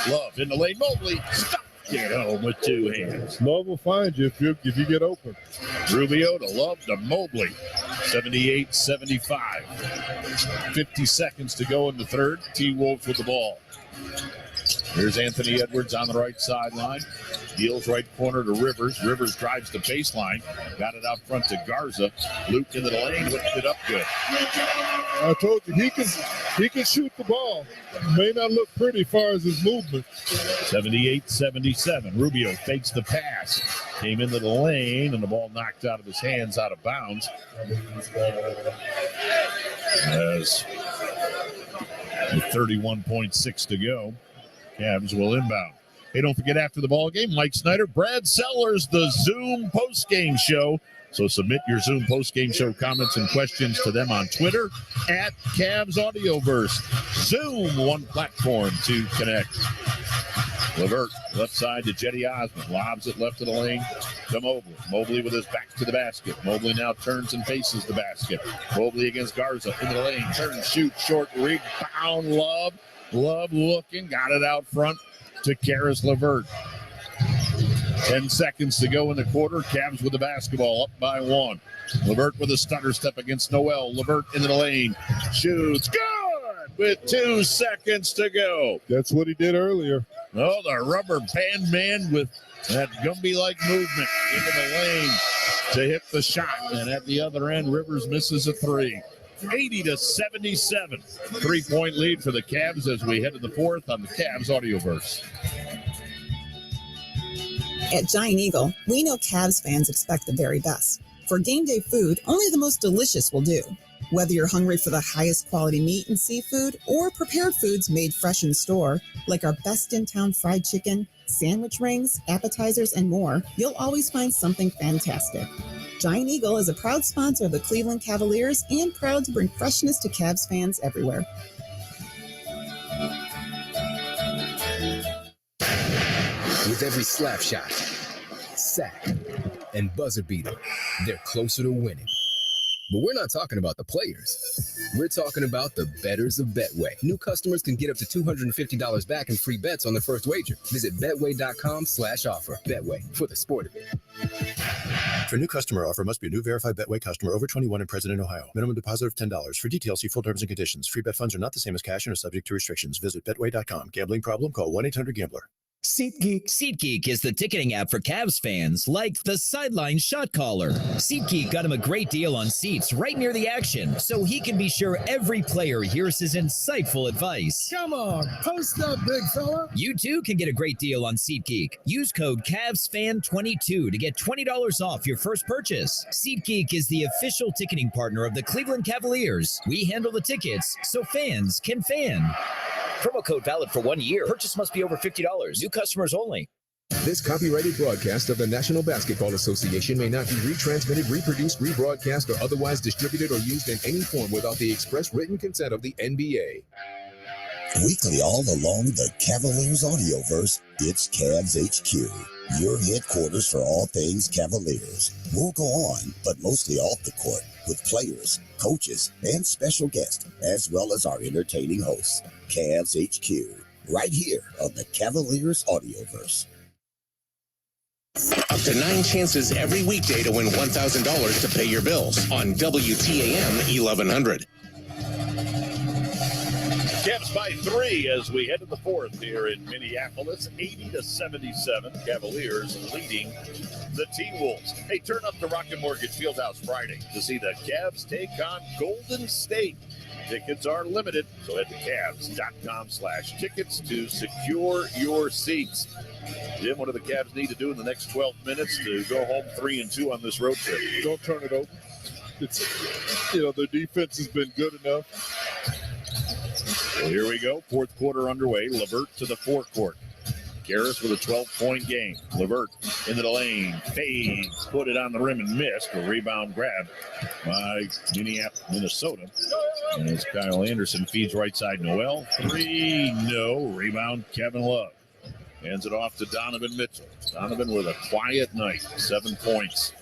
Love in the lane. Mobley, stop. Get home with 2 hands. Love will find you if you get open. Rubio to Love to Mobley. 78-75. 50 seconds to go in the third. T-Wolves with the ball. Here's Anthony Edwards on the right sideline. Deals right corner to Rivers. Rivers drives the baseline. Got it out front to Garza. Luke into the lane. Whipped it up good. I told you, he can shoot the ball. May not look pretty as far as his movement. 78-77. Rubio fakes the pass. Came into the lane, and the ball knocked out of his hands, out of bounds. As with 31.6 to go, Cavs will inbound. Hey, don't forget, after the ball game, Mike Snyder, Brad Sellers, the Zoom post-game show. So submit your Zoom post-game show comments and questions to them on Twitter at Cavs Audioverse. Zoom, one platform to connect. Levert, left side to Jetty Osmond. Lobs it left of the lane to Mobley. Mobley with his back to the basket. Mobley now turns and faces the basket. Mobley against Garza into the lane. Turns, shoots, short, rebound, Love. Love looking, got it out front to Karis Levert. 10 seconds to go in the quarter. Cavs with the basketball, up by 1. Levert with a stutter step against Noel. Levert into the lane. Shoots. Good! With 2 seconds to go. That's what he did earlier. Oh, the rubber band man with that Gumby-like movement into the lane to hit the shot. And at the other end, Rivers misses a 3. 80-77. 3-point lead for the Cavs as we head to the fourth on the Cavs Audioverse. At Giant Eagle, we know Cavs fans expect the very best. For game day food, only the most delicious will do. Whether you're hungry for the highest quality meat and seafood or prepared foods made fresh in store, like our best in town fried chicken, sandwich rings, appetizers, and more, you'll always find something fantastic. Giant Eagle is a proud sponsor of the Cleveland Cavaliers and proud to bring freshness to Cavs fans everywhere. With every slap shot, sack, and buzzer beater, they're closer to winning. But we're not talking about the players. We're talking about the bettors of Betway. New customers can get up to $250 back in free bets on their first wager. Visit betway.com/offer. Betway, for the sport of it. For new customer offer, must be a new verified Betway customer over 21 and present in Ohio. Minimum deposit of $10. For details, see full terms and conditions. Free bet funds are not the same as cash and are subject to restrictions. Visit betway.com. Gambling problem? Call 1-800-GAMBLER. SeatGeek. SeatGeek is the ticketing app for Cavs fans, like the sideline shot caller. SeatGeek got him a great deal on seats right near the action, so he can be sure every player hears his insightful advice. Come on, post up, big fella. You too can get a great deal on SeatGeek. Use code CavsFan22 to get $20 off your first purchase. SeatGeek is the official ticketing partner of the Cleveland Cavaliers. We handle the tickets so fans can fan. Promo code valid for 1 year. Purchase must be over $50. New customers only. This copyrighted broadcast of the National Basketball Association may not be retransmitted, reproduced, rebroadcast, or otherwise distributed or used in any form without the express written consent of the NBA. Weekly all along the Cavaliers Audioverse, it's Cavs HQ, your headquarters for all things Cavaliers. We'll go on, but mostly off the court, with players, coaches, and special guests, as well as our entertaining hosts. Cavs HQ, right here on the Cavaliers Audioverse. Up to 9 chances every weekday to win $1,000 to pay your bills on WTAM 1100. Cavs by 3 as we head to the fourth here in Minneapolis. 80-77. Cavaliers leading the T-Wolves. Hey, turn up to Rocket Mortgage Fieldhouse Friday to see the Cavs take on Golden State. Tickets are limited, so head to Cavs.com/tickets to secure your seats. Jim, what do the Cavs need to do in the next 12 minutes to go home 3-2 on this road trip? Don't turn it over. It's, their defense has been good enough. Well, here we go. Fourth quarter underway. LeVert to the forecourt. Garris with a 12-point game. LeVert into the lane. Fades. Put it on the rim and missed. A rebound grab by Minnesota. And as Kyle Anderson feeds right side Noel. 3, no. Rebound Kevin Love. Hands it off to Donovan Mitchell. Donovan with a quiet night. 7 points.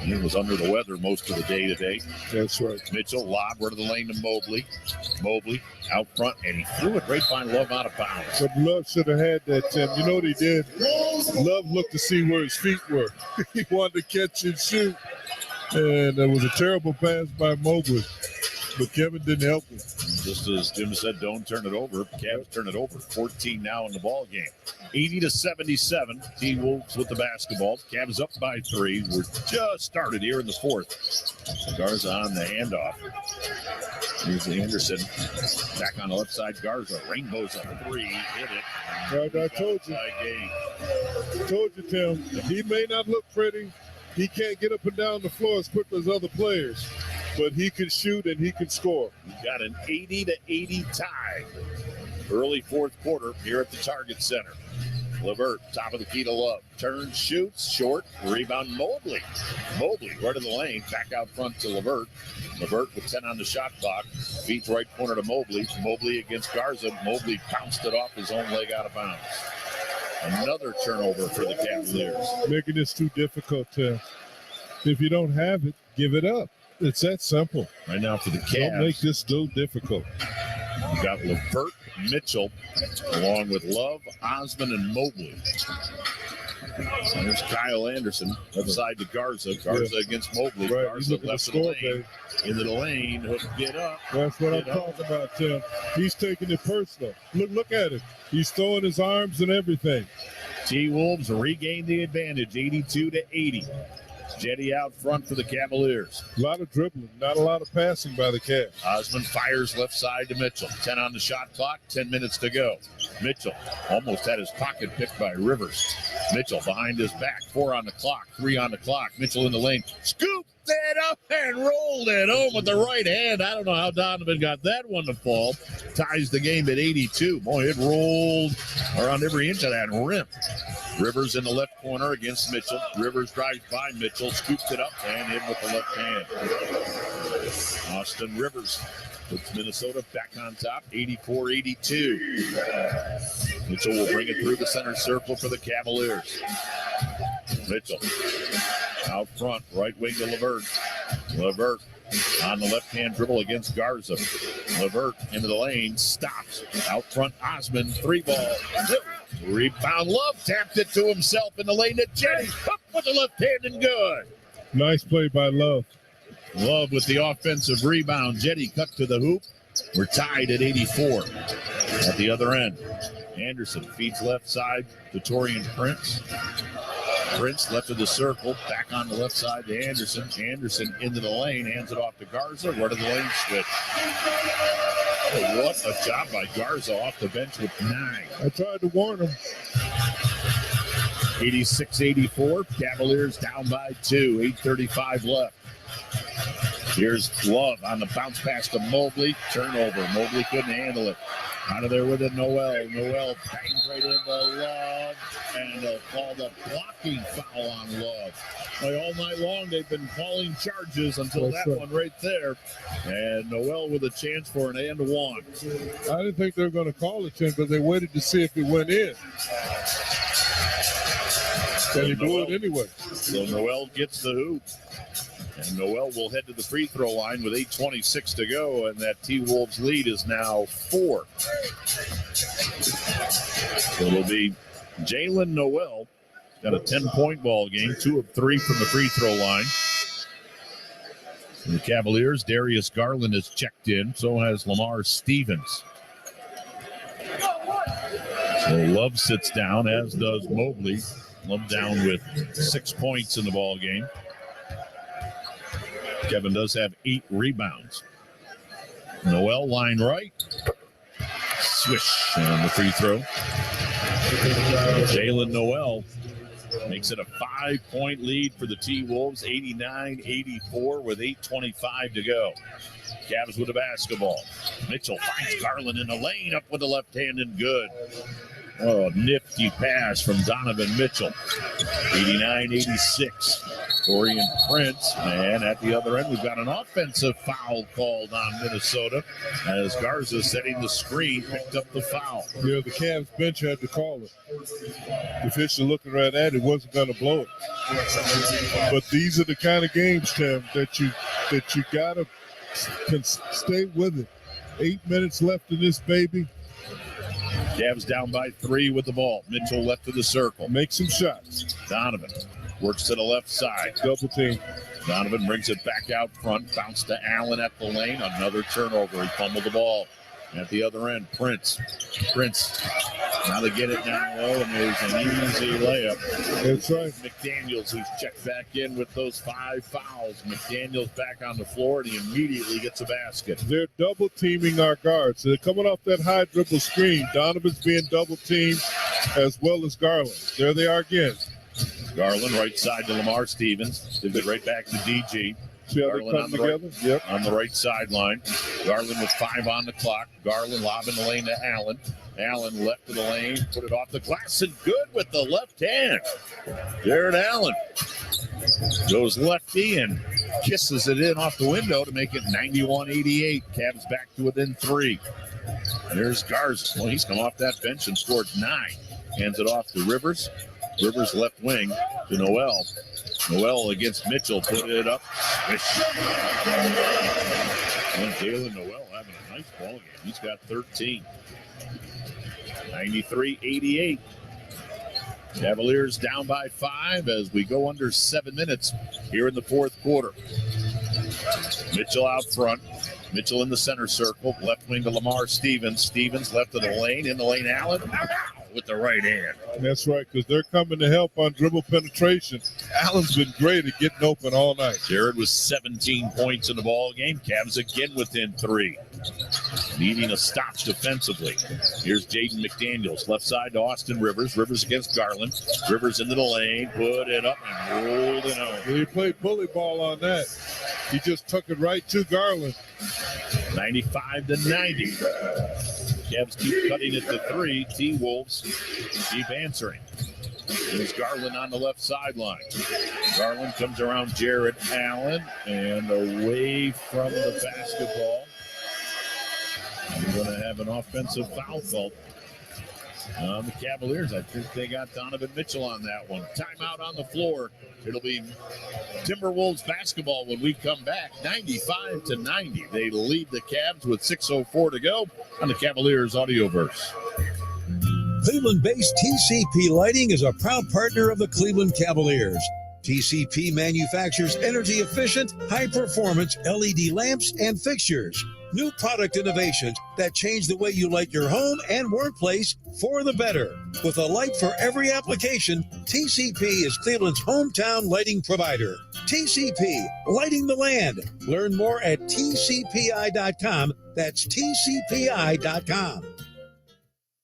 He was under the weather most of the day today. That's right. Mitchell lobbed right to the lane to Mobley. Mobley out front, and he threw it right by Love out of bounds. But Love should have had that, Tim. You know what he did? Love looked to see where his feet were. He wanted to catch and shoot. And it was a terrible pass by Mobley. But Kevin didn't help him. Just as Jim said, don't turn it over. Cavs turn it over. 14 now in the ball game. 80-77. T-Wolves with the basketball. Cavs up by 3. We're just started here in the fourth. Garza on the handoff. Here's Anderson. Back on the left side. Garza. Rainbows a 3. Hit it. Right, I told you. I told you, Tim. He may not look pretty. He can't get up and down the floor as quick as other players. But he can shoot and he can score. We've got an 80-80 tie. Early fourth quarter here at the Target Center. LeVert, top of the key to Love. Turns, shoots, short, rebound Mobley. Mobley right in the lane, back out front to LeVert. LeVert with 10 on the shot clock. Feeds right corner to Mobley. Mobley against Garza. Mobley pounced it off his own leg out of bounds. Another turnover for the Cavaliers. Making this too difficult, Tim. If you don't have it, give it up. It's that simple. Right now for the Cavs. Don't make this so difficult. You got LeVert, Mitchell, along with Love, Osman, and Mobley. There's Kyle Anderson, left side to Garza. Garza against Mobley. Right. Garza left of the lane. Into the lane. Hook, get up. That's what I'm talking about, Tim. He's taking it personal. Look at it. He's throwing his arms and everything. T-Wolves regain the advantage, 82-80. Jetty out front for the Cavaliers. A lot of dribbling, not a lot of passing by the Cavs. Osmond fires left side to Mitchell. 10 on the shot clock, 10 minutes to go. Mitchell almost had his pocket picked by Rivers. Mitchell behind his back, 4 on the clock, 3 on the clock. Mitchell in the lane, scooped it up and rolled it home with the right hand. I don't know how Donovan got that one to fall. Ties the game at 82. Boy, it rolled around every inch of that rim. Rivers in the left corner against Mitchell. Rivers drives by Mitchell, scoops it up, and in with the left hand. Austin Rivers puts Minnesota back on top, 84-82. Mitchell will bring it through the center circle for the Cavaliers. Mitchell out front, right wing to LeVert. LeVert on the left-hand dribble against Garza. LeVert into the lane, stops. Out front, Osmond, 3-ball. Rebound, Love tapped it to himself in the lane to Jetty. Up with the left hand and good. Nice play by Love. Love with the offensive rebound. Jetty cut to the hoop. We're tied at 84. At the other end, Anderson feeds left side to Taurean Prince. Prince left of the circle, back on the left side to Anderson. Anderson into the lane, hands it off to Garza. Right of the lane switch. Oh, what a job by Garza off the bench with 9. I tried to warn him. 86-84. Cavaliers down by 2. 8:35 left. Here's Love on the bounce pass to Mobley. Turnover. Mobley couldn't handle it. Out of there with it, Noel. Noel bangs right into Love, and they'll call the blocking foul on Love. Like all night long, they've been calling charges until that one right there. And Noel with a chance for an and one. I didn't think they were going to call it 10, but they waited to see if it went in. And he blew it anyway. So Noel gets the hoop. And Noel will head to the free throw line with 8:26 to go, and that T-Wolves lead is now 4. So it'll be Jalen Noel. Got a 10-point ball game, 2 of 3 from the free throw line. And the Cavaliers, Darius Garland has checked in. So has Lamar Stevens. So Love sits down, as does Mobley. Love down with 6 points in the ball game. Kevin does have 8 rebounds. Noel line right. Swish on the free throw. Jalen Noel makes it a 5-point lead for the T-Wolves, 89-84 with 8:25 to go. Cavs with the basketball. Mitchell finds Garland in the lane, up with the left hand and good. Oh, nifty pass from Donovan Mitchell. 89-86. Taurean Prince, and at the other end, we've got an offensive foul called on Minnesota as Garza setting the screen, picked up the foul. Yeah, the Cavs bench had to call it. The official looking right at it wasn't going to blow it. But these are the kind of games, Tim, that you got to stay with it. 8 minutes left in this baby. Cavs down by 3 with the ball. Mitchell left of the circle. Make some shots. Donovan works to the left side. Double team. Donovan brings it back out front. Bounce to Allen at the lane. Another turnover. He fumbled the ball. At the other end, Prince. Now they get it down low, and there's an easy layup. That's right. McDaniels, who's checked back in with those 5 fouls. McDaniels back on the floor, and he immediately gets a basket. They're double teaming our guards. So they're coming off that high dribble screen. Donovan's being double teamed as well as Garland. There they are again. Garland right side to Lamar Stevens. Gives it right back to DG. See how Garland they come on the together? Right, on the right sideline. Garland with 5 on the clock. Garland lobbing the lane to Allen. Allen left of the lane, put it off the glass, and good with the left hand. Jared Allen goes lefty and kisses it in off the window to make it 91-88. Cavs back to within 3. There's Garza. Well, he's come off that bench and scored 9. Hands it off to Rivers. Rivers left wing to Noel. Noel against Mitchell, put it up. And Jalen Noel having a nice ball game. He's got 13. 93-88. Cavaliers down by 5 as we go under 7 minutes here in the fourth quarter. Mitchell out front. Mitchell in the center circle. Left wing to Lamar Stevens. Stevens left of the lane. In the lane, Allen. with the right hand. That's right, because they're coming to help on dribble penetration. Allen's been great at getting open all night. Jared with 17 points in the ball game. Cavs again within 3. Needing a stop defensively. Here's Jaden McDaniels, left side to Austin Rivers. Rivers against Garland. Rivers into the lane, put it up and rolled it home. He played bully ball on that. He just took it right to Garland. 95-90. Cavs keep cutting it to 3. T-Wolves keep answering. There's Garland on the left sideline. Garland comes around Jared Allen and away from the basketball. We're going to have an offensive foul called on the Cavaliers. I think they got Donovan Mitchell on that one. Timeout on the floor. It'll be Timberwolves basketball when we come back. 95-90. They lead the Cavs with 6:04 to go on the Cavaliers Audioverse. Cleveland-based TCP Lighting is a proud partner of the Cleveland Cavaliers. TCP manufactures energy-efficient, high-performance LED lamps and fixtures. New product innovations that change the way you light your home and workplace for the better. With a light for every application, TCP is Cleveland's hometown lighting provider. TCP, lighting the land. Learn more at tcpi.com. That's tcpi.com.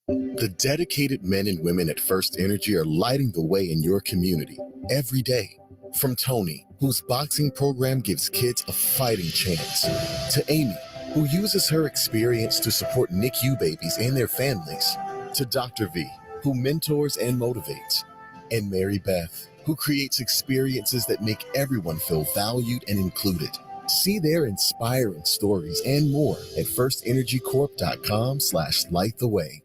The dedicated men and women at First Energy are lighting the way in your community every day. From Tony, whose boxing program gives kids a fighting chance, to Amy, who uses her experience to support NICU babies and their families, to Dr. V, who mentors and motivates, and Mary Beth, who creates experiences that make everyone feel valued and included. See their inspiring stories and more at firstenergycorp.com/lighttheway.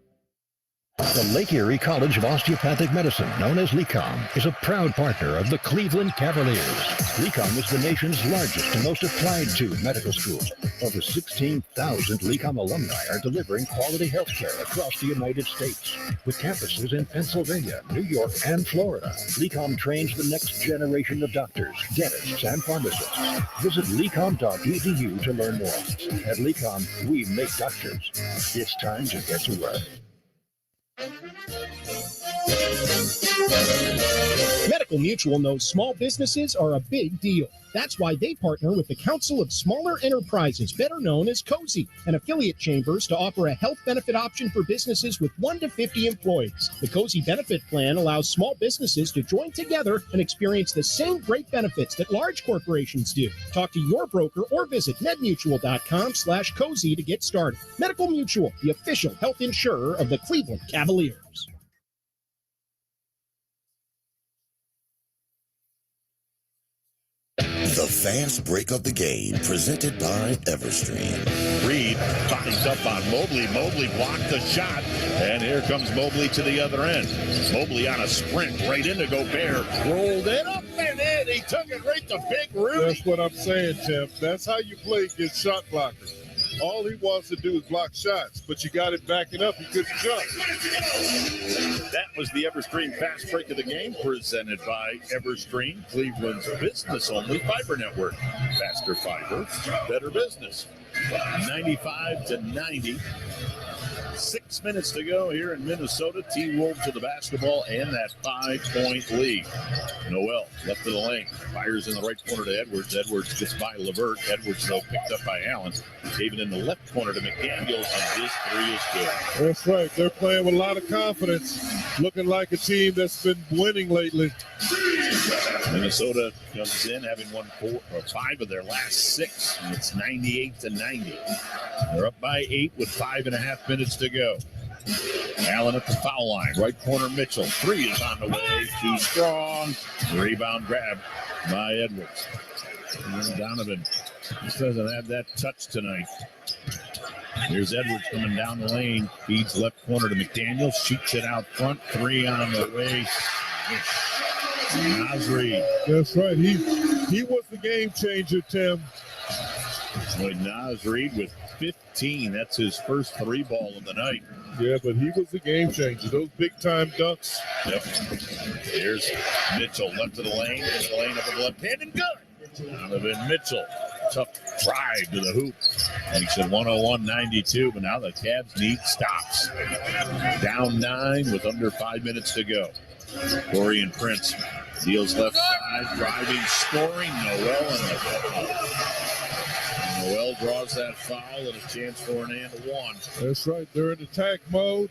The Lake Erie College of Osteopathic Medicine, known as LECOM, is a proud partner of the Cleveland Cavaliers. LECOM is the nation's largest and most applied-to medical school. Over 16,000 LECOM alumni are delivering quality health care across the United States. With campuses in Pennsylvania, New York, and Florida, LECOM trains the next generation of doctors, dentists, and pharmacists. Visit lecom.edu to learn more. At LECOM, we make doctors. It's time to get to work. Medical Mutual knows small businesses are a big deal. That's why they partner with the Council of Smaller Enterprises, better known as COSI, and affiliate chambers to offer a health benefit option for businesses with 1 to 50 employees. The COSI benefit plan allows small businesses to join together and experience the same great benefits that large corporations do. Talk to your broker or visit medmutual.com/COSI to get started. Medical Mutual, the official health insurer of the Cleveland Cavaliers. The fast break of the game, presented by Everstream. Reed popped up on Mobley. Mobley blocked the shot, and here comes Mobley to the other end. Mobley on a sprint right into Gobert, rolled it up and in. He took it right to Big Rudy. That's what I'm saying, Tim. That's how you play against shot blockers. All he wants to do is block shots, but you got it backing up. He couldn't jump. That was the Everstream fast break of the game, presented by Everstream, Cleveland's business-only fiber network. Faster fiber, better business. 95-90. 6 minutes to go here in Minnesota. T-Wolves with the basketball and that 5-point lead. Noel left of the lane. Fires in the right corner to Edwards. Edwards gets by LeVert. Edwards, though, picked up by Allen. Gave it in the left corner to McDaniels, and his three is good. That's right. They're playing with a lot of confidence. Looking like a team that's been winning lately. Minnesota comes in having won 4 or 5 of their last 6, and it's 98-90. They're up by 8 with 5.5 minutes to go. Allen at the foul line, right corner Mitchell. 3 is on the way, too strong. Rebound grab by Edwards. And Donovan just doesn't have that touch tonight. Here's Edwards coming down the lane. Feeds left corner to McDaniels. Shoots it out front. 3 on the way. Naz Reid. That's right. He was the game changer, Tim. With Naz Reid with 15. That's his first 3 ball of the night. Yeah, but he was the game changer. Those big-time dunks. Yep. Here's Mitchell left of the lane. In the lane up with the left hand and good. Donovan Mitchell tough drive to the hoop. Makes it 101-92, but now the Cavs need stops. Down 9 with under 5 minutes to go. Dorian Prince deals left side, driving, scoring. Noel draws that foul and a chance for an and one. That's right. They're in attack mode.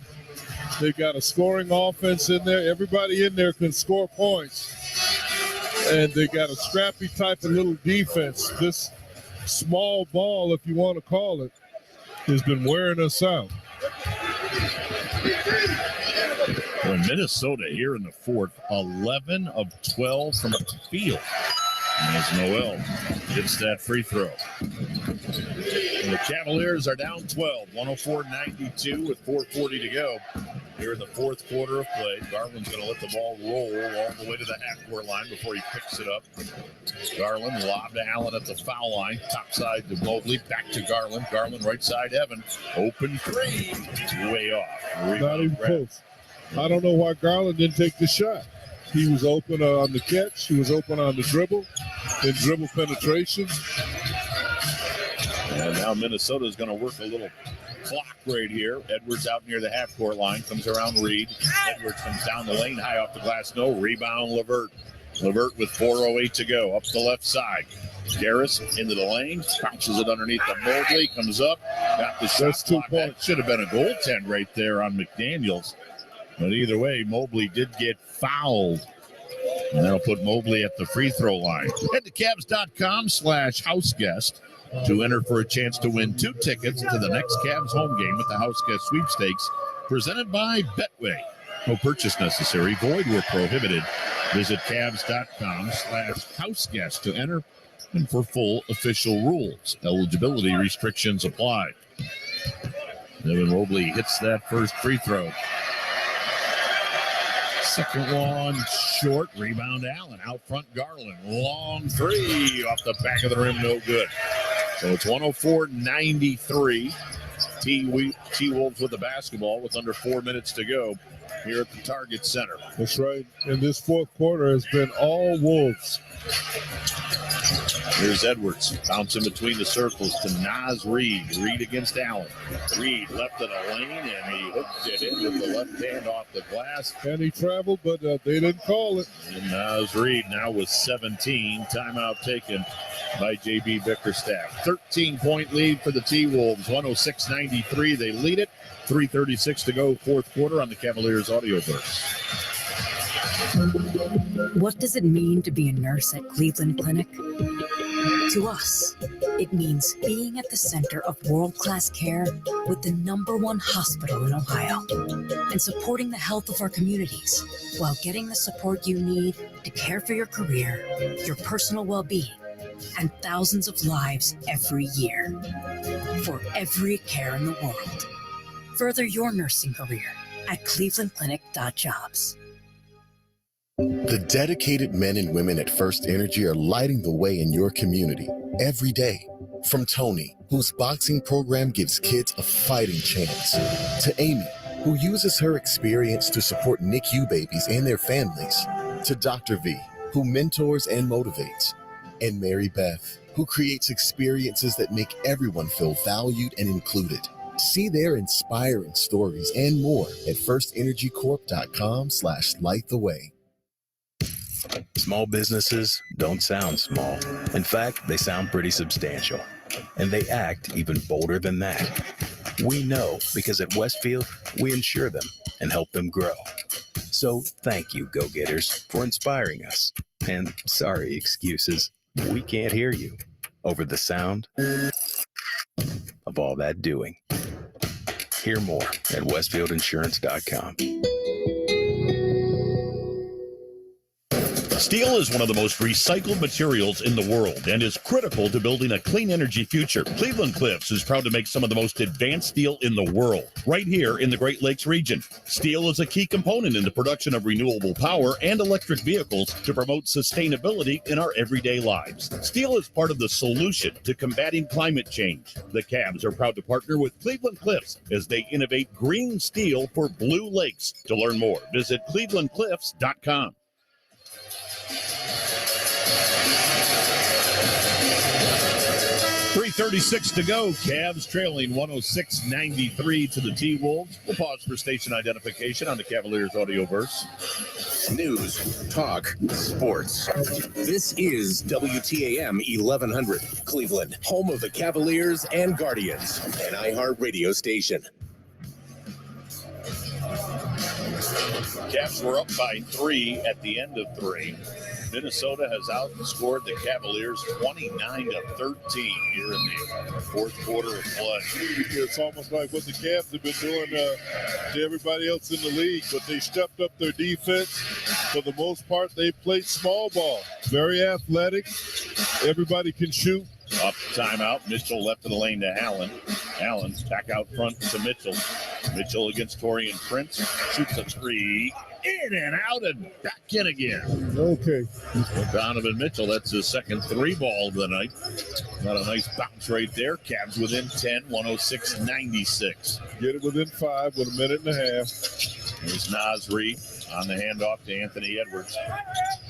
They've got a scoring offense in there. Everybody in there can score points. And they got a scrappy type of little defense. This small ball, if you want to call it, has been wearing us out. When Minnesota here in the fourth, 11 of 12 from the field. As Noel hits that free throw. And the Cavaliers are down 12, 104-92 with 4:40 to go. Here in the fourth quarter of play, Garland's going to let the ball roll all the way to the half-court line before he picks it up. Garland lob to Allen at the foul line. Top side to Mobley, back to Garland. Garland right side, Evan. Open three. Way off. Not even close. I don't know why Garland didn't take the shot. He was open on the catch. He was open on the dribble. Then dribble penetration. And now Minnesota is going to work a little clock right here. Edwards out near the half-court line. Comes around Reed. Edwards comes down the lane, high off the glass. No. Rebound, Levert. Levert with 4:08 to go. Up the left side. Garris into the lane. Bounces it underneath the Mobley. Comes up. Got the shot clock. That should have been a goaltend right there on McDaniels. But either way, Mobley did get fouled. And that'll put Mobley at the free throw line. Head to Cavs.com/houseguest to enter for a chance to win 2 tickets to the next Cavs home game at the House Guest Sweepstakes, presented by Betway. No purchase necessary. Void where prohibited. Visit Cavs.com/houseguest to enter and for full official rules. Eligibility restrictions apply. Evan Mobley hits that first free throw. Second one short. Rebound Allen. Out front Garland. Long three off the back of the rim. No good. So it's 104-93. T-Wolves with the basketball with under 4 minutes to go here at the Target Center. That's right. And this fourth quarter has been all Wolves. Here's Edwards. Bouncing between the circles to Naz Reid. Reid against Allen. Reid left of the lane, and he hooked it in with the left hand off the glass. And he traveled, but they didn't call it. And Naz Reid now with 17. Timeout taken by J.B. Bickerstaff. 13-point lead for the T-Wolves. 106-93. They lead it. 3:36 to go, fourth quarter on the Cavaliers Audioverse. What does it mean to be a nurse at Cleveland Clinic? To us, it means being at the center of world-class care with the #1 hospital in Ohio and supporting the health of our communities while getting the support you need to care for your career, your personal well-being, and thousands of lives every year. For every care in the world. Further your nursing career at clevelandclinic.jobs. The dedicated men and women at First Energy are lighting the way in your community every day. From Tony, whose boxing program gives kids a fighting chance, to Amy, who uses her experience to support NICU babies and their families, to Dr. V, who mentors and motivates, and Mary Beth, who creates experiences that make everyone feel valued and included. See their inspiring stories and more at firstenergycorp.com/lighttheway. Small businesses don't sound small. In fact, they sound pretty substantial. And they act even bolder than that. We know because at Westfield, we insure them and help them grow. So thank you, go-getters, for inspiring us. And sorry, excuses, we can't hear you over the sound of all that doing. Hear more at westfieldinsurance.com. Steel is one of the most recycled materials in the world and is critical to building a clean energy future. Cleveland Cliffs is proud to make some of the most advanced steel in the world, right here in the Great Lakes region. Steel is a key component in the production of renewable power and electric vehicles to promote sustainability in our everyday lives. Steel is part of the solution to combating climate change. The Cavs are proud to partner with Cleveland Cliffs as they innovate green steel for Blue Lakes. To learn more, visit clevelandcliffs.com. 3:36 to go. Cavs trailing 106-93 to the T-Wolves. We'll pause for station identification on the Cavaliers Audioverse. News, talk, sports. This is WTAM 1100, Cleveland, home of the Cavaliers and Guardians, an iHeartRadio station. Cavs were up by 3 at the end of 3. Minnesota has outscored the Cavaliers 29-13 here in the fourth quarter of play. It's almost like what the Cavs have been doing to everybody else in the league, but they stepped up their defense. For the most part, they played small ball. Very athletic. Everybody can shoot. Up timeout. Mitchell left of the lane to Allen. Allen back out front to Mitchell. Mitchell against Taurean Prince. Shoots a 3. In and out and back in again. Okay. Donovan Mitchell, that's his second 3-ball of the night. Got a nice bounce right there. Cavs within 10, 106-96. Get it within 5 with a minute and a half. There's Naz Reid on the handoff to Anthony Edwards.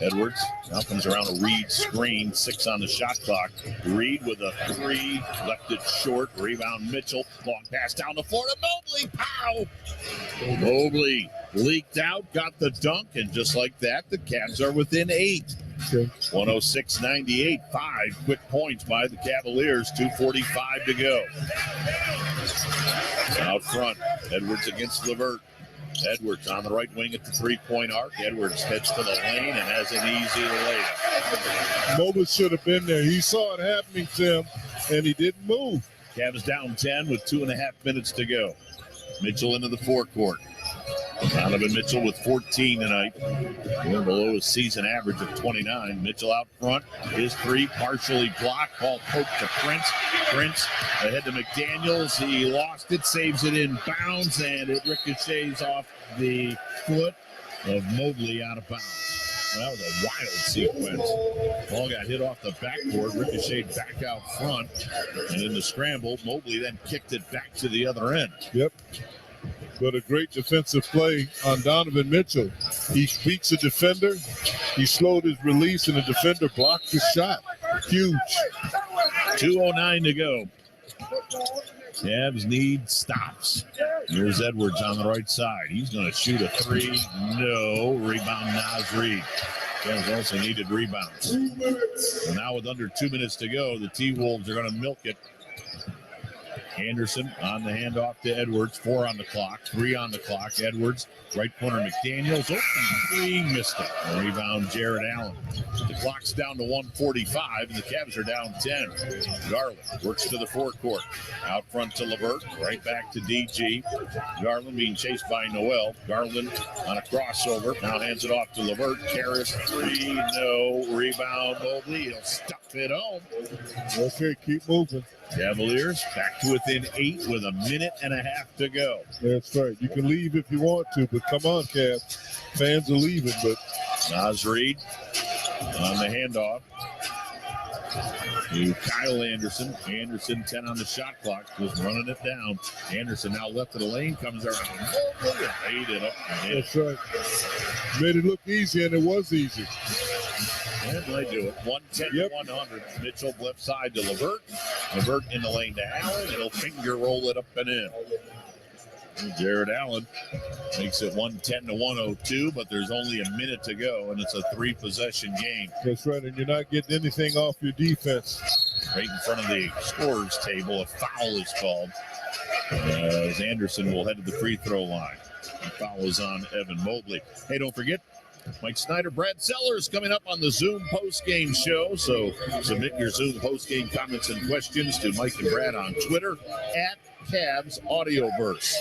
Edwards now comes around a Reid screen, 6 on the shot clock. Reid with a 3, left it short. Rebound Mitchell. Long pass down the floor to Mobley. Pow! Mobley leaked out, got the dunk, and just like that, the Cavs are within 8. Okay. 106-98, 5 quick points by the Cavaliers, 2:45 to go. Out front, Edwards against LeVert. Edwards on the right wing at the 3-point arc. Edwards heads to the lane and has an easy layup. Mobley should have been there. He saw it happening to him, and he didn't move. Cavs down 10 with 2.5 minutes to go. Mitchell into the forecourt. Donovan Mitchell with 14 tonight. We're below his season average of 29. Mitchell out front. His 3 partially blocked. Ball poked to Prince. Prince ahead to McDaniels. He lost it, saves it in bounds, and it ricochets off the foot of Mobley out of bounds. That was a wild sequence. Ball got hit off the backboard, ricocheted back out front, and in the scramble, Mobley then kicked it back to the other end. Yep. But a great defensive play on Donovan Mitchell. He beats a defender. He slowed his release, and the defender blocked his shot. Huge. 2:09 to go. Cavs need stops. Here's Edwards on the right side. He's going to shoot a 3. No. Rebound Naz Reid. Cavs also needed rebounds. And now with under 2 minutes to go, the T-Wolves are going to milk it. Anderson on the handoff to Edwards. 4 on the clock, 3 on the clock. Edwards, right corner, McDaniels. Open 3, missed it. Rebound, Jared Allen. The clock's down to 1:45, and the Cavs are down 10. Garland works to the forecourt. Out front to LeVert, right back to DG. Garland being chased by Noel. Garland on a crossover. Now hands it off to LeVert. Karras, 3, no. Rebound, Mobley. He'll stuff it home. Okay, keep moving. Cavaliers back to within 8 with a minute and a half to go. That's right. You can leave if you want to, but come on, Cavs. Fans are leaving, but Naz Reid on the handoff to Kyle Anderson. Anderson 10 on the shot clock, just running it down. Anderson now left of the lane, comes around. Made it up. That's right. Made it look easy, and it was easy. And they do it. 110 to 100. Mitchell left side to LeVert. LeVert in the lane to Allen. He'll finger roll it up and in. Jared Allen makes it 110 to 102, but there's only a minute to go, and it's a 3-possession game. That's right, and you're not getting anything off your defense. Right in front of the scorer's table, a foul is called as Anderson will head to the free throw line. The foul is on Evan Mobley. Hey, don't forget, Mike Snyder, Brad Sellers coming up on the Zoom post-game show. So submit your Zoom post-game comments and questions to Mike and Brad on Twitter at Cavs Audioverse.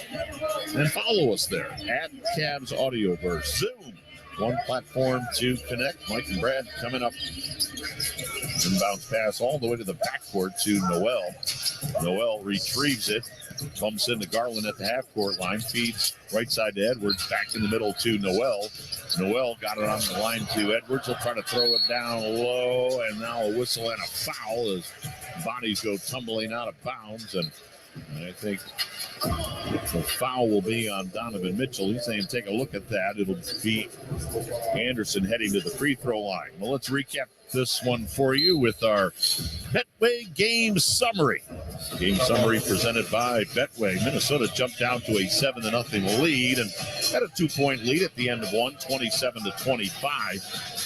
And follow us there at Cavs Audioverse. Zoom, one platform to connect. Mike and Brad coming up. Inbounds pass all the way to the backcourt to Noel. Noel retrieves it. Bumps into Garland at the half-court line. Feeds right side to Edwards. Back in the middle to Noel. Noel got it on the line to Edwards. He'll try to throw it down low. And now a whistle and a foul as bodies go tumbling out of bounds. And And I think the foul will be on Donovan Mitchell. He's saying take a look at that. It'll be Anderson heading to the free throw line. Well, let's recap this one for you with our Betway game summary. Game summary presented by Betway. Minnesota jumped down to a 7-0 lead and had a 2-point lead at the end of one, 27-25.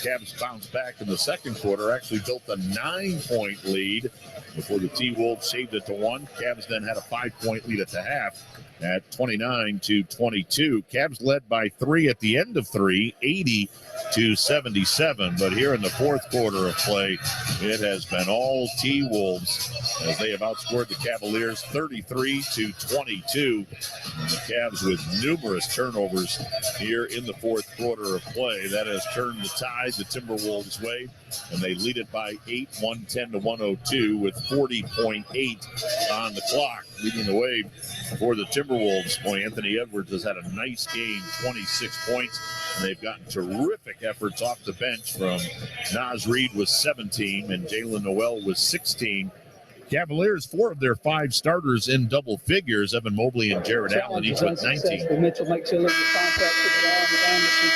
Cavs bounced back in the second quarter, actually built a 9-point lead before the T-Wolves shaved it to one. Cavs then had a 5-point lead at the half at 29-22. Cavs led by 3 at the end of 3, 80-77. But here in the fourth quarter of play, it has been all T-Wolves as they have outscored the Cavaliers 33-22. And the Cavs with numerous turnovers here in the fourth quarter of play. That has turned the tide the Timberwolves' way, and they lead it by 8, 110-102 with 40.8 on the clock. Leading the way for the Timberwolves. Boy, Anthony Edwards has had a nice game, 26 points, and they've gotten terrific efforts off the bench from Naz Reid with 17 and Jalen Noel with 16. Cavaliers, 4 of their 5 starters in double figures. Evan Mobley and Jared Allen each with 19. Mitchell makes a little contact to the arm of Anderson.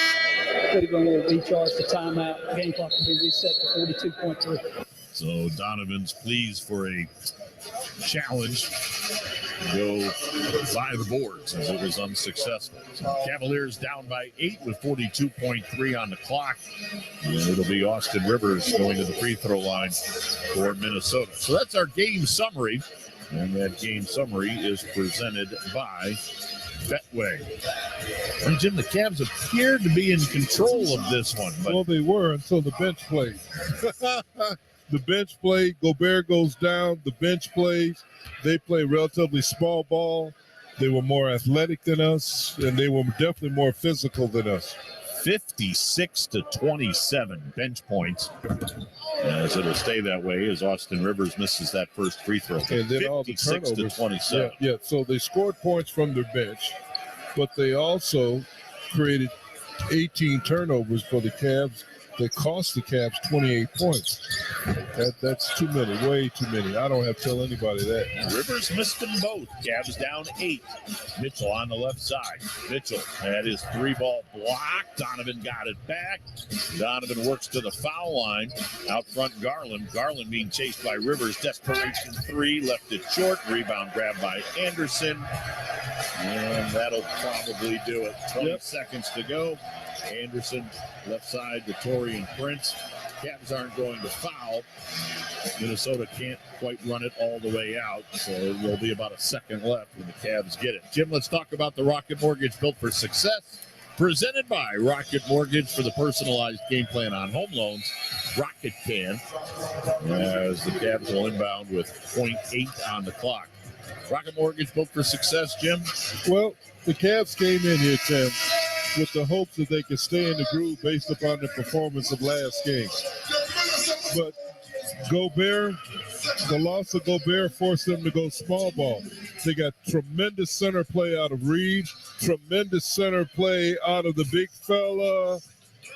Cleveland will recharge the timeout. Game clock will be reset to 42.3. So Donovan's pleased for a challenge to go by the boards as it was unsuccessful. So Cavaliers down by 8 with 42.3 on the clock. And it'll be Austin Rivers going to the free throw line for Minnesota. So that's our game summary. And that game summary is presented by Betway. And Jim, the Cavs appeared to be in control of this one. But well, they were until the bench played. The bench play, Gobert goes down, the bench plays. They play relatively small ball. They were more athletic than us, and they were definitely more physical than us. 56-27 bench points. As it'll stay that way as Austin Rivers misses that first free throw. And then all the turnovers. 56-27. Yeah, so they scored points from their bench, but they also created 18 turnovers for the Cavs. That cost the Cavs 28 points. That's too many, way too many. I don't have to tell anybody that. Rivers missed them both. Cavs down 8. Mitchell on the left side. Mitchell had his 3-ball blocked. Donovan got it back. Donovan works to the foul line. Out front, Garland. Garland being chased by Rivers. Desperation 3. Left it short. Rebound grabbed by Anderson. And that'll probably do it. 20 seconds to go. Anderson, left side to Taurean Prince. Cavs aren't going to foul. Minnesota can't quite run it all the way out, so there'll be about a second left when the Cavs get it. Jim, let's talk about the Rocket Mortgage Built for Success, presented by Rocket Mortgage for the personalized game plan on home loans. Rocket can, as the Cavs will inbound with 0.8 on the clock. Rocket Mortgage Built for Success, Jim? Well, the Cavs came in here, Tim, with the hopes that they could stay in the groove based upon the performance of last game. But Gobert, the loss of Gobert forced them to go small ball. They got tremendous center play out of Reed, tremendous center play out of the big fella.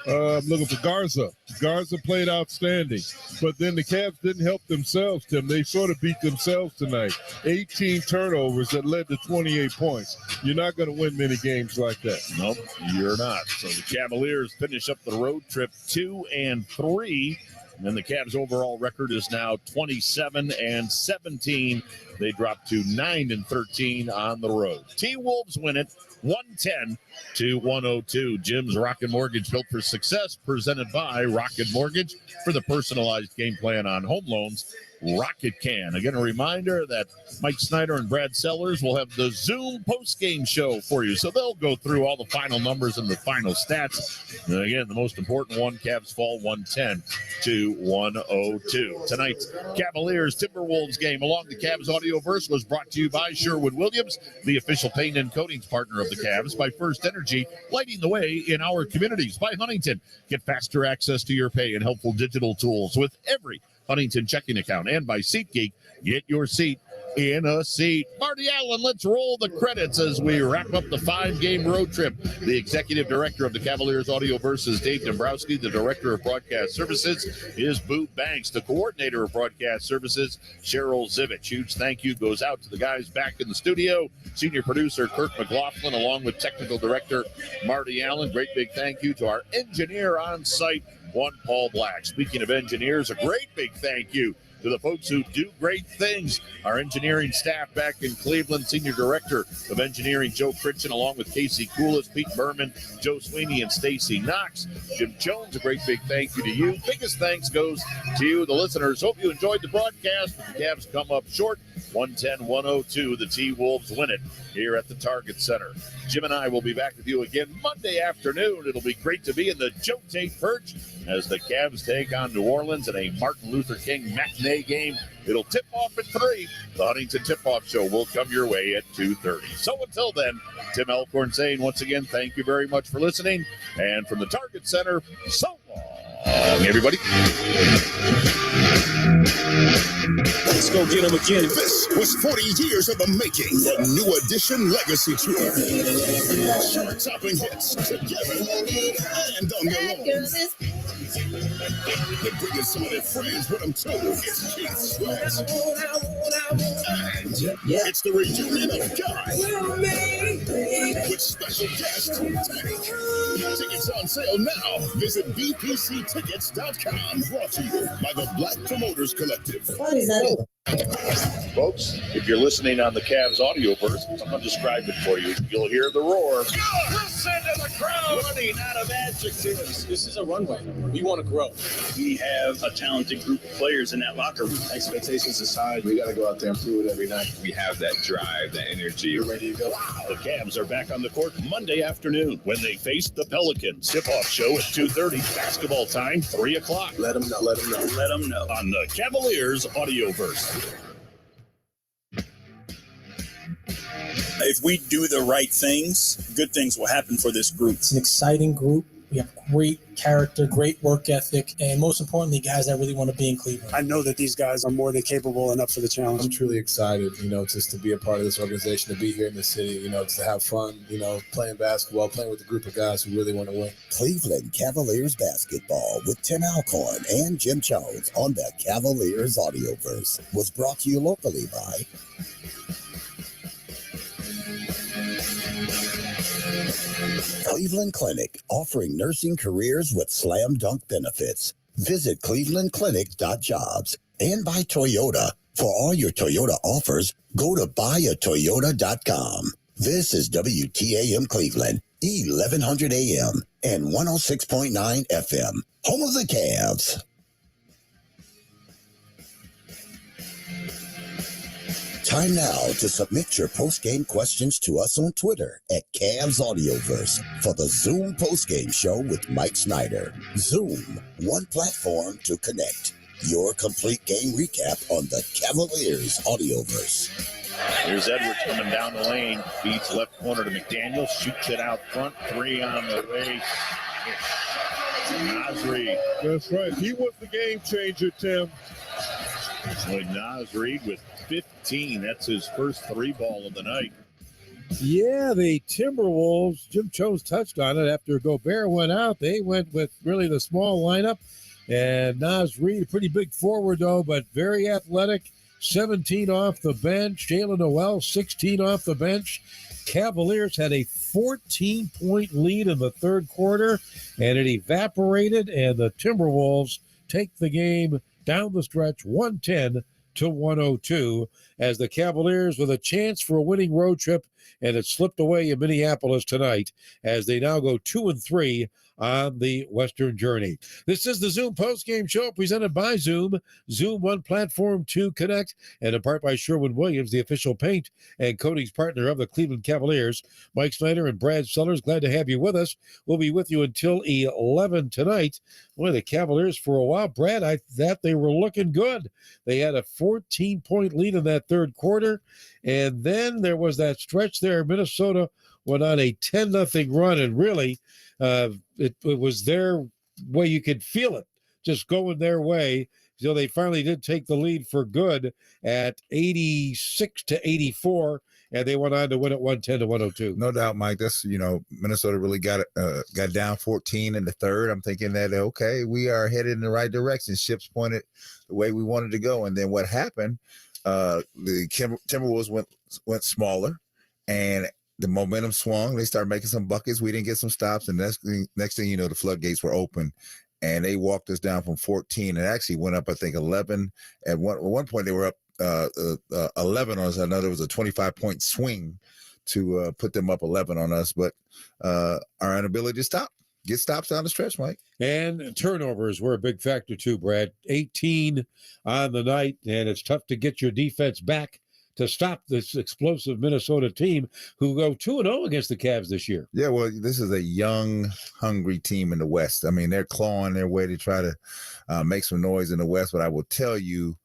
I'm looking for Garza. Garza played outstanding. But then the Cavs didn't help themselves, Tim. They sort of beat themselves tonight. 18 turnovers that led to 28 points. You're not going to win many games like that. Nope, you're not. So the Cavaliers finish up the road trip 2-3. And the Cavs' overall record is now 27-17. They drop to 9-13 on the road. T-Wolves win it 110-102. Jim's Rocket Mortgage Built for Success, presented by Rocket Mortgage for the personalized game plan on home loans. Rocket can. Again, a reminder that Mike Snyder and Brad Sellers will have the Zoom post-game show for you. So they'll go through all the final numbers and the final stats. And again, the most important one, Cavs fall 110-102. Tonight's Cavaliers Timberwolves game along the Cavs Audioverse was brought to you by Sherwood Williams, the official paint and coatings partner of the Cavs, by First Energy, lighting the way in our communities, by Huntington. Get faster access to your pay and helpful digital tools with every Huntington checking account, and by SeatGeek. Get your seat in a seat. Marty Allen, let's roll the credits as we wrap up the 5-game road trip. The executive director of the Cavaliers Audioverse is Dave Dombrowski. The director of broadcast services is Boo Banks. The coordinator of broadcast services, Cheryl Zivich. Huge thank you goes out to the guys back in the studio. Senior producer Kirk McLaughlin, along with technical director Marty Allen. Great big thank you to our engineer on site, Juan Paul Black. Speaking of engineers, a great big thank you to the folks who do great things. Our engineering staff back in Cleveland, Senior Director of Engineering Joe Critchen, along with Casey Coolis, Pete Berman, Joe Sweeney, and Stacy Knox. Jim Jones, a great big thank you to you. Biggest thanks goes to you, the listeners. Hope you enjoyed the broadcast. The Cavs come up short, 110-102. The T-Wolves win it here at the Target Center. Jim and I will be back with you again Monday afternoon. It'll be great to be in the Joe Tate Perch as the Cavs take on New Orleans in a Martin Luther King matinee game. It'll tip off at 3. The Huntington Tip-Off Show will come your way at 2:30. So until then, Tim Alcorn saying once again, thank you very much for listening. And from the Target Center, so long, everybody. Let's go get him again. This was 40 years of the making. The New Edition Legacy Tour. Chart-topping hits together and on their own. They're bringing some of their friends with them too. It's Keith Sweat. And it's the reunion of Guy with special guest Tank. Tickets on sale now. Visit bpctickets.com. Brought to you by the Black Promoters Collective. Folks, if you're listening on the Cavs Audioverse, someone described it for you. You'll hear the roar. Listen to the crowd running out of adjectives. This is a runway. We want to grow. We have a talented group of players in that locker room. Expectations aside, we got to go out there and prove it every night. We have that drive, that energy. We're ready to go. The Cavs are back on the court Monday afternoon when they face the Pelicans. Tip-off show at 2:30. Basketball time, 3 o'clock. Let them know. Let them know. Let them know. On the Cavaliers Audioverse. If we do the right things, good things will happen for this group. It's an exciting group. We have great character, great work ethic, and most importantly, guys that really want to be in Cleveland. I know that these guys are more than capable and up for the challenge. I'm truly excited, just to be a part of this organization, to be here in the city, to have fun, playing basketball, playing with a group of guys who really want to win. Cleveland Cavaliers basketball with Tim Alcorn and Jim Jones on the Cavaliers Audioverse was brought to you locally by Cleveland Clinic, offering nursing careers with slam dunk benefits. Visit clevelandclinic.jobs. And by Toyota. For all your Toyota offers, go to buyatoyota.com. This is WTAM Cleveland, 1100 AM and 106.9 FM. Home of the Cavs. Time now to submit your post-game questions to us on Twitter at Cavs Audioverse for the Zoom post-game show with Mike Snyder. Zoom, one platform to connect. Your complete game recap on the Cavaliers Audioverse. Here's Edwards coming down the lane. Feeds left corner to McDaniel. Shoots it out front. 3 on the way. Naz Reid. That's right. He was the game changer, Tim. Naz Reid with 15. That's his first 3 ball of the night. Yeah, the Timberwolves, Jim Jones touched on it. After Gobert went out, they went with really the small lineup. And Naz Reid, a pretty big forward, though, but very athletic. 17 off the bench. Jalen Noel, 16 off the bench. Cavaliers had a 14-point lead in the third quarter, and it evaporated, and the Timberwolves take the game down the stretch 110-102 as the Cavaliers with a chance for a winning road trip, and it slipped away in Minneapolis tonight as they now go 2-3 on the Western journey. This is the Zoom postgame show presented by Zoom. Zoom, one platform to connect, and in part by Sherwin-Williams, the official paint and coatings partner of the Cleveland Cavaliers. Mike Snyder and Brad Sellers, glad to have you with us. We'll be with you until 11 tonight. Boy, the Cavaliers for a while, Brad, I thought they were looking good. They had a 14-point lead in that third quarter, and then there was that stretch there. Minnesota went on a 10-0 run, and really, it was their way. You could feel it just going their way. So they finally did take the lead for good at 86-84, and they went on to win at 110-102. No doubt, Mike. That's, Minnesota really got down 14 in the third. I'm thinking that, okay, we are headed in the right direction. Ships pointed the way we wanted to go. And then what happened, the Timberwolves went smaller, and the momentum swung. They started making some buckets. We didn't get some stops. And next thing you know, the floodgates were open. And they walked us down from 14 and actually went up, I think, 11. At one point, they were up 11 on us. I know there was a 25-point swing to put them up 11 on us. But our inability to get stops down the stretch, Mike. And turnovers were a big factor too, Brad. 18 on the night, and it's tough to get your defense back to stop this explosive Minnesota team who go 2-0 against the Cavs this year. Yeah, well, this is a young, hungry team in the West. I mean, they're clawing their way to try to make some noise in the West, but I will tell you,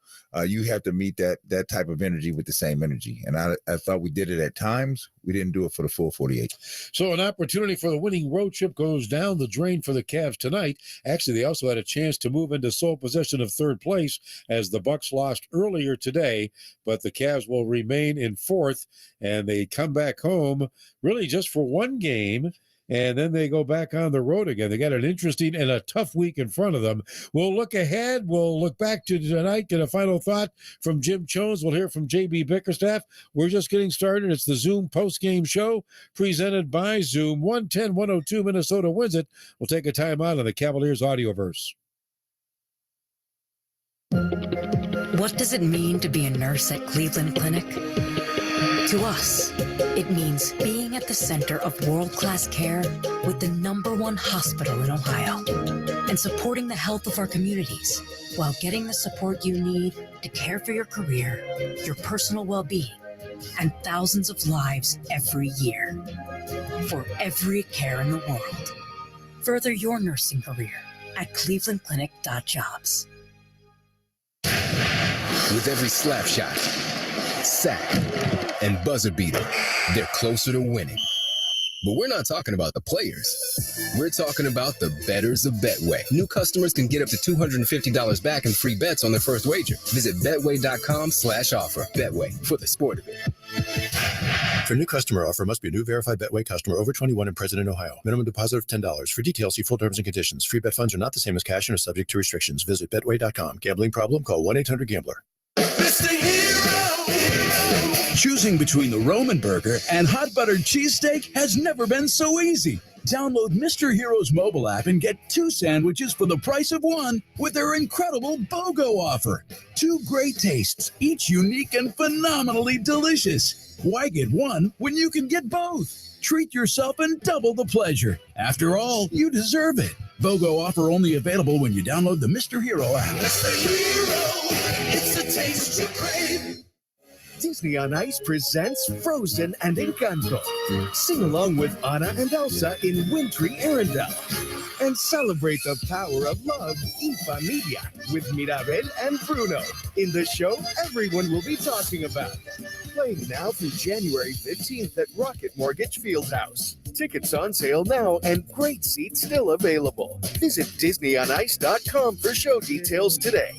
you have to meet that type of energy with the same energy. And I thought we did it at times. We didn't do it for the full 48. So an opportunity for the winning road trip goes down the drain for the Cavs tonight. Actually, they also had a chance to move into sole possession of third place as the Bucks lost earlier today, but the Cavs will remain in fourth, and they come back home really just for one game. And then they go back on the road again. They got an interesting and a tough week in front of them. We'll look ahead. We'll look back to tonight, get a final thought from Jim Jones. We'll hear from J.B. Bickerstaff. We're just getting started. It's the Zoom postgame show presented by Zoom. 110-102, Minnesota wins it. We'll take a time out on the Cavaliers Audioverse. What does it mean to be a nurse at Cleveland Clinic? To us, it means being at the center of world-class care with the #1 hospital in Ohio and supporting the health of our communities while getting the support you need to care for your career, your personal well-being, and thousands of lives every year. For every care in the world. Further your nursing career at clevelandclinic.jobs. With every slap shot, sack, and buzzer beater, they're closer to winning. But we're not talking about the players. We're talking about the bettors of Betway. New customers can get up to $250 back in free bets on their first wager. Visit betway.com/offer. Betway, for the sport of it. For new customer offer, must be a new verified Betway customer over 21 and present in Ohio. Minimum deposit of $10. For details, see full terms and conditions. Free bet funds are not the same as cash and are subject to restrictions. Visit betway.com. Gambling problem? Call 1-800-GAMBLER. Choosing between the Roman Burger and hot buttered cheesesteak has never been so easy. Download Mr. Heroes mobile app and get 2 sandwiches for the price of 1 with their incredible BOGO offer. 2 great tastes, each unique and phenomenally delicious. Why get 1 when you can get both? Treat yourself and double the pleasure. After all, you deserve it. BOGO offer only available when you download the Mr. Hero app. Mr. Hero, it's the taste you crave. Disney on Ice presents Frozen and Encanto. Sing along with Anna and Elsa in wintry Arendelle. And celebrate the power of love in familia with Mirabel and Bruno in the show everyone will be talking about. Playing now through January 15th at Rocket Mortgage Fieldhouse. Tickets on sale now and great seats still available. Visit DisneyOnIce.com for show details today.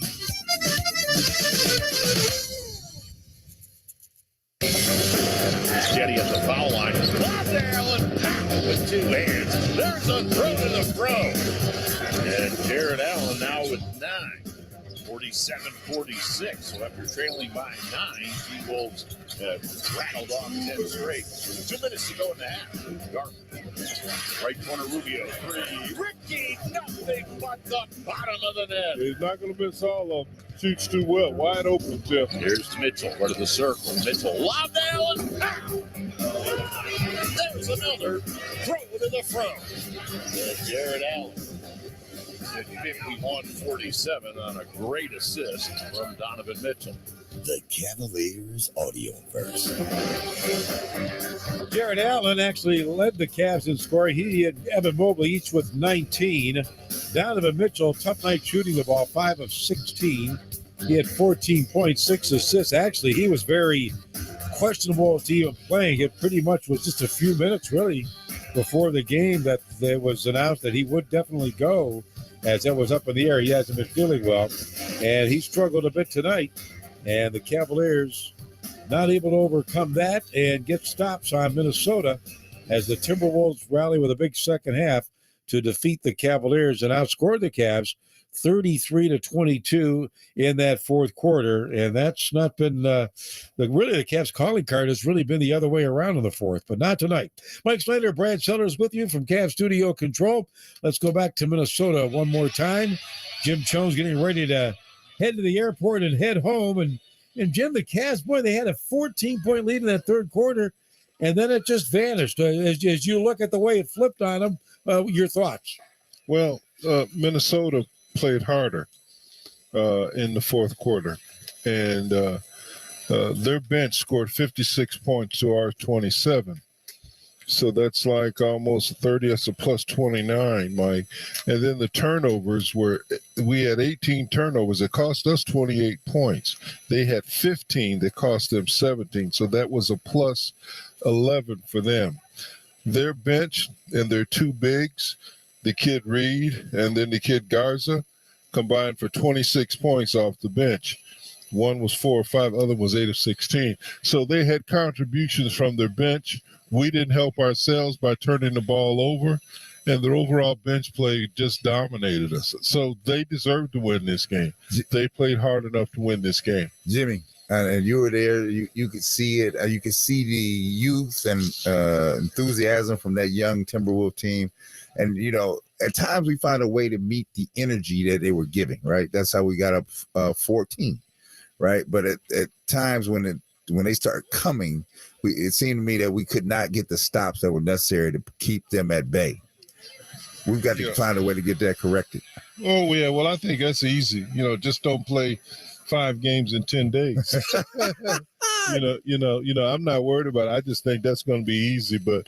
Jetty at the foul line. Bob Allen with 2 hands. There's a throw to the fro. And Jared Allen now with 9. 47-46. So after trailing by 9, T-Wolves rattled off 10 straight. 2 minutes to go in the half. Garland. Right corner, Rubio. 3. Ricky, nothing but the bottom of the net. He's not going to miss all of them. Shoots too well. Wide open, Jeff. Here's Mitchell. Right of the circle. Mitchell. Lobbed Allen. There's another throw to the front. And Jared Allen at 51-47 on a great assist from Donovan Mitchell. The Cavaliers Audioverse. Jared Allen actually led the Cavs in scoring. He and Evan Mobley each with 19. Donovan Mitchell, tough night shooting the ball, 5 of 16. He had 14.6 assists. Actually, he was very questionable to even playing. It pretty much was just a few minutes, really, before the game that there was announced that he would definitely go. as that was up in the air. He hasn't been feeling well, and he struggled a bit tonight. And the Cavaliers not able to overcome that and get stops on Minnesota as the Timberwolves rally with a big second half to defeat the Cavaliers and outscore the Cavs 33-22 in that fourth quarter. And that's not been really the Cavs calling card has really been the other way around in the fourth, but not tonight. Mike Snyder, Brad Sellers with you from Cavs Studio Control. Let's go back to Minnesota one more time. Jim Jones getting ready to head to the airport and head home. And Jim, the Cavs, boy, they had a 14-point lead in that third quarter, and then it just vanished. As you look at the way it flipped on them, your thoughts? Well, Minnesota played harder in the fourth quarter, and their bench scored 56 points to our 27. So that's like almost 30. That's a plus 29, Mike. And then the turnovers we had 18 turnovers. It cost us 28 points. They had 15 that cost them 17. So that was a plus 11 for them. Their bench and their two bigs, the kid Reed and then the kid Garza, combined for 26 points off the bench. One was 4 or 5, other was 8 of 16. So they had contributions from their bench. We didn't help ourselves by turning the ball over, and their overall bench play just dominated us. So they deserved to win this game. They played hard enough to win this game. Jimmy, and you were there. You could see it. You could see the youth and enthusiasm from that young Timberwolves team. And, at times we found a way to meet the energy that they were giving, right? That's how we got up 14, right? But at times when they start coming, it seemed to me that we could not get the stops that were necessary to keep them at bay. We've got to find a way to get that corrected. Oh, yeah. Well, I think that's easy. Just don't play 5 games in 10 days. I'm not worried about it. I just think that's going to be easy. But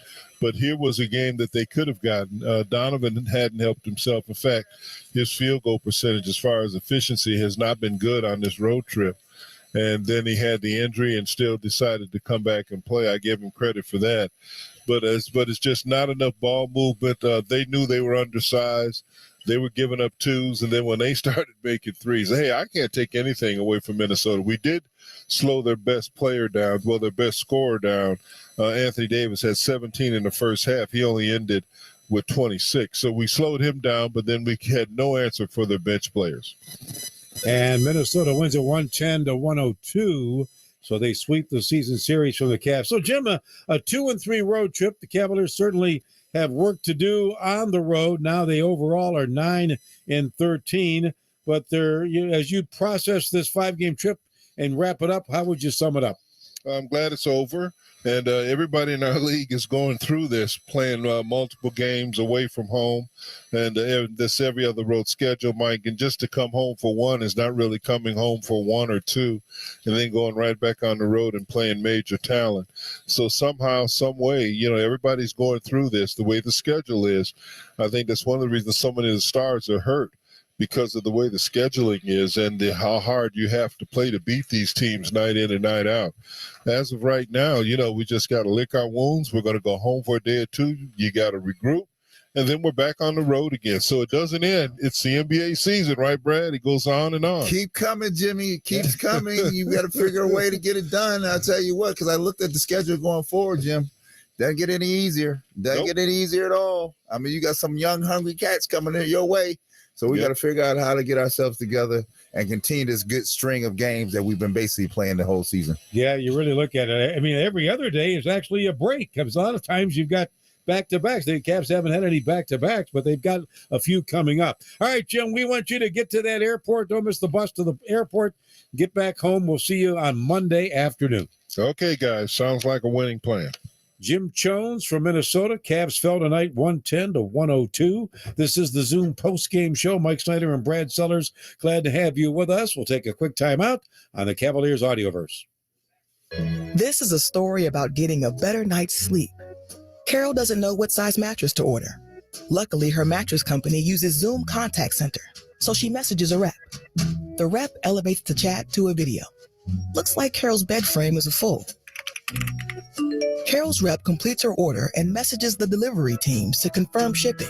here was a game that they could have gotten. Donovan hadn't helped himself. In fact, his field goal percentage as far as efficiency has not been good on this road trip. And then he had the injury and still decided to come back and play. I give him credit for that. But it's just not enough ball movement. They knew they were undersized. They were giving up 2s, and then when they started making 3s, hey, I can't take anything away from Minnesota. We did slow their best player down, their best scorer down. Anthony Davis had 17 in the first half. He only ended with 26. So we slowed him down, but then we had no answer for their bench players. And Minnesota wins it 110-102. So they sweep the season series from the Cavs. So, Jim, a 2-3 road trip. The Cavaliers certainly have work to do on the road. Now they overall are 9-13. But as you process this 5-game trip and wrap it up, how would you sum it up? I'm glad it's over. And everybody in our league is going through this, playing multiple games away from home, and this every other road schedule, Mike. And just to come home for one is not really coming home for 1 or 2, and then going right back on the road and playing major talent. So somehow, some way, everybody's going through this the way the schedule is. I think that's one of the reasons so many of the stars are hurt, because of the way the scheduling is and how hard you have to play to beat these teams night in and night out. As of right now, we just got to lick our wounds. We're going to go home for a day or 2. You got to regroup, and then we're back on the road again. So it doesn't end. It's the NBA season, right, Brad? It goes on and on. Keep coming, Jimmy. It keeps coming. You got to figure a way to get it done. I'll tell you what, because I looked at the schedule going forward, Jim. Doesn't get any easier. Doesn't get any easier at all. I mean, you got some young, hungry cats coming in your way. So we got to figure out how to get ourselves together and continue this good string of games that we've been basically playing the whole season. Yeah, you really look at it. I mean, every other day is actually a break, because a lot of times you've got back-to-backs. The Cavs haven't had any back-to-backs, but they've got a few coming up. All right, Jim, we want you to get to that airport. Don't miss the bus to the airport. Get back home. We'll see you on Monday afternoon. Okay, guys. Sounds like a winning plan. Jim Jones from Minnesota. Cavs fell tonight 110-102. This is the Zoom post-game show. Mike Snyder and Brad Sellers, glad to have you with us. We'll take a quick time out on the Cavaliers Audioverse. This is a story about getting a better night's sleep. Carol doesn't know what size mattress to order. Luckily, her mattress company uses Zoom Contact Center, so she messages a rep. The rep elevates the chat to a video. Looks like Carol's bed frame is full. Carol's rep completes her order and messages the delivery teams to confirm shipping.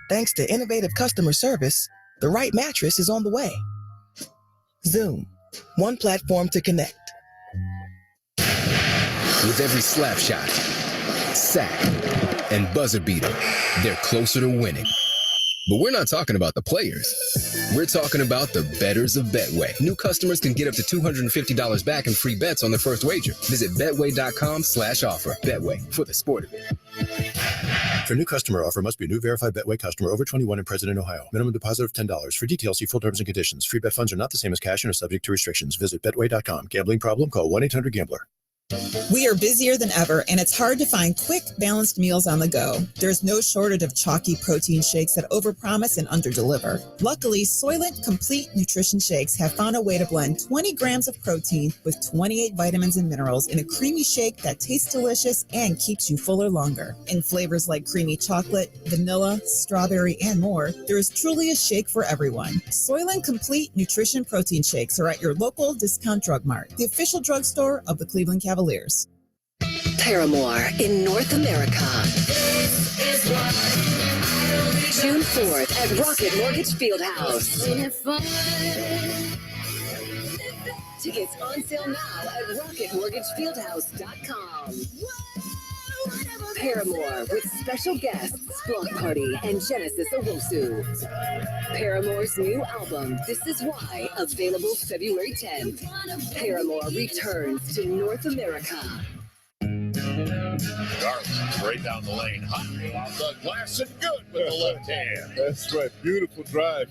Thanks to innovative customer service, the right mattress is on the way. Zoom, one platform to connect. With every slap shot, sack, and buzzer beater, they're closer to winning. But we're not talking about the players. We're talking about the bettors of Betway. New customers can get up to $250 back in free bets on their first wager. Visit betway.com/offer. Betway, for the sport of it. For new customer offer, must be new verified Betway customer over 21 and present in Ohio. Minimum deposit of $10. For details, see full terms and conditions. Free bet funds are not the same as cash and are subject to restrictions. Visit betway.com. Gambling problem? Call 1-800-GAMBLER. We are busier than ever, and it's hard to find quick, balanced meals on the go. There's no shortage of chalky protein shakes that overpromise and underdeliver. Luckily, Soylent Complete Nutrition Shakes have found a way to blend 20 grams of protein with 28 vitamins and minerals in a creamy shake that tastes delicious and keeps you fuller longer. In flavors like creamy chocolate, vanilla, strawberry, and more, there is truly a shake for everyone. Soylent Complete Nutrition Protein Shakes are at your local discount drug mart, the official drugstore of the Cleveland Cavaliers. Paramore in North America. June 4th at Rocket Mortgage Fieldhouse. Tickets on sale now at rocketmortgagefieldhouse.com. Paramore with special guests Block Party and Genesis Owusu. Paramore's new album, This Is Why, available February 10th. Paramore returns to North America. Garland right down the lane, high off the glass and good with the left hand. That's right. Beautiful drive.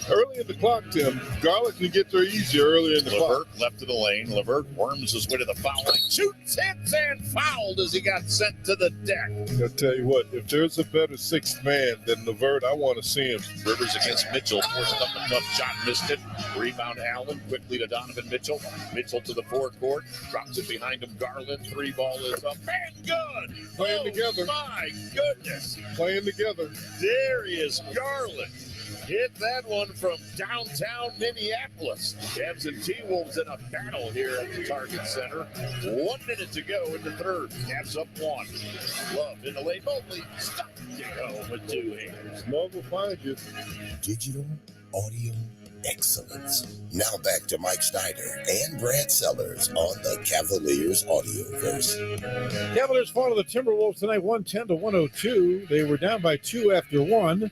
Early in the clock, Tim. Garland can get there easier early in the clock. Levert left of the lane. Levert worms his way to the foul line. Shoots, hits, and fouled as he got sent to the deck. I'll tell you what, if there's a better sixth man than Levert, I want to see him. Rivers against Mitchell, forcing up a tough shot, missed it. Rebound Allen, quickly to Donovan Mitchell. Mitchell to the forecourt, drops it behind him. Garland, three ball is up, and good. Playing together. My goodness. Playing together. Darius Garland. Hit that one from downtown Minneapolis. Cavs and T-Wolves in a battle here at the Target Center. 1 minute to go in the third. Cavs up one. Love in the lane. Mobley stuck to go with two hands. Love will find you. Digital audio excellence. Now back to Mike Snyder and Brad Sellers on the Cavaliers Audioverse. Cavaliers fall to the Timberwolves tonight, 110-102. They were down by 2 after 1.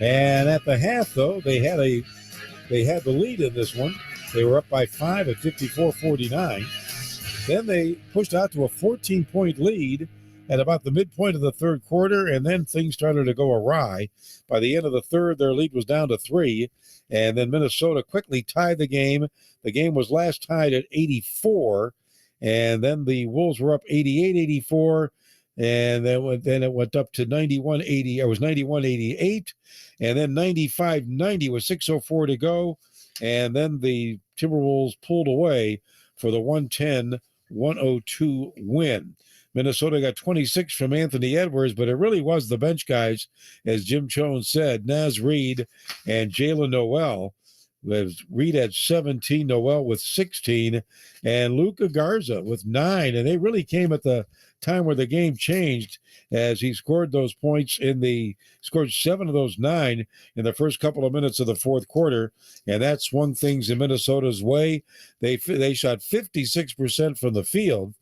And at the half, though, they had the lead in this one. They were up by 5 at 54-49. Then they pushed out to a 14-point lead at about the midpoint of the third quarter, and then things started to go awry. By the end of the third, their lead was down to 3, and then Minnesota quickly tied the game. The game was last tied at 84, and then the Wolves were up 88-84, and then it went up to 91-80. It was 91-88, and then 95-90 with 6:04 to go, and then the Timberwolves pulled away for the 110-102 win. Minnesota got 26 from Anthony Edwards, but it really was the bench guys, as Jim Jones said, Naz Reid and Jalen Noel. Reid had 17, Noel with 16, and Luka Garza with 9. And they really came at the time where the game changed, as he scored those points scored 7 of those 9 in the first couple of minutes of the fourth quarter. And that swung things in Minnesota's way. They shot 56% from the field.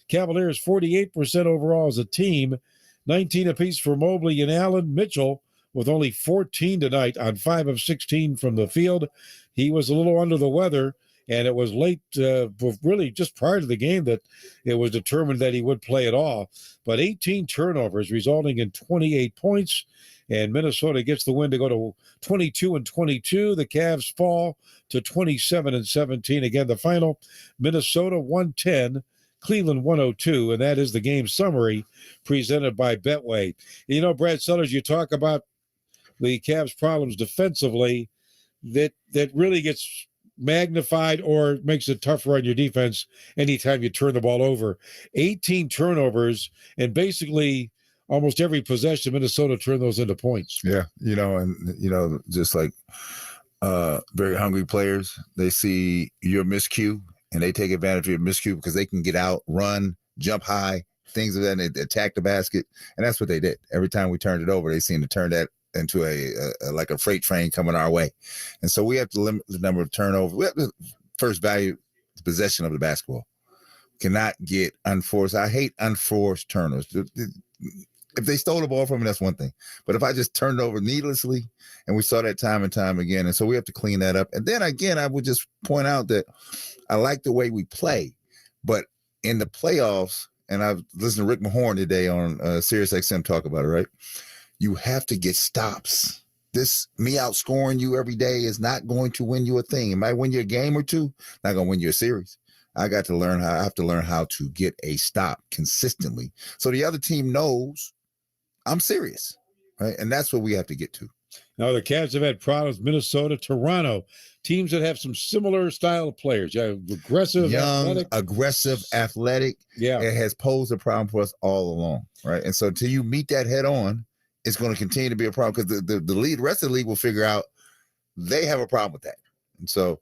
Cavaliers 48% overall as a team, 19 apiece for Mobley and Allen. Mitchell with only 14 tonight on 5 of 16 from the field. He was a little under the weather, and it was late, really just prior to the game, that it was determined that he would play at all. But 18 turnovers resulting in 28 points, and Minnesota gets the win to go to 22-22. The Cavs fall to 27-17. Again, the final, Minnesota 110, Cleveland 102, and that is the game summary presented by Betway. You know, Brad Sellers, you talk about the Cavs' problems defensively, that really gets magnified or makes it tougher on your defense anytime you turn the ball over. 18 turnovers, and basically almost every possession, Minnesota turned those into points. Yeah, just like very hungry players, they see your miscue, and they take advantage of your miscue because they can get out, run, jump high, things of that, and they attack the basket. And that's what they did. Every time we turned it over, they seemed to turn that into a like a freight train coming our way. And so we have to limit the number of turnovers. We have to first value the possession of the basketball. Cannot get unforced. I hate unforced turnovers. If they stole the ball from me, that's one thing. But if I just turned over needlessly, and we saw that time and time again, and so we have to clean that up. And then again, I would just point out that I like the way we play, but in the playoffs, and I've listened to Rick Mahorn today on Sirius XM talk about it, right? You have to get stops. This me outscoring you every day is not going to win you a thing. It might win you a game or two, not going to win you a series. I have to learn how to get a stop consistently so the other team knows I'm serious, right? And that's what we have to get to. Now, the Cavs have had problems, Minnesota, Toronto, teams that have some similar style of players. Yeah, aggressive, young, aggressive, athletic. Yeah. It has posed a problem for us all along, right? And so until you meet that head on, it's going to continue to be a problem because the rest of the league will figure out they have a problem with that. And so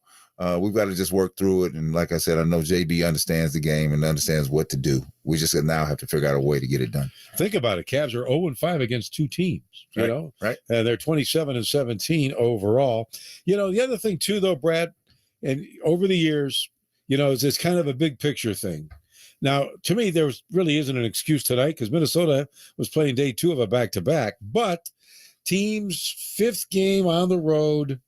we've got to just work through it. And like I said, I know JB understands the game and understands what to do. We just now have to figure out a way to get it done. Think about it. Cavs are 0-5 against two teams, right? And they're 27-17 overall. You know, the other thing too, though, Brad, and over the years, you know, it's kind of a big picture thing. Now, to me, there really isn't an excuse tonight because Minnesota was playing day 2 of a back-to-back. But teams' 5th game on the road,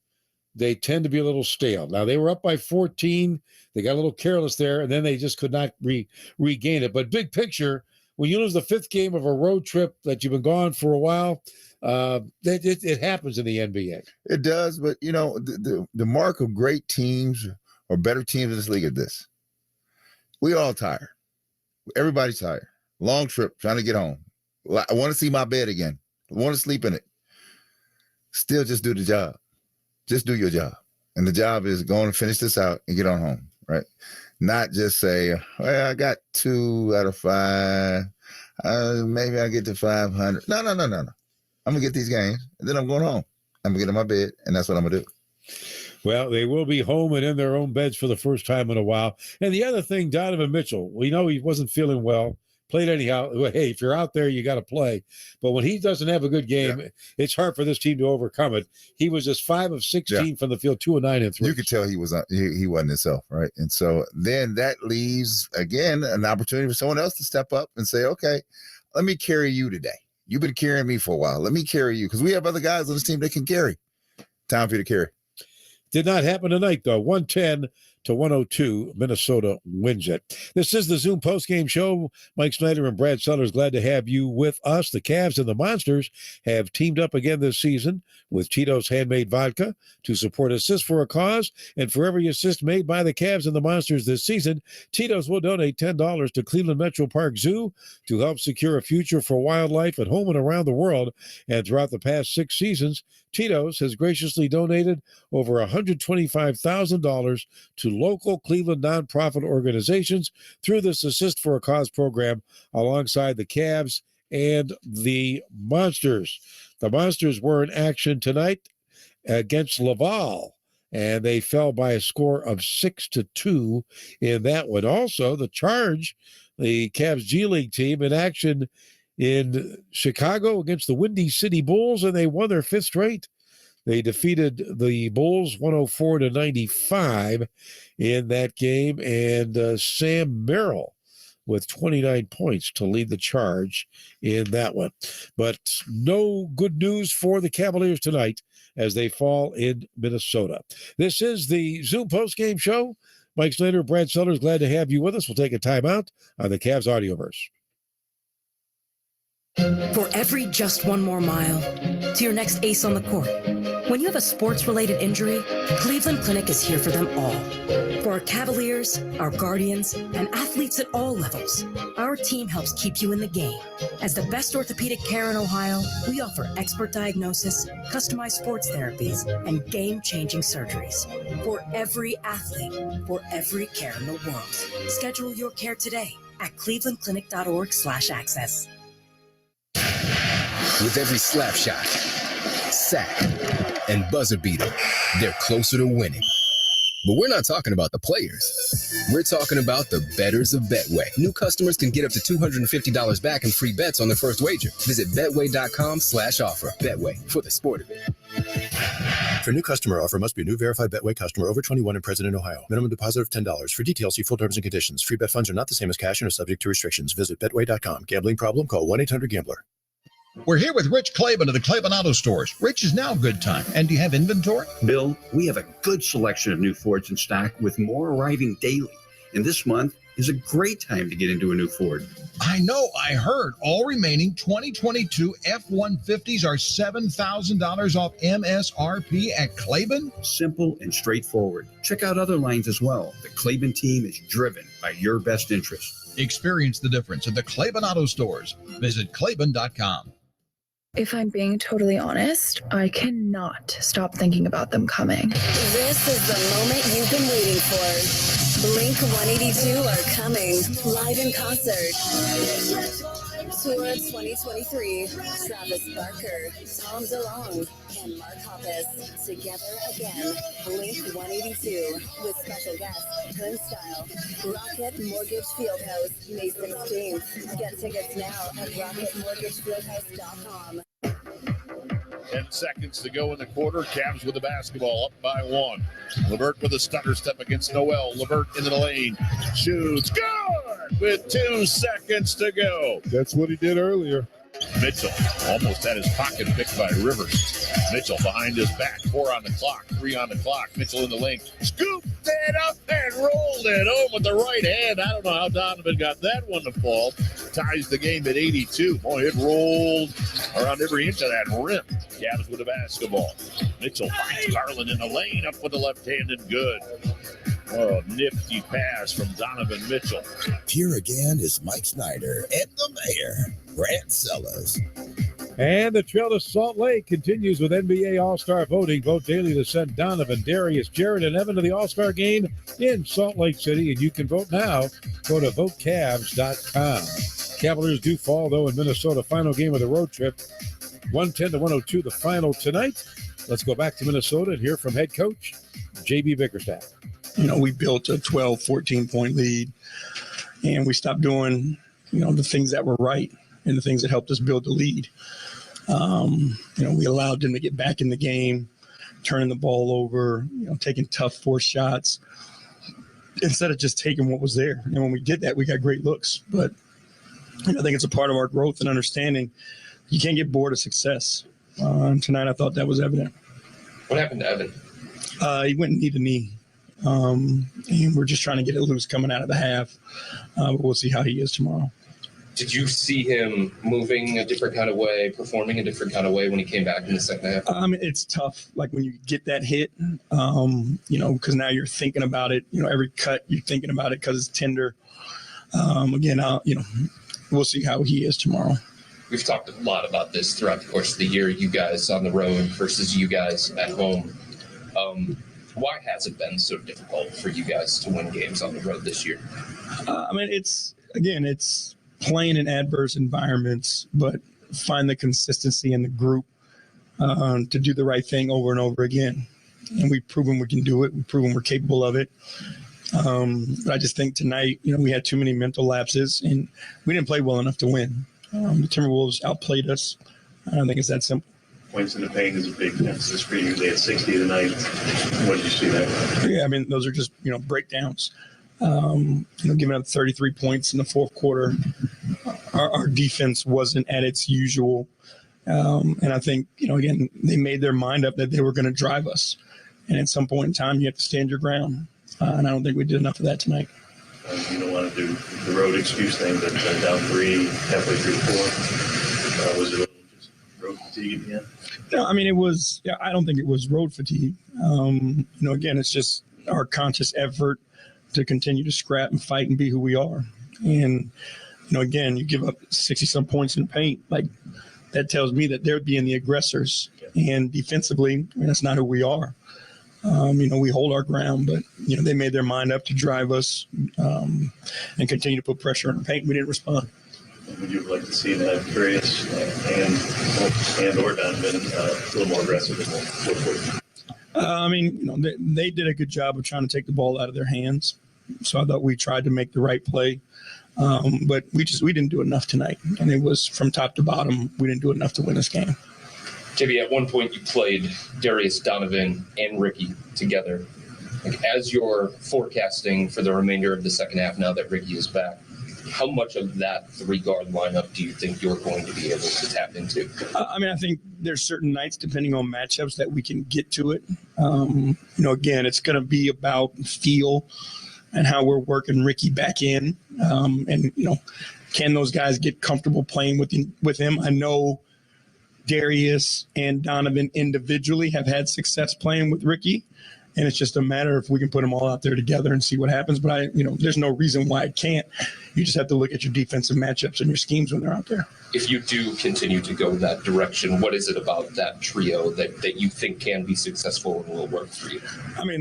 they tend to be a little stale. Now, they were up by 14. They got a little careless there, and then they just could not regain it. But big picture, when you lose the 5th game of a road trip that you've been gone for a while, it happens in the NBA. It does, but, you know, the mark of great teams or better teams in this league is this. We all tired. Everybody's tired. Long trip, trying to get home. I want to see my bed again. I want to sleep in it. Still just do the job. Just do your job. And the job is going to finish this out and get on home, right? Not just say, well, I got 2 out of 5. Maybe I get to 500. No. I'm going to get these games, and then I'm going home. I'm going to get in my bed, and that's what I'm going to do. Well, they will be home and in their own beds for the first time in a while. And the other thing, Donovan Mitchell, we know he wasn't feeling well. Played anyhow. Hey, if you're out there, you got to play. But when he doesn't have a good game, it's hard for this team to overcome it. He was just 5 of 16 from the field, 2 of 9 and 3. You could tell he wasn't himself, right? And so then that leaves again an opportunity for someone else to step up and say, "Okay, let me carry you today. You've been carrying me for a while. Let me carry you because we have other guys on this team that can carry. Time for you to carry." Did not happen tonight, though. 110-102, Minnesota wins it. This is the Zoom postgame show. Mike Snyder and Brad Sellers, glad to have you with us. The Cavs and the Monsters have teamed up again this season with Tito's Handmade Vodka to support Assist for a Cause. And for every assist made by the Cavs and the Monsters this season, Tito's will donate $10 to Cleveland Metro Park Zoo to help secure a future for wildlife at home and around the world. And throughout the past 6 seasons, Tito's has graciously donated over $125,000 to local Cleveland nonprofit organizations through this Assist for a Cause program alongside the Cavs and the Monsters. The Monsters were in action tonight against Laval, and they fell by a score of 6-2 in that one. Also, the Charge, the Cavs G League team, in action in Chicago against the Windy City Bulls, and they won their 5th straight. They defeated the Bulls 104-95 in that game, and Sam Merrill with 29 points to lead the Charge in that one. But no good news for the Cavaliers tonight as they fall in Minnesota. This is the Zoom postgame show. Mike Snyder, Brad Sellers, glad to have you with us. We'll take a timeout on the Cavs Audioverse. For every just one more mile to your next ace on the court. When you have a sports-related injury, Cleveland Clinic is here for them all. For our Cavaliers, our Guardians, and athletes at all levels, our team helps keep you in the game. As the best orthopedic care in Ohio, we offer expert diagnosis, customized sports therapies, and game-changing surgeries. For every athlete, for every care in the world. Schedule your care today at clevelandclinic.org/access. With every slap shot, sack, and buzzer beater, they're closer to winning. But we're not talking about the players. We're talking about the betters of Betway. New customers can get up to $250 back in free bets on their first wager. Visit betway.com/offer. Betway, for the sport of it. For new customer offer must be new verified Betway customer over 21 and present in Ohio. Minimum deposit of $10. For details, see full terms and conditions. Free bet funds are not the same as cash and are subject to restrictions. Visit betway.com. Gambling problem? Call 1-800-GAMBLER. We're here with Rich Claiborne of the Claiborne Auto Stores. Rich, is now a good time. And do you have inventory? Bill, we have a good selection of new Fords in stock with more arriving daily. And this month is a great time to get into a new Ford. I know. I heard all remaining 2022 F-150s are $7,000 off MSRP at Claiborne. Simple and straightforward. Check out other lines as well. The Claiborne team is driven by your best interest. Experience the difference at the Claiborne Auto Stores. Visit Claiborne.com. If I'm being totally honest, I cannot stop thinking about them coming. This is the moment you've been waiting for. Blink-182 are coming live in concert. Tour 2023. Travis Barker, Tom DeLonge, and Mark Hoppus together again. Blink-182 with special guest Glenn Style. Rocket Mortgage Fieldhouse, May 16th. Get tickets now at rocketmortgagefieldhouse.com. 10 seconds to go in the quarter. Cavs with the basketball, up by 1. LeVert with a stutter step against Noel. LeVert into the lane. Shoots. Good! With 2 seconds to go. That's what he did earlier. Mitchell almost had his pocket picked by Rivers. Mitchell behind his back. 4 on the clock. 3 on the clock. Mitchell in the lane. Scooped it up and rolled it home with the right hand. I don't know how Donovan got that one to fall. Ties the game at 82. Boy, it rolled around every inch of that rim. Cavs with the basketball. Mitchell finds Garland in the lane. Up with the left hand and good. Oh, nifty pass from Donovan Mitchell. Here again is Mike Snyder and the mayor, Grant Sellers. And the trail to Salt Lake continues with NBA All-Star voting. Vote daily to send Donovan, Darius, Jared, and Evan to the All-Star game in Salt Lake City. And you can vote now. Go to votecavs.com. Cavaliers do fall, though, in Minnesota. Final game of the road trip. 110-102, the final tonight. Let's go back to Minnesota and hear from head coach J.B. Bickerstaff. You know, we built a 12, 14-point lead, and we stopped doing, the things that were right and the things that helped us build the lead. We allowed them to get back in the game, turning the ball over, taking tough forced shots instead of just taking what was there. And when we did that, we got great looks. But I think it's a part of our growth and understanding you can't get bored of success. Tonight, I thought that was evident. What happened to Evan? He went knee to knee. And we're just trying to get it loose coming out of the half. But we'll see how he is tomorrow. Did you see him moving a different kind of way, performing a different kind of way when he came back in the second half? It's tough. Like when you get that hit, because now you're thinking about it. Every cut you're thinking about it because it's tender. We'll see how he is tomorrow. We've talked a lot about this throughout the course of the year. You guys on the road versus you guys at home. Why has it been so difficult for you guys to win games on the road this year? It's playing in adverse environments, but find the consistency in the group to do the right thing over and over again. And we've proven we can do it. We've proven we're capable of it. But I just think tonight, we had too many mental lapses and we didn't play well enough to win. The Timberwolves outplayed us. I don't think it's that simple. Points in the paint is a big emphasis for you. They had 60 tonight. What did you see that? Yeah, those are just, breakdowns. Giving up 33 points in the fourth quarter. Our defense wasn't at its usual. And I think, again, they made their mind up that they were going to drive us. And at some point in time, you have to stand your ground. And I don't think we did enough of that tonight. You don't want to do the road excuse thing, but down 3, halfway through the fourth. Was it just road fatigue again? No, it was. Yeah, I don't think it was road fatigue. Again, it's just our conscious effort to continue to scrap and fight and be who we are. And again, you give up 60-some points in the paint, like that tells me that they're being the aggressors. And defensively, that's not who we are. We hold our ground, but they made their mind up to drive us and continue to put pressure on the paint. We didn't respond. Would you like to see that Darius and or Donovan a little more aggressive in the fourth quarter? They did a good job of trying to take the ball out of their hands. So I thought we tried to make the right play. But we didn't do enough tonight. And it was from top to bottom, we didn't do enough to win this game. JB, at one point you played Darius, Donovan, and Ricky together. As you're forecasting for the remainder of the second half, now that Ricky is back, how much of that 3-guard lineup do you think you're going to be able to tap into? I think there's certain nights, depending on matchups, that we can get to it. Again, it's going to be about feel and how we're working Ricky back in. Can those guys get comfortable playing with him? I know Darius and Donovan individually have had success playing with Ricky. And it's just a matter if we can put them all out there together and see what happens. But there's no reason why it can't. You just have to look at your defensive matchups and your schemes when they're out there. If you do continue to go that direction, what is it about that trio that you think can be successful and will work for you?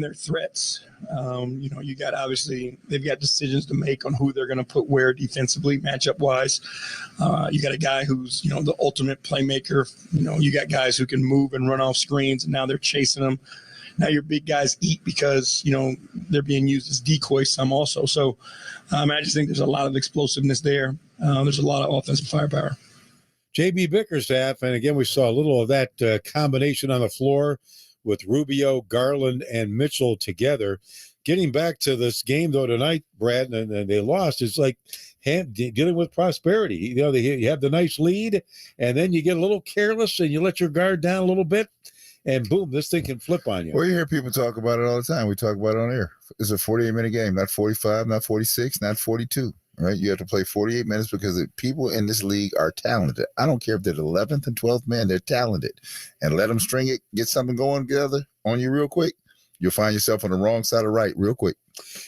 They're threats. You got, obviously, they've got decisions to make on who they're going to put where defensively, matchup wise. You got a guy who's, the ultimate playmaker. You got guys who can move and run off screens, and now they're chasing them. Now your big guys eat because, they're being used as decoys some also. So I just think there's a lot of explosiveness there. There's a lot of offensive firepower. JB Bickerstaff, and again, we saw a little of that combination on the floor with Rubio, Garland, and Mitchell together. Getting back to this game, though, tonight, Brad, and they lost, it's like dealing with prosperity. You have the nice lead, and then you get a little careless, and you let your guard down a little bit, and boom, this thing can flip on you. Well, you hear people talk about it all the time. We talk about it on air. It's a 48-minute game, not 45, not 46, not 42, right? You have to play 48 minutes because the people in this league are talented. I don't care if they're the 11th and 12th man, they're talented. And let them string it, get something going together on you real quick. You'll find yourself on the wrong side of right real quick.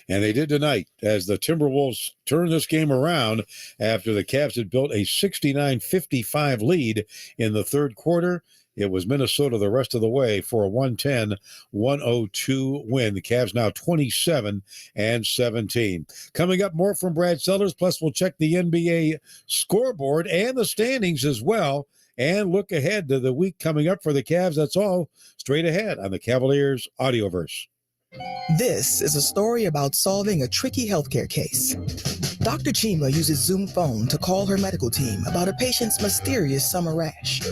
And they did tonight as the Timberwolves turned this game around after the Cavs had built a 69-55 lead in the third quarter. It was Minnesota the rest of the way for a 110-102 win. The Cavs now 27-17. Coming up, more from Brad Sellers, plus we'll check the NBA scoreboard and the standings as well, and look ahead to the week coming up for the Cavs. That's all straight ahead on the Cavaliers Audioverse. This is a story about solving a tricky healthcare case. Dr. Chima uses Zoom phone to call her medical team about a patient's mysterious summer rash.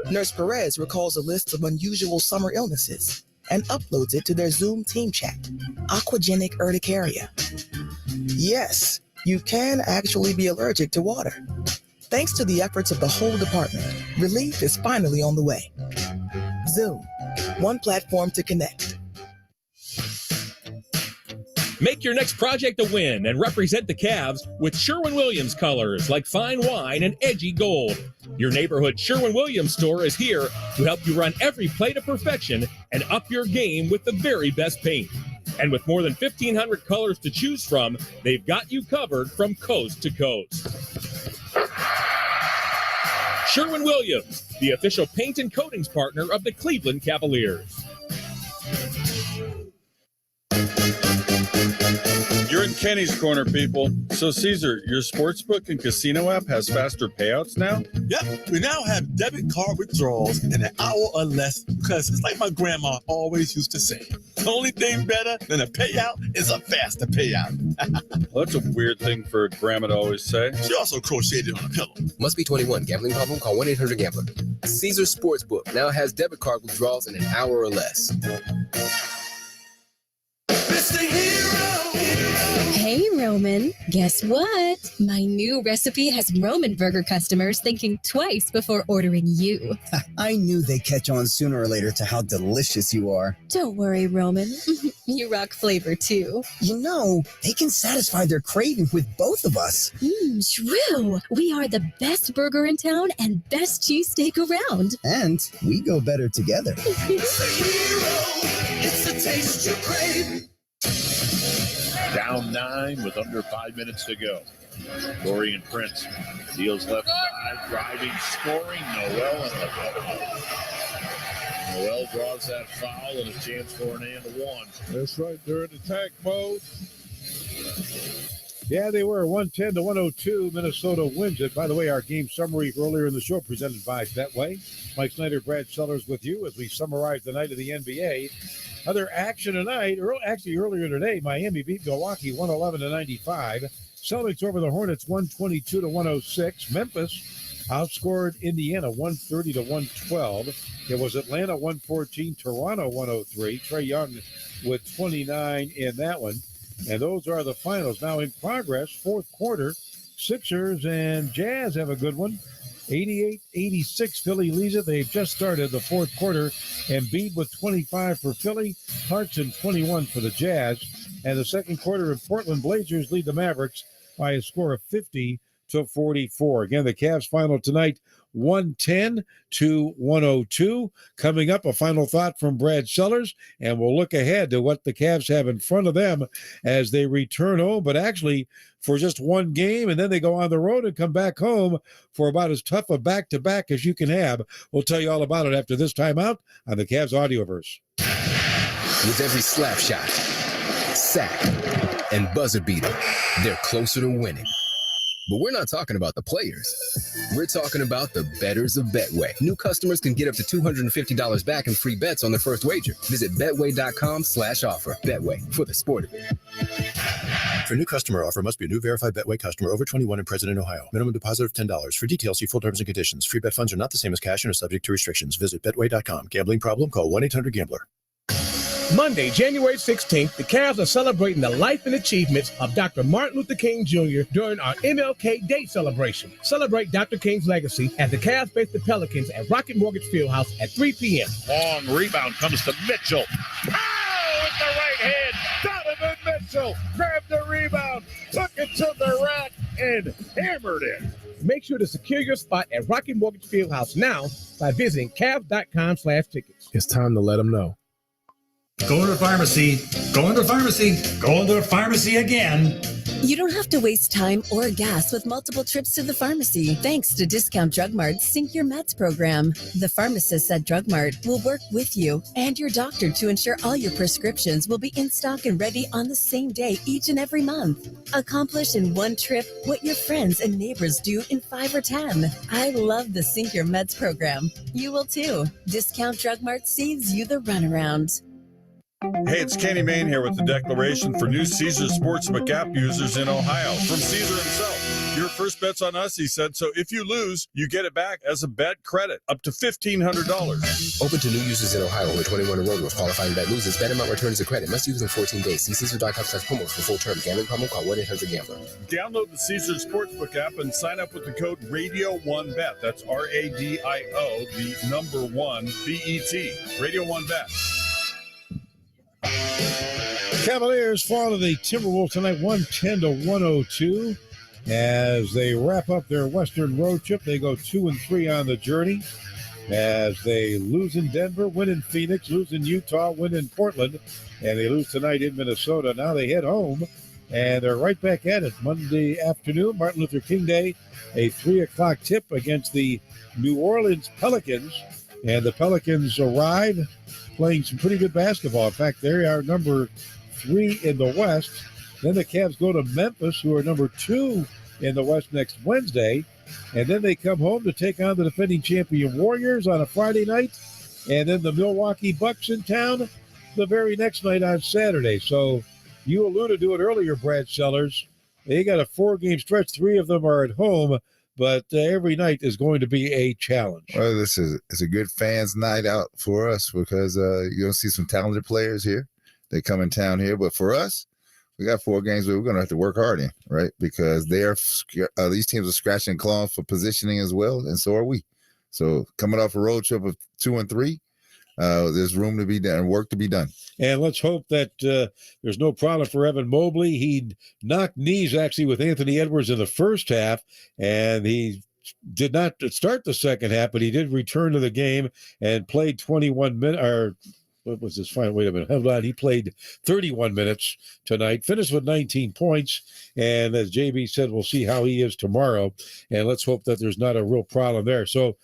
Nurse Perez recalls a list of unusual summer illnesses and uploads it to their Zoom team chat. Aquagenic urticaria. Yes, you can actually be allergic to water. Thanks to the efforts of the whole department, relief is finally on the way. Zoom, one platform to connect. Make your next project a win and represent the Cavs with Sherwin-Williams colors like fine wine and edgy gold. Your neighborhood Sherwin-Williams store is here to help you run every play to perfection and up your game with the very best paint. And with more than 1,500 colors to choose from, they've got you covered from coast to coast. Sherwin-Williams, the official paint and coatings partner of the Cleveland Cavaliers. You're in Kenny's Corner, people. So, Caesar, your sportsbook and casino app has faster payouts now? Yep, we now have debit card withdrawals in an hour or less because it's like my grandma always used to say, the only thing better than a payout is a faster payout. Well, that's a weird thing for grandma to always say. She also crocheted on a pillow. Must be 21. Gambling problem? Call 1-800-GAMBLER. Caesar Sportsbook now has debit card withdrawals in an hour or less. Mr. Hero. Hey, Roman. Guess what? My new recipe has Roman Burger customers thinking twice before ordering you. I knew they'd catch on sooner or later to how delicious you are. Don't worry, Roman. You rock flavor, too. You know, they can satisfy their craving with both of us. True. We are the best burger in town and best cheesesteak around. And we go better together. It's the hero. It's the taste you crave. Down 9 with under 5 minutes to go. Dorian Prince deals left side, driving, scoring. Noel and Noel draws that foul and a chance for an and one. That's right. They're in attack mode. Yeah, they were 110 to 102. Minnesota wins it. By the way, our game summary earlier in the show presented by Betway. Mike Snyder, Brad Sellers with you as we summarize the night of the NBA. Other action tonight, earlier today, Miami beat Milwaukee 111 to 95. Celtics over the Hornets 122 to 106. Memphis outscored Indiana 130 to 112. It was Atlanta 114, Toronto 103. Trae Young with 29 in that one. And those are the finals. Now in progress, fourth quarter, Sixers and Jazz have a good one. 88-86, Philly leads it. They've just started the fourth quarter. Embiid with 25 for Philly, Clarkson 21 for the Jazz. And the second quarter of Portland Blazers lead the Mavericks by a score of 50 to 44. Again, the Cavs final tonight, 110 to 102. Coming up, a final thought from Brad Sellers, and we'll look ahead to what the Cavs have in front of them as they return home, but actually for just one game, and then they go on the road and come back home for about as tough a back-to-back as you can have. We'll tell you all about it after this timeout on the Cavs Audioverse. With every slap shot, sack, and buzzer beater, they're closer to winning. But we're not talking about the players. We're talking about the bettors of Betway. New customers can get up to $250 back in free bets on their first wager. Visit betway.com/offer. Betway, for the sport of it. For new customer offer, must be a new verified Betway customer over 21 and present in Ohio. Minimum deposit of $10. For details, see full terms and conditions. Free bet funds are not the same as cash and are subject to restrictions. Visit betway.com. Gambling problem? Call 1-800-GAMBLER. Monday, January 16th, the Cavs are celebrating the life and achievements of Dr. Martin Luther King Jr. during our MLK Day celebration. Celebrate Dr. King's legacy as the Cavs face the Pelicans at Rocket Mortgage Fieldhouse at 3 p.m. Long rebound comes to Mitchell. Oh, with the right hand, Donovan Mitchell grabbed the rebound, took it to the rack, and hammered it. Make sure to secure your spot at Rocket Mortgage Fieldhouse now by visiting Cavs.com/tickets. It's time to let them know. Going to the pharmacy, going to the pharmacy, going to the pharmacy again. You don't have to waste time or gas with multiple trips to the pharmacy. Thanks to Discount Drug Mart's Sync Your Meds program. The pharmacists at Drug Mart will work with you and your doctor to ensure all your prescriptions will be in stock and ready on the same day each and every month. Accomplish in one trip what your friends and neighbors do in 5 or 10. I love the Sync Your Meds program. You will too. Discount Drug Mart saves you the runaround. Hey, it's Kenny Mayne here with the declaration for new Caesar Sportsbook app users in Ohio. From Caesar himself. Your first bet's on us, he said, so if you lose, you get it back as a bet credit, up to $1,500. Open to new users in Ohio over 21 and older with qualifying bet losers. Bet amount returns a credit. Must use in 14 days. See Caesar.com/promos for full term. Gambling problem? Call 1-800-GAMBLER. Download the Caesar Sportsbook app and sign up with the code Radio1Bet. That's RADIO, the number 1 BET. Radio1Bet. Cavaliers fall to the Timberwolves tonight, 110 to 102. As they wrap up their Western road trip, they go 2-3 on the journey. As they lose in Denver, win in Phoenix, lose in Utah, win in Portland, and they lose tonight in Minnesota. Now they head home, and they're right back at it Monday afternoon, Martin Luther King Day, a 3 o'clock tip against the New Orleans Pelicans. And the Pelicans arrive playing some pretty good basketball. In fact, they are number 3 in the West. Then the Cavs go to Memphis, who are number 2 in the West next Wednesday. And then they come home to take on the defending champion Warriors on a Friday night. And then the Milwaukee Bucks in town the very next night on Saturday. So you alluded to it earlier, Brad Sellers. They got a 4-game stretch. 3 of them are at home. But every night is going to be a challenge. Well, it's a good fans' night out for us because you're going to see some talented players here. They come in town here. But for us, we got 4 games where we're going to have to work hard in, right? Because these teams are scratching and clawing for positioning as well, and so are we. So coming off a road trip of 2 and 3, there's room to be done, work to be done. And let's hope that there's no problem for Evan Mobley. He knocked knees actually with Anthony Edwards in the first half, and he did not start the second half, but he did return to the game and played 21 minutes or what was his final? Wait a minute. Hold on. He played 31 minutes tonight, finished with 19 points. And as JB said, we'll see how he is tomorrow. And let's hope that there's not a real problem there. So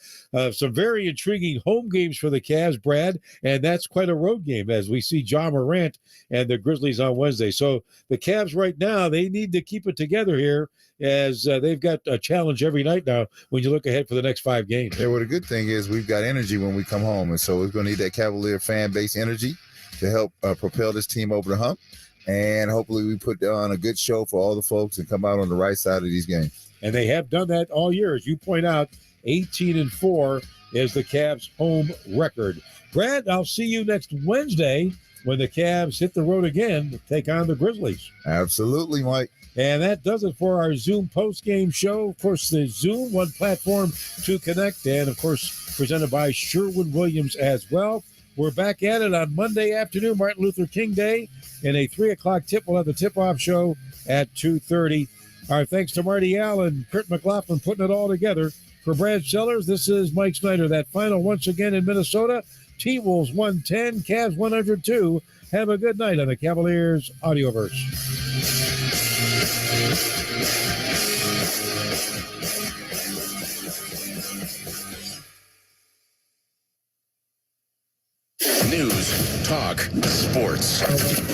some very intriguing home games for the Cavs, Brad. And that's quite a road game as we see Ja Morant and the Grizzlies on Wednesday. So the Cavs right now, they need to keep it together here as they've got a challenge every night now when you look ahead for the next 5 games. Yeah, well, the good thing is we've got energy when we come home. And so we're going to need that Cavalier fan base energy to help propel this team over the hump. And hopefully we put on a good show for all the folks and come out on the right side of these games. And they have done that all year. As you point out, 18-4 is the Cavs' home record. Brad, I'll see you next Wednesday when the Cavs hit the road again to take on the Grizzlies. Absolutely, Mike. And that does it for our Zoom post-game show. Of course, the Zoom, one platform to connect, and, of course, presented by Sherwin-Williams as well. We're back at it on Monday afternoon, Martin Luther King Day, and a 3 o'clock tip. We'll have the tip-off show at 2:30. Our thanks to Marty Allen, Kurt McLaughlin putting it all together. For Brad Sellers, this is Mike Snyder. That final once again in Minnesota, T-Wolves 110, Cavs 102. Have a good night on the Cavaliers Audioverse. News, talk, sports.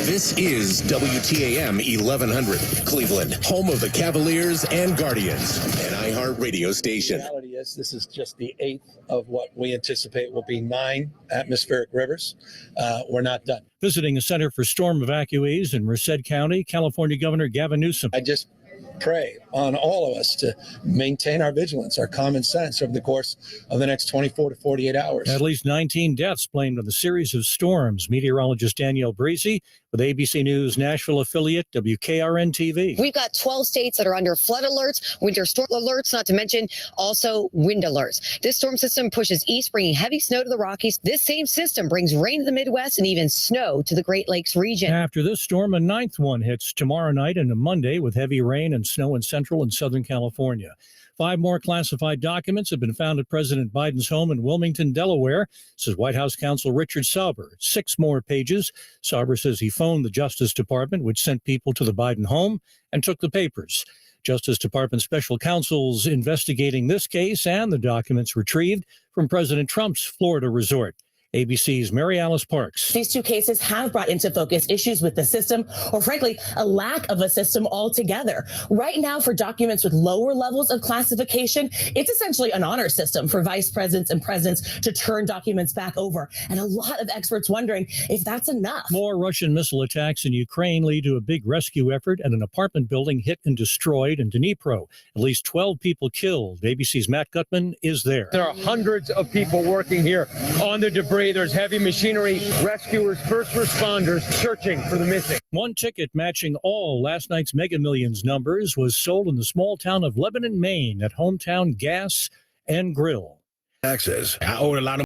This is WTAM 1100, Cleveland, home of the Cavaliers and Guardians, an iHeart radio station. The reality is this is just the 8th of what we anticipate will be 9 atmospheric rivers. We're not done. Visiting the Center for Storm Evacuees in Merced County, California Governor Gavin Newsom. I just pray on all of us to maintain our vigilance, our common sense over the course of the next 24 to 48 hours. At least 19 deaths blamed on the series of storms. Meteorologist Danielle Breezy with ABC News Nashville affiliate WKRN-TV. We've got 12 states that are under flood alerts, winter storm alerts, not to mention also wind alerts. This storm system pushes east, bringing heavy snow to the Rockies. This same system brings rain to the Midwest and even snow to the Great Lakes region. After this storm, a 9th one hits tomorrow night and a Monday with heavy rain and snow in Central and Southern California. 5 more classified documents have been found at President Biden's home in Wilmington, Delaware, says White House counsel Richard Sauber. 6 more pages. Sauber says he phoned the Justice Department, which sent people to the Biden home, and took the papers. Justice Department special counsel's investigating this case and the documents retrieved from President Trump's Florida resort. ABC's Mary Alice Parks. These 2 cases have brought into focus issues with the system, or frankly, a lack of a system altogether. Right now, for documents with lower levels of classification, it's essentially an honor system for vice presidents and presidents to turn documents back over. And a lot of experts wondering if that's enough. More Russian missile attacks in Ukraine lead to a big rescue effort at an apartment building hit and destroyed in Dnipro. At least 12 people killed. ABC's Matt Gutman is there. There are hundreds of people working here on the debris. There's heavy machinery, rescuers, first responders searching for the missing. 1 ticket matching all last night's Mega Millions numbers was sold in the small town of Lebanon, Maine at Hometown Gas and Grill. Access. I owed a lot of